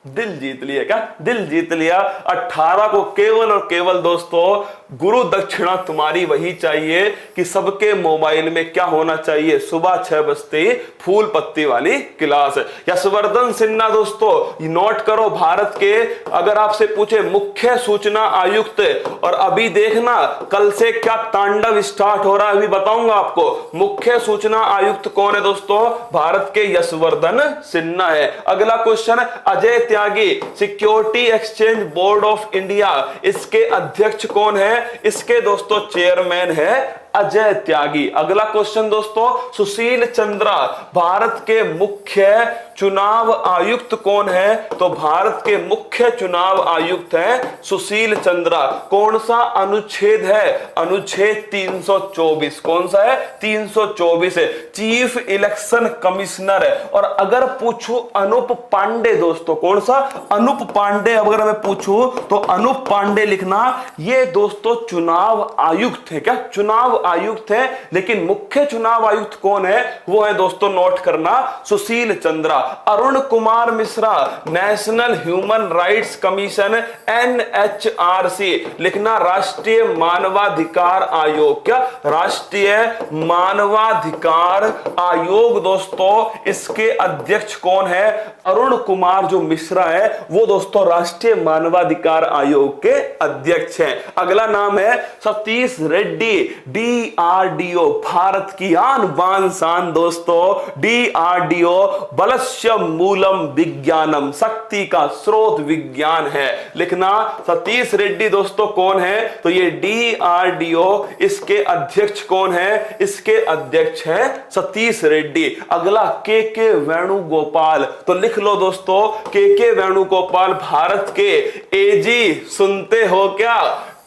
दिल जीत लिया। क्या दिल जीत लिया? 18 को केवल और केवल दोस्तों गुरु दक्षिणा तुम्हारी वही चाहिए कि सबके मोबाइल में क्या होना चाहिए, सुबह 6 बजते फूल पत्ती वाली क्लास। यशवर्धन सिन्हा दोस्तों नोट करो, भारत के अगर आपसे पूछे मुख्य सूचना आयुक्त, और अभी देखना कल से क्या तांडव स्टार्ट हो रहा है, अभी बताऊंगा आपको। मुख्य सूचना आयुक्त कौन है दोस्तों? भारत के यशवर्धन सिन्हा है। अगला question, Ajay Tyagi, security exchange board of India, इसके अध्यक्ष कौन है? इसके दोस्तों चेयरमैन है अजय त्यागी। अगला क्वेश्चन दोस्तों, सुशील चंद्रा, भारत के मुख्य चुनाव आयुक्त कौन है? तो भारत के मुख्य चुनाव आयुक्त है सुशील चंद्रा। कौन सा अनुच्छेद है? अनुच्छेद 324। कौन सा है? 324 है, चीफ इलेक्शन कमिश्नर है। और अगर पूछूं अनूप पांडे दोस्तों, कौन सा? अनूप पांडे। अगर मैं पूछूं तो अनूप पांडे लिखना। ये दोस्तों चुनाव आयुक्त है। क्या चुनाव आयुक्त है? लेकिन मुख्य चुनाव आयुक्त कौन है? वो है दोस्तों नोट करना Sushil Chandra. Arun Kumar Mishra, national human rights commission NHRC, लिखना राष्ट्रीय मानवाधिकार आयोग। क्या राष्ट्रीय मानवाधिकार आयोग दोस्तों, इसके अध्यक्ष कौन है? अरुण कुमार जो मिश्रा है वो दोस्तों राष्ट्रीय मानवाधिकार आयोग के अध्यक्ष हैं। अगला नाम है सतीश रेड्डी, DRDO, भारत की आन बान शान दोस्तों, DRDO बल शक्तिरस्य मूलम विज्ञानम, शक्ति का स्रोत विज्ञान है। लिखना सतीश रेड्डी दोस्तों कौन है, तो ये DRDO, इसके अध्यक्ष कौन है, इसके अध्यक्ष है सतीश रेड्डी। अगला के वेणुगोपाल, तो लिख लो दोस्तों के वेणुगोपाल भारत के एजी, सुनते हो क्या,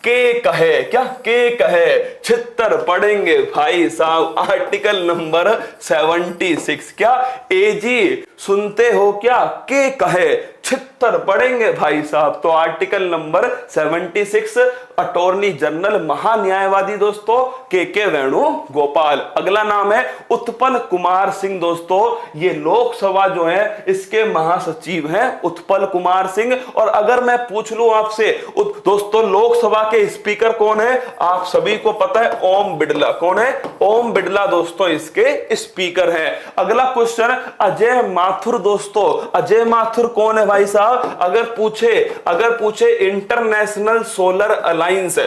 के कहे, क्या के कहे, छित्तर पढ़ेंगे भाई साहब। आर्टिकल नंबर 76, क्या एजी सुनते हो क्या, के कहे, छित्तर पढ़ेंगे भाई साहब। तो आर्टिकल नंबर 76 अटॉर्नी जनरल महान्यायवादी दोस्तों के वेणुगोपाल। अगला नाम है उत्पल कुमार सिंह दोस्तों, ये लोकसभा जो है इसके महासचिव हैं उत्पल कुमार सिंह। और अगर मैं पूछ लूं आपसे दोस्तों लोकसभा के स्पीकर कौन है, आप सभी को पता है ओम बिड़ला। कौन है, ओम बिड़ला दोस्तों इसके स्पीकर हैं। अगला क्वेश्चन अजय माथुर दोस्तों, अजय माथुर कौन है भाई साहब, अगर पूछे इंटरनेशनल सोलर अलायंस,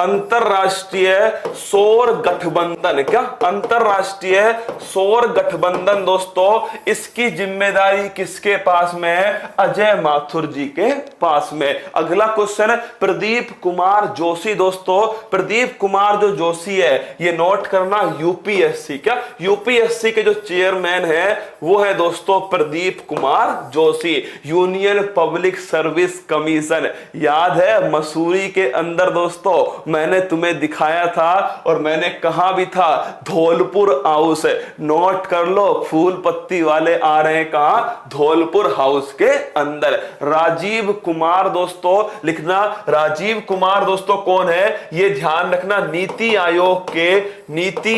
अंतरराष्ट्रीय सौर गठबंधन, क्या अंतरराष्ट्रीय सौर गठबंधन दोस्तों, इसकी जिम्मेदारी किसके पास में है, अजय माथुर जी के पास में। अगला क्वेश्चन प्रदीप कुमार जोशी दोस्तों, प्रदीप कुमार जो जोशी है ये नोट करना यूपीएससी, क्या यूपीएससी के जो चेयरमैन है वो है दोस्तों Pradeep Kumar Joshi. Union public service commission, याद है मसूरी के अंदर दोस्तों मैंने तुम्हें दिखाया था और मैंने कहा भी था धौलपुर हाउस, नोट कर लो फूल पत्ती वाले आ रहे हैं कहां, धौलपुर हाउस के अंदर। राजीव कुमार दोस्तों, लिखना राजीव कुमार दोस्तों कौन है, ये ध्यान रखना नीति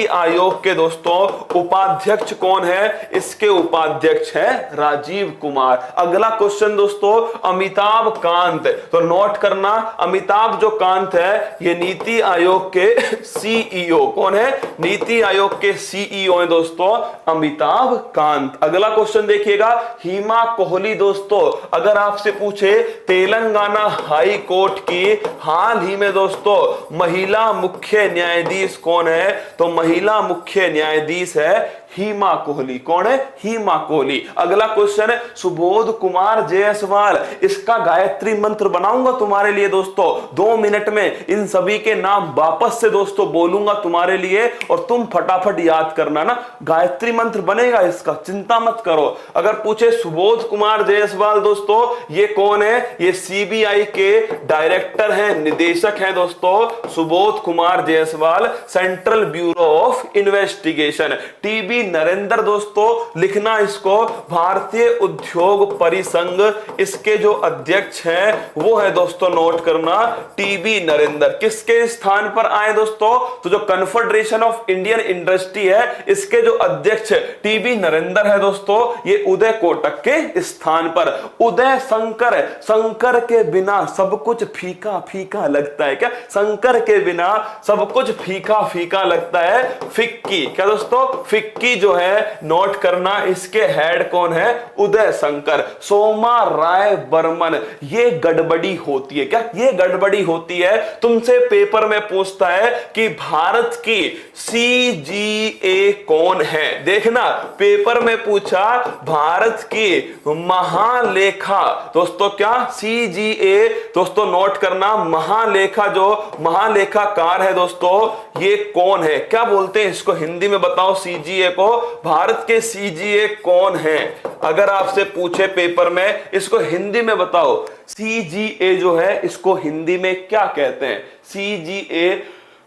आयोग के दोस्तों उपाध्यक्ष कौन है, इसके उपाध्यक्ष है राजीव कुमार। अगला क्वेश्चन दोस्तों अमिताभ कांत, तो नोट करना अमिताभ जो कांत है ये नीति आयोग के सीईओ, कौन है, नीति आयोग के सीईओ है दोस्तों अमिताभ कांत। अगला क्वेश्चन देखिएगा हिमा कोहली दोस्तों, अगर आपसे पूछे तेलंगाना हाई कोर्ट की हाल ही में दोस्तों महिला मुख्य न्यायाधीश कौन है, तो महिला मुख्य न्यायाधीश है हिमा कोहली। कौन है, हिमा कोहली। अगला क्वेश्चन है सुबोध कुमार जायसवाल, इसका गायत्री मंत्र बनाऊंगा तुम्हारे लिए दोस्तों 2 मिनट में, इन सभी के नाम वापस से दोस्तों बोलूंगा तुम्हारे लिए और तुम फटाफट याद करना ना, गायत्री मंत्र बनेगा इसका, चिंता मत करो। अगर पूछे सुबोध कुमार जायसवाल दोस्तों ये कौन है, ये सीबीआई के डायरेक्टर हैं, निदेशक हैं दोस्तों Subodh Kumar Jaiswal, central bureau of investigation. TB Narendra दोस्तों, लिखना इसको भारतीय उद्योग परिसंघ, इसके जो अध्यक्ष हैं वो है दोस्तों नोट करना टीबी नरेंद्र। किसके स्थान पर आए दोस्तों, तो जो कन्फेडरेशन ऑफ इंडियन इंडस्ट्री है इसके जो अध्यक्ष टीबी नरेंद्र है दोस्तों ये उदय कोटक के स्थान पर। उदय शंकर, शंकर के बिना सब कुछ फीका फीका लगता है, क्या शंकर के बिना सब कुछ फीका फीका लगता है, फिक्की, क्या दोस्तों फिक्की जो है नोट करना, इसके हेड कौन है, उदय शंकर। सोमा राय बर्मन, ये गड़बड़ी होती है, क्या ये गड़बड़ी होती है, तुमसे पेपर में पूछता है कि भारत की सीजीए कौन है, देखना पेपर में पूछा भारत की महालेखा दोस्तों, क्या सीजीए दोस्तों नोट करना, महालेखा जो महालेखाकार है दोस्तों ये कौन है, क्या बोलते हैं इसको हिंदी में बताओ, सीजीए को, भारत के सीजीए कौन है, अगर आपसे पूछे पेपर में इसको हिंदी में बताओ, सीजीए जो है इसको हिंदी में क्या कहते हैं, सीजीए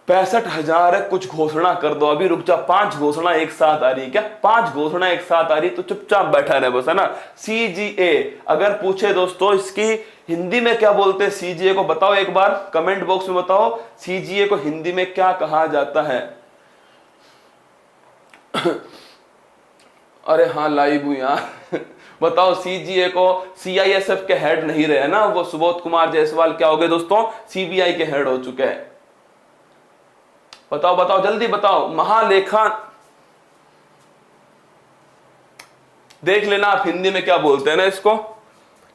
65,000 कुछ घोषणा कर दो, अभी रुक जा, 5 घोषणा एक साथ आ रही है, क्या 5 घोषणा एक साथ आ रही, तो चुपचाप बैठा रहे बस, है ना। सीजीए अगर पूछे दोस्तों इसकी हिंदी में क्या बोलते हैं, सीजीए को बताओ एक बार कमेंट बॉक्स में बताओ, सीजीए को हिंदी में क्या कहा जाता है। अरे हाँ लाइव हूं यार बताओ सीजीए को, सीआईएसएफ के हेड नहीं रहे ना वो सुबोध कुमार जायसवाल, क्या हो गए दोस्तों, सीबीआई के हेड हो चुके हैं। बताओ बताओ जल्दी बताओ, महालेखा देख लेना आप हिंदी में क्या बोलते हैं ना इसको,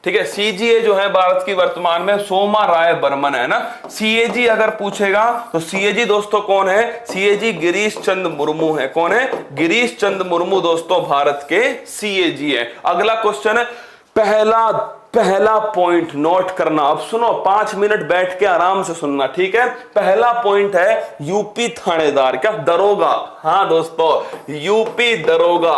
ठीक है। सीजीए जो है भारत की वर्तमान में सोमा राय बर्मन है ना। सीएजी अगर पूछेगा तो सीएजी दोस्तों कौन है? सीएजी गिरीश चंद्र मुर्मू है। कौन है? गिरीश चंद्र मुर्मू दोस्तों भारत के सीएजी है। अगला क्वेश्चन है, पहला पॉइंट नोट करना। अब सुनो, 5 मिनट बैठ के आराम से सुनना, ठीक है। पहला पॉइंट है यूपी थानेदार, क्या? दरोगा। हाँ दोस्तों, यूपी दरोगा,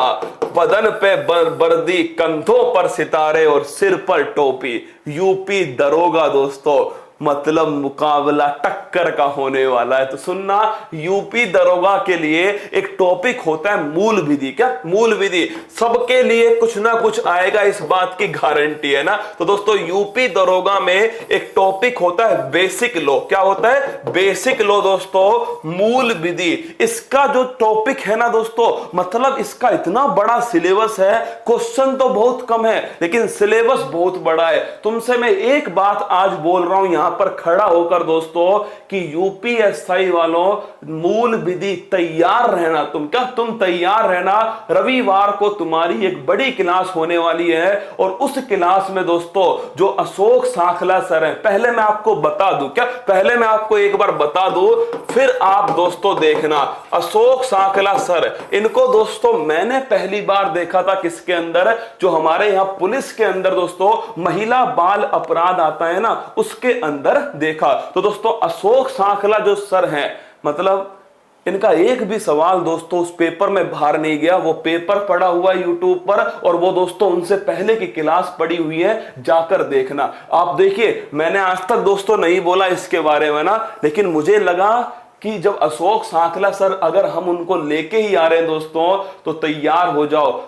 बदन पे वर्दी, कंधों पर सितारे और सिर पर टोपी। यूपी दरोगा दोस्तों, मतलब मुकाबला टक्कर का होने वाला है। तो सुनना, यूपी दरोगा के लिए एक टॉपिक होता है मूल विधि। क्या? मूल विधि। सबके लिए कुछ ना कुछ आएगा, इस बात की गारंटी है ना। तो दोस्तों यूपी दरोगा में एक टॉपिक होता है बेसिक लॉ। क्या होता है? बेसिक लॉ दोस्तों, मूल विधि। इसका जो टॉपिक है ना दोस्तों, मतलब इसका इतना बड़ा सिलेबस है, क्वेश्चन तो बहुत कम है लेकिन सिलेबस बहुत बड़ा है। तुमसे मैं एक बात आज बोल रहा हूं यहां पर खड़ा होकर दोस्तों, कि यूपीएससी वालों, मूल विधि तैयार रहना। तुम तैयार रहना। रविवार को तुम्हारी एक बड़ी क्लास होने वाली है और उस क्लास में दोस्तों जो अशोक सांखला सर हैं, पहले मैं आपको बता दूं, क्या? पहले मैं आपको एक बार बता दूं, फिर आप दोस्तों देखना। अशोक सांखला सर, इनको दोस्तों मैंने पहली बार देखा था किसके अंदर? जो हमारे यहां पुलिस के अंदर दोस्तों महिला बाल अपराध आता है ना, उसके अंदर देखा। तो दोस्तों अशोक सांखला जो सर हैं, मतलब इनका एक भी सवाल दोस्तों उस पेपर में बाहर नहीं गया। वो पेपर पड़ा हुआ है यूट्यूब पर और वो दोस्तों उनसे पहले की क्लास पड़ी हुई है, जाकर देखना। आप देखिए, मैंने आज तक दोस्तों नहीं बोला इसके बारे में ना, लेकिन मुझे लगा कि जब अशोक सांखला सर, अगर हम उनको लेके ही आ रहे हैं दोस्तों, तो तैयार हो जाओ।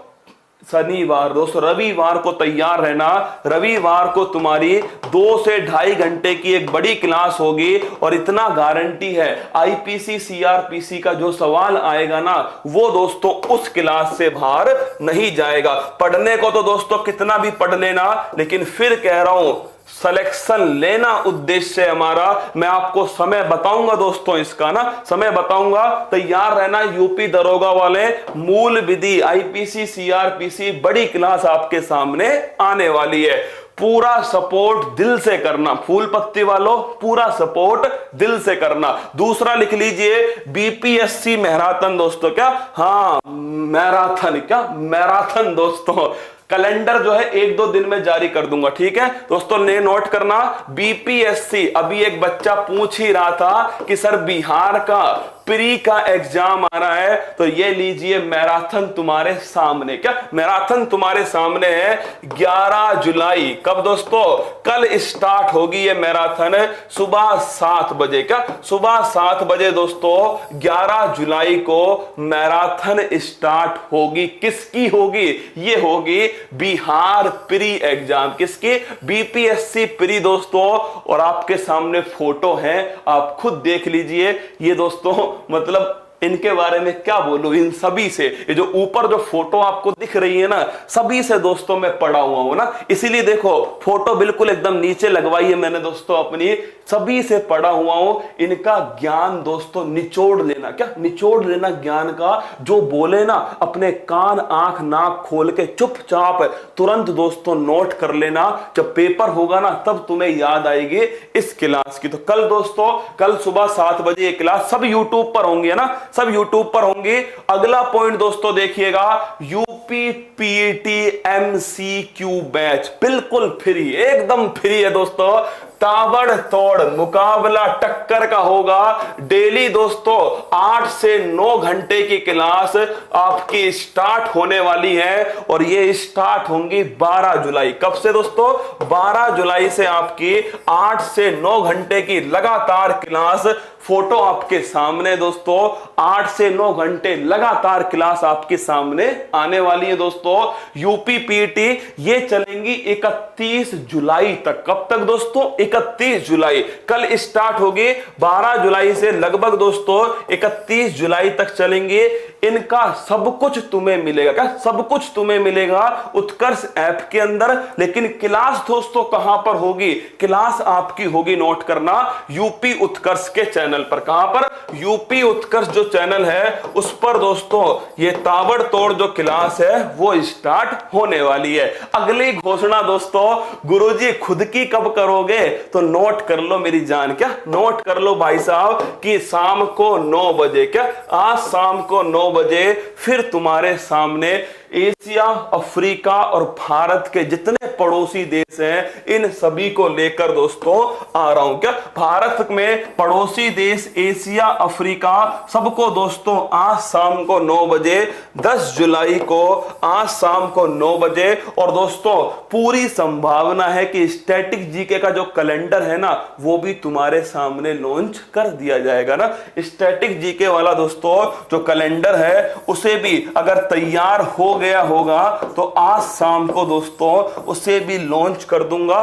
शनिवार दोस्तों, रविवार को तैयार रहना। रविवार को तुम्हारी 2 से 2.5 घंटे की एक बड़ी क्लास होगी और इतना गारंटी है, आईपीसी सीआरपीसी का जो सवाल आएगा ना, वो दोस्तों उस क्लास से बाहर नहीं जाएगा। पढ़ने को तो दोस्तों कितना भी पढ़ लेना, लेकिन फिर कह रहा हूं सिलेक्शन लेना उद्देश्य है हमारा। मैं आपको समय बताऊंगा दोस्तों, इसका ना समय बताऊंगा। तैयार रहना यूपी दरोगा वाले, मूल विधि, आईपीसी सीआरपीसी, बड़ी क्लास आपके सामने आने वाली है। पूरा सपोर्ट दिल से करना, फूल पत्ती वालों, पूरा सपोर्ट दिल से करना। दूसरा लिख लीजिए, बीपीएससी मैराथन दोस्तों। क्या? हाँ, मैराथन। क्या? मैराथन दोस्तों। कैलेंडर जो है 1-2 दिन में जारी कर दूंगा, ठीक है दोस्तों, ने नोट करना। बीपीएससी, अभी एक बच्चा पूछ ही रहा था कि सर बिहार का प्री का एग्जाम आ रहा है, तो ये लीजिए मैराथन तुम्हारे सामने। क्या? मैराथन तुम्हारे सामने है। 11 जुलाई, कब दोस्तों? कल स्टार्ट होगी ये मैराथन, सुबह 7 बजे। क्या? सुबह 7 बजे दोस्तों 11 जुलाई को मैराथन स्टार्ट होगी। किसकी होगी? ये होगी बिहार प्री एग्जाम। किसकी? बीपीएससी प्री दोस्तों। और आपके सामने फोटो है, आप खुद देख लीजिए। ये दोस्तों मतलब इनके बारे में क्या बोलूं, इन सभी से, ये जो ऊपर जो फोटो आपको दिख रही है ना, सभी से दोस्तों मैं पढ़ा हुआ हूं ना, इसीलिए देखो फोटो बिल्कुल एकदम नीचे लगवाई है मैंने दोस्तों अपनी, सभी से पढ़ा हुआ हूं। इनका ज्ञान दोस्तों निचोड़ लेना। क्या? निचोड़ लेना ज्ञान का। जो बोले ना, अपने कान आंख नाक खोल के चुपचाप तुरंत दोस्तों नोट कर लेना। जब पेपर होगा ना, तब तुम्हें याद आएगी इस क्लास की। तो कल दोस्तों, कल सुबह 7 बजे ये क्लास सब यूट्यूब पर होंगे ना, सब यूट्यूब पर होंगे। अगला पॉइंट दोस्तों देखिएगा, यूपी पीटी एमसीक्यू बैच बिल्कुल फ्री, एकदम फ्री है दोस्तों। ताबड़तोड़ मुकाबला टक्कर का होगा। डेली दोस्तों 8 से 9 घंटे की क्लास आपकी स्टार्ट होने वाली है और ये स्टार्ट होंगी 12 जुलाई। कब से दोस्तों? 12 जुलाई से आपकी 8 से 9 घंटे की लगातार क्लास। फोटो आपके सामने दोस्तों, 8 से 9 घंटे लगातार क्लास आपके सामने आने वाली है दोस्तों। यूपी पीटी ये चलेंगी 31 जुलाई तक। कब तक दोस्तों? 31 जुलाई। कल स्टार्ट होगी 12 जुलाई से लगभग दोस्तों 31 जुलाई तक चलेंगे। इनका सब कुछ तुम्हें मिलेगा। क्या? सब कुछ तुम्हें मिलेगा उत्कर्ष ऐप के अंदर। लेकिन क्लास दोस्तों कहां पर होगी? क्लास आपकी होगी, नोट करना, यूपी उत्कर्ष के चैनल चैनल पर। कहां पर? यूपी उत्कर्ष जो चैनल है उस पर दोस्तों ये ताबड़तोड़ जो क्लास है वो स्टार्ट होने वाली है। अगली घोषणा दोस्तों गुरुजी खुद की कब करोगे? तो नोट कर लो मेरी जान, क्या नोट कर लो भाई साहब कि शाम को 9 बजे, क्या आज शाम को 9 बजे फिर तुम्हारे सामने एशिया, अफ्रीका और भारत के जितने पड़ोसी देश हैं इन सभी को लेकर दोस्तों आ रहा हूं। क्या भारत में पड़ोसी देश एशिया, अफ्रीका सबको दोस्तों आज शाम को 9 बजे 10 जुलाई को आज शाम को 9 बजे। और दोस्तों पूरी संभावना है कि स्टैटिक जीके का जो कैलेंडर है ना वो भी तुम्हारे सामने लॉन्च कर दिया जाएगा ना। स्टैटिक जीके वाला दोस्तों जो कैलेंडर है उसे भी अगर तैयार हो गया होगा तो आज शाम को दोस्तों उसे भी लॉन्च कर दूंगा।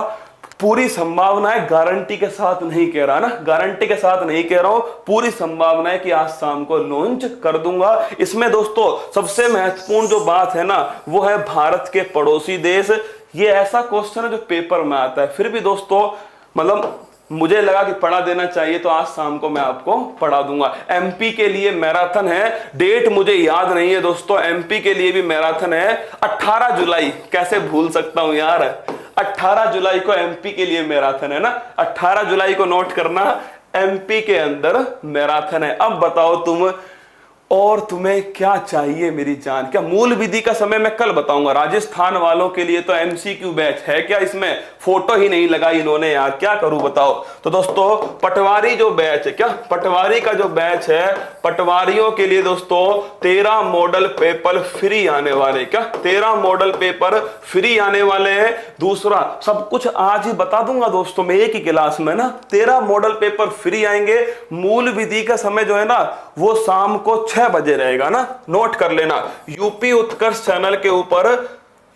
पूरी संभावना है, गारंटी के साथ नहीं कह रहा ना, गारंटी के साथ नहीं कह रहा हूं, पूरी संभावना है कि आज शाम को लॉन्च कर दूंगा। इसमें दोस्तों सबसे महत्वपूर्ण जो बात है ना वो है भारत के पड़ोसी देश। ये ऐसा क्वेश्चन है जो पेपर में आता है, फिर भी दोस्तों मतलब मुझे लगा कि पढ़ा देना चाहिए तो आज शाम को मैं आपको पढ़ा दूंगा। एमपी के लिए मैराथन है, डेट मुझे याद नहीं है दोस्तों, एमपी के लिए भी मैराथन है 18 जुलाई। कैसे भूल सकता हूं यार, 18 जुलाई को एमपी के लिए मैराथन है ना, 18 जुलाई को नोट करना, एमपी के अंदर मैराथन है। अब बताओ तुम और तुम्हें क्या चाहिए मेरी जान? क्या मूल विधि का समय मैं कल बताऊंगा। राजस्थान वालों के लिए तो एमसीक्यू बैच है क्या, इसमें फोटो ही नहीं लगाई इन्होंने यार, क्या करूं बताओ। तो दोस्तों पटवारी जो बैच है, क्या पटवारी का जो बैच है, पटवारियों के लिए दोस्तों 13 मॉडल पेपर फ्री आने वाले। क्या 13 मॉडल पेपर फ्री आने वाले हैं। दूसरा सब कुछ आज ही बता दूंगा दोस्तों मैं एक ही क्लास में ना, 13 मॉडल पेपर फ्री आएंगे। मूल विधि का समय जो है ना वो शाम को 6 बजे रहेगा ना, नोट कर लेना। यूपी उत्कर्ष चैनल के ऊपर,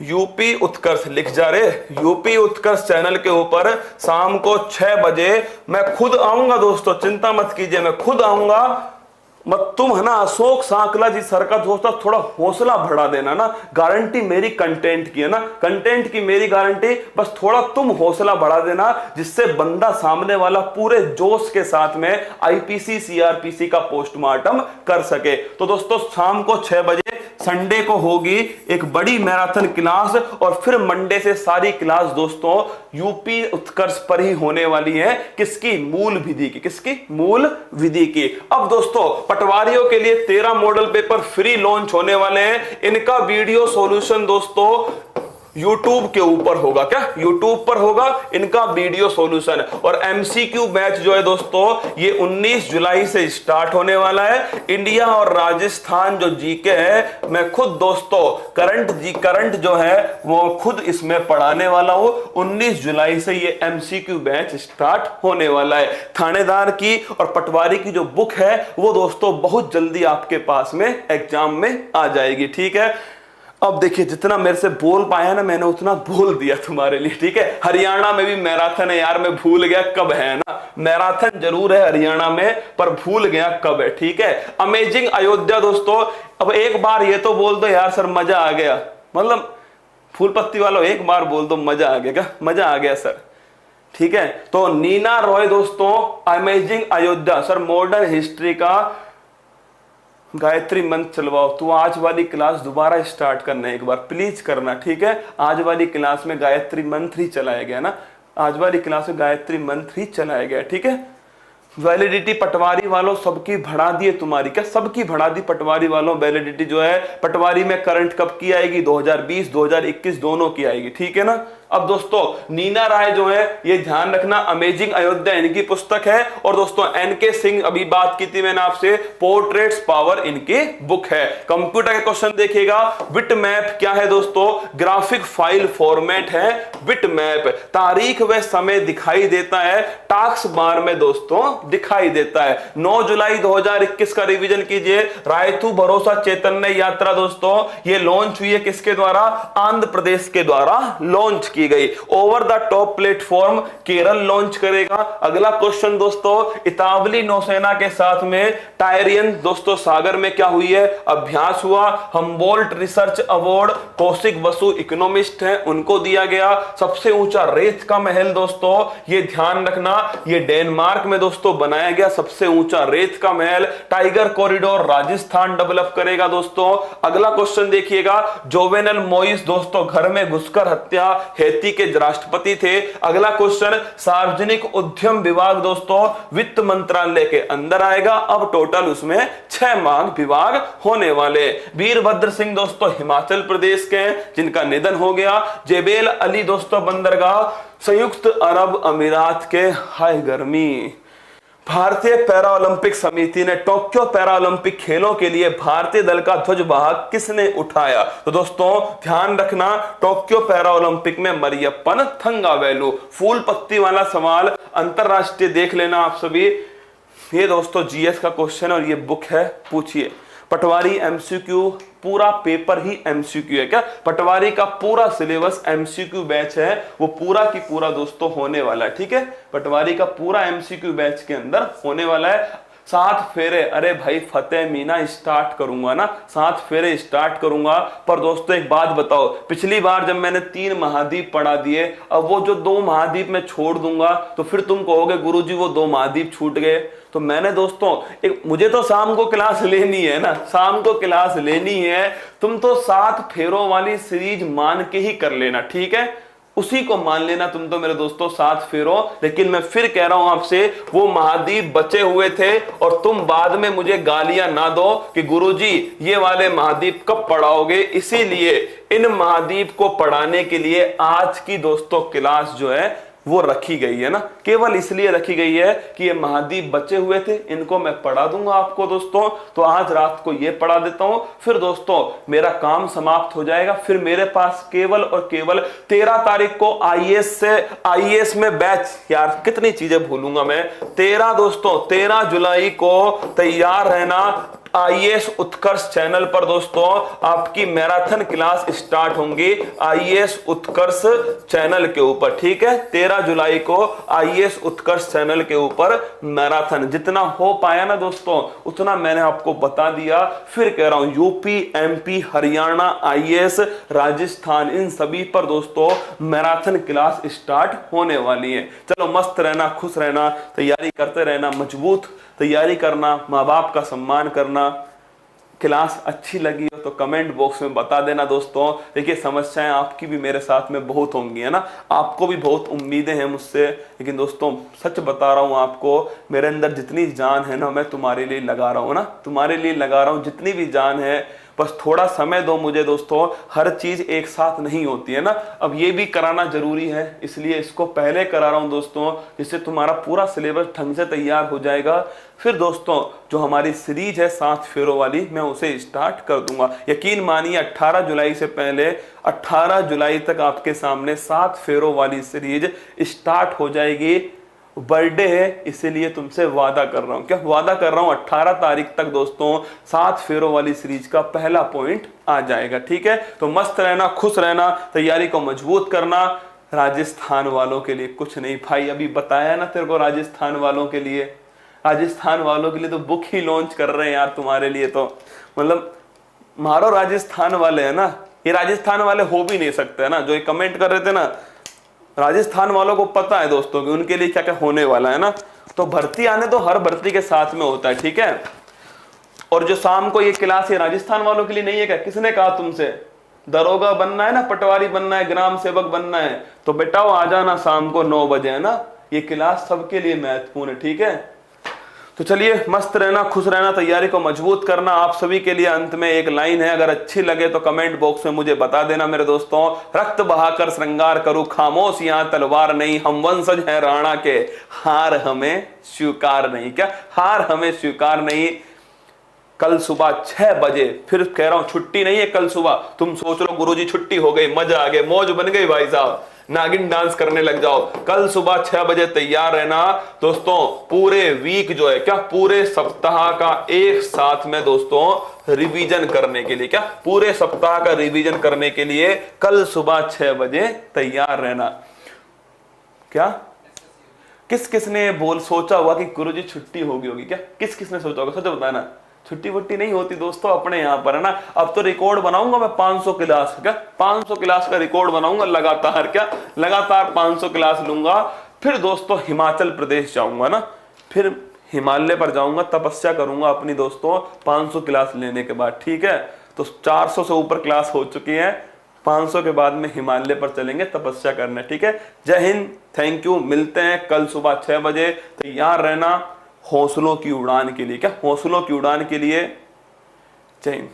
यूपी उत्कर्ष लिख जा रे, यूपी उत्कर्ष चैनल के ऊपर शाम को 6 बजे मैं खुद आऊंगा दोस्तों, चिंता मत कीजिए, मैं खुद आऊंगा। मत तुम है ना अशोक सांकला जी सर का दोस्तों थोड़ा हौसला बढ़ा देना ना, गारंटी मेरी कंटेंट की है ना, कंटेंट की मेरी गारंटी, बस थोड़ा तुम हौसला बढ़ा देना जिससे बंदा सामने वाला पूरे जोश के साथ में आईपीसी सीआरपीसी का पोस्टमार्टम कर सके। तो दोस्तों शाम को 6 बजे संडे को होगी एक बड़ी मैराथन क्लास और फिर मंडे से सारी क्लास दोस्तों यूपी उत्कर्ष पर ही होने वाली है। किसकी? मूल विधि की। किसकी? मूल विधि की। अब दोस्तों पटवारियों के लिए 13 मॉडल पेपर फ्री लॉन्च होने वाले हैं। इनका वीडियो सॉल्यूशन दोस्तों YouTube के ऊपर होगा। क्या YouTube पर होगा इनका वीडियो सॉल्यूशन। और MCQ बैच जो है दोस्तों ये 19 जुलाई से स्टार्ट होने वाला है। इंडिया और राजस्थान जो जीके है मैं खुद दोस्तों करंट जो है वो खुद इसमें पढ़ाने वाला हूं। 19 जुलाई से ये MCQ बैच स्टार्ट होने वाला है। थानेदार की और पटवारी की जो बुक है वो दोस्तों बहुत जल्दी आपके पास में एग्जाम में आ जाएगी। ठीक है, अब देखिए जितना मेरे से बोल पाया ना मैंने उतना बोल दिया तुम्हारे लिए। ठीक है, हरियाणा में भी मैराथन है यार, मैं भूल गया कब है ना, मैराथन जरूर है हरियाणा में पर भूल गया कब है। ठीक है, अमेजिंग अयोध्या दोस्तों, अब एक बार ये तो बोल दो यार सर मजा आ गया, मतलब फूल पत्ती वालों एक बार बोल दो मजा आ गया। क्या मजा आ गया सर? ठीक है, तो नीना रॉय दोस्तों amazing Ayodhya sir modern history का गायत्री मंत्र चलवाओ। तू आज वाली क्लास दोबारा स्टार्ट करना एक बार प्लीज करना। ठीक है, आज वाली क्लास में गायत्री मंत्र ही चलाया गया ना, आज वाली क्लास में गायत्री मंत्र ही चलाया गया। ठीक है, वैलिडिटी पटवारी वालों सबकी बढ़ा दी है तुम्हारी। क्या सबकी बढ़ा दी पटवारी वालों? वैलिडिटी जो है पटवारी में करंट कब की आएगी? 2020 2021 दोनों की आएगी। ठीक है ना। अब दोस्तों नीना राय जो है ये ध्यान रखना अमेजिंग अयोध्या इनकी पुस्तक है। और दोस्तों एनके सिंह अभी बात की थी मैंने आपसे, पोर्ट्रेट्स पावर इनकी बुक है। कंप्यूटर के क्वेश्चन देखिएगा। बिट मैप क्या है दोस्तों? ग्राफिक फाइल फॉर्मेट है बिट मैप। तारीख व समय दिखाई देता है, टास्क बार में दोस्तों दिखाई देता है। 9 जुलाई 2021 का रिवीजन कीजिए। रायतू भरोसा चैतन्य यात्रा दोस्तों ये लॉन्च हुई है किसके द्वारा? आंध्र प्रदेश के द्वारा लॉन्च की की गई। Over the top platform Kerala launch करेगा। अगला क्वेश्चन दोस्तों, इतावली नौसेना के साथ में टायरियन दोस्तों सागर में क्या हुई है, अभ्यास हुआ। Humboldt research award Kaushik Basu economist हैं उनको दिया गया। सबसे ऊंचा रेत का महल दोस्तों, ये ध्यान रखना, ये डेनमार्क में दोस्तों बनाया गया सबसे ऊंचा रेत का महल। टाइगर कॉरिडोर राजस्थान डेवलप करेगा दोस्तों। अगला क्वेश्चन देखिएगा, जोवेनल मोइस दोस्तों घर में घुसकर हत्या, हैती के राष्ट्रपति थे। अगला क्वेश्चन, सार्वजनिक उद्यम विभाग दोस्तों वित्त मंत्रालय के अंदर आएगा। अब टोटल उसमें 6 विभाग होने वाले। वीरभद्र सिंह दोस्तों हिमाचल प्रदेश के जिनका निधन हो गया। जेबेल अली दोस्तों बंदरगाह संयुक्त अरब अमीरात के। हाय गर्मी। भारतीय पैरा ओलंपिक समिति ने टोक्यो पैरा ओलंपिक खेलों के लिए भारतीय दल का ध्वजवाहक किसने उठाया? तो दोस्तों ध्यान रखना, टोक्यो पैरा ओलंपिक में मरियप्पन थंगावेलु। फूल पत्ती वाला सवाल अंतरराष्ट्रीय देख लेना आप सभी। ये दोस्तों जीएस का क्वेश्चन और ये बुक है, पूछिए। पटवारी एमसीक्यू, पूरा पेपर ही एमसीक्यू है क्या? पटवारी का पूरा सिलेबस एमसीक्यू बैच है, वो पूरा की पूरा दोस्तों होने वाला है। ठीक है, पटवारी का पूरा एमसीक्यू बैच के अंदर होने वाला है। 7 फेरे, अरे भाई फतेह मीना स्टार्ट करूंगा ना, 7 फेरे स्टार्ट करूंगा। पर दोस्तों एक बात बताओ, पिछली बार जब मैंने 3 महाद्वीप पढ़ा दिए, अब वो जो 2 महाद्वीप में छोड़ दूंगा तो फिर तुम कहोगे गुरुजी वो 2 महाद्वीप छूट गए। तो मैंने दोस्तों मुझे तो शाम को क्लास लेनी है ना, शाम को क्लास लेनी है। तुम तो 7 फेरों वाली सीरीज मान के ही कर लेना, ठीक है, उसी को मान लेना तुम तो मेरे दोस्तों 7 फेरों। लेकिन मैं फिर कह रहा हूं आपसे, वो महाद्वीप बचे हुए थे और तुम बाद में मुझे गालियां ना दो कि गुरुजी ये वाले महाद्वीप कब पढ़ाओगे। इसीलिए इन महाद्वीप को पढ़ाने के लिए आज की दोस्तों क्लास जो है वो रखी गई है ना, केवल इसलिए रखी गई है कि ये महाद्वीप बचे हुए थे, इनको मैं पढ़ा दूंगा आपको दोस्तों। तो आज रात को ये पढ़ा देता हूं, फिर दोस्तों मेरा काम समाप्त हो जाएगा। फिर मेरे पास केवल और केवल 13 तारीख को आईएएस में बैच, यार कितनी चीजें भूलूंगा मैं। 13 जुलाई को तैयार रहना। आईएएस उत्कर्ष चैनल पर दोस्तों आपकी मैराथन क्लास स्टार्ट होंगी, आईएएस उत्कर्ष चैनल के ऊपर, ठीक है। 13 जुलाई को आईएएस उत्कर्ष चैनल के ऊपर मैराथन, जितना हो पाया ना दोस्तों उतना मैंने आपको बता दिया। फिर कह रहा हूं UP, MP, Haryana, IAS, Rajasthan, इन सभी पर दोस्तों मैराथन क्लास स्टार्ट होने वाली है। चलो मस्त रहना, खुश रहना, तैयारी करते रहना, मजबूत तैयारी करना, माँ बाप का सम्मान करना। क्लास अच्छी लगी हो तो कमेंट बॉक्स में बता देना दोस्तों। देखिए समस्याएं आपकी भी मेरे साथ में बहुत होंगी, है ना, आपको भी बहुत उम्मीदें हैं मुझसे। लेकिन दोस्तों सच बता रहा हूं आपको, मेरे अंदर जितनी जान है ना मैं तुम्हारे लिए लगा रहा हूं ना, तुम्हारे लिए लगा रहा हूं जितनी भी जान है। बस थोड़ा समय दो मुझे दोस्तों, हर चीज एक साथ नहीं होती है ना। अब ये भी कराना जरूरी है, इसलिए इसको पहले करा रहा हूं दोस्तों, जिससे तुम्हारा पूरा सिलेबस ढंग से तैयार हो जाएगा। फिर दोस्तों जो हमारी सीरीज है 7 फेरों वाली, मैं उसे स्टार्ट कर दूंगा। यकीन मानिए 18 जुलाई से पहले 18 जुलाई तक आपके सामने 7 फेरों वाली सीरीज स्टार्ट हो जाएगी। बर्थडे है इसीलिए तुमसे वादा कर रहा हूं, क्या वादा कर रहा हूं, 18 तारीख तक दोस्तों 7 फेरों वाली सीरीज का पहला पॉइंट आ जाएगा, ठीक है। तो मस्त रहना, खुश रहना, तैयारी को मजबूत करना। राजस्थान वालों के लिए कुछ नहीं भाई, अभी बताया ना तेरे को, राजस्थान वालों के लिए, राजस्थान वालों के लिए तो बुक ही लॉन्च कर रहे हैं यार तुम्हारे लिए। तो मतलब मारो राजस्थान वाले है ना, ये राजस्थान वाले हो भी नहीं सकते है ना, जो ये कमेंट कर रहे थे ना, राजस्थान वालों को पता है दोस्तों कि उनके लिए क्या क्या होने वाला है ना। तो भर्ती आने तो हर भर्ती के साथ में होता है, ठीक है। और जो शाम को ये क्लास है राजस्थान वालों के लिए नहीं है क्या? किसने कहा तुमसे दरोगा बनना है ना, पटवारी बनना है, ग्राम सेवक बनना है, तो बेटा वो आ जाना शाम को 9 बजे, है ना। ये क्लास सबके लिए महत्वपूर्ण है, ठीक है। तो चलिए मस्त रहना, खुश रहना, तैयारी को मजबूत करना। आप सभी के लिए अंत में एक लाइन है, अगर अच्छी लगे तो कमेंट बॉक्स में मुझे बता देना मेरे दोस्तों। रक्त बहाकर श्रृंगार करूं, खामोश यहाँ तलवार नहीं, हम वंशज हैं राणा के, हार हमें स्वीकार नहीं। क्या हार हमें स्वीकार नहीं। कल सुबह 6 बजे, फिर कह रहा हूं छुट्टी नहीं है कल सुबह। तुम सोच लो गुरुजी छुट्टी हो गई, मजा आ गया, मौज बन गई भाई साहब, नागिन डांस करने लग जाओ। कल सुबह 6 बजे तैयार रहना दोस्तों। पूरे वीक जो है क्या, पूरे सप्ताह का एक साथ में दोस्तों रिवीजन करने के लिए, क्या पूरे सप्ताह का रिवीजन करने के लिए कल सुबह 6 बजे तैयार रहना। क्या किस किसने सोचा होगा कि गुरुजी छुट्टी होगी क्या? किस किसने सोचा होगा? सच बताना। छुट्टी वुट्टी नहीं होती दोस्तों अपने यहाँ पर, है ना। अब तो रिकॉर्ड बनाऊंगा मैं 500 क्लास, क्या 500 क्लास का रिकॉर्ड बनाऊंगा लगातार, क्या लगातार 500 क्लास लूंगा। फिर दोस्तों हिमाचल प्रदेश जाऊंगा ना, फिर हिमालय पर जाऊंगा, तपस्या करूंगा अपनी दोस्तों 500 क्लास लेने के बाद, ठीक है। तो 400 से ऊपर क्लास हो चुकी है, 500 के बाद में हिमालय पर चलेंगे तपस्या करने, ठीक है। जय हिंद, थैंक यू। मिलते हैं कल सुबह 6 बजे। तैयार रहना हौसलों की उड़ान के लिए, क्या हौसलों की उड़ान के लिए। जय हिंद।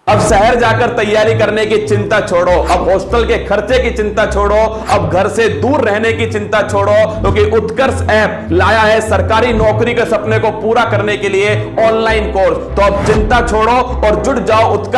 अब शहर जाकर तैयारी करने की चिंता छोड़ो, अब हॉस्टल के खर्चे की चिंता छोड़ो, अब घर से दूर रहने की चिंता छोड़ो, क्योंकि उत्कर्ष ऐप लाया है सरकारी नौकरी के सपने को पूरा करने के लिए ऑनलाइन कोर्स। तो अब चिंता छोड़ो और जुड़ जाओ उत्कर्ष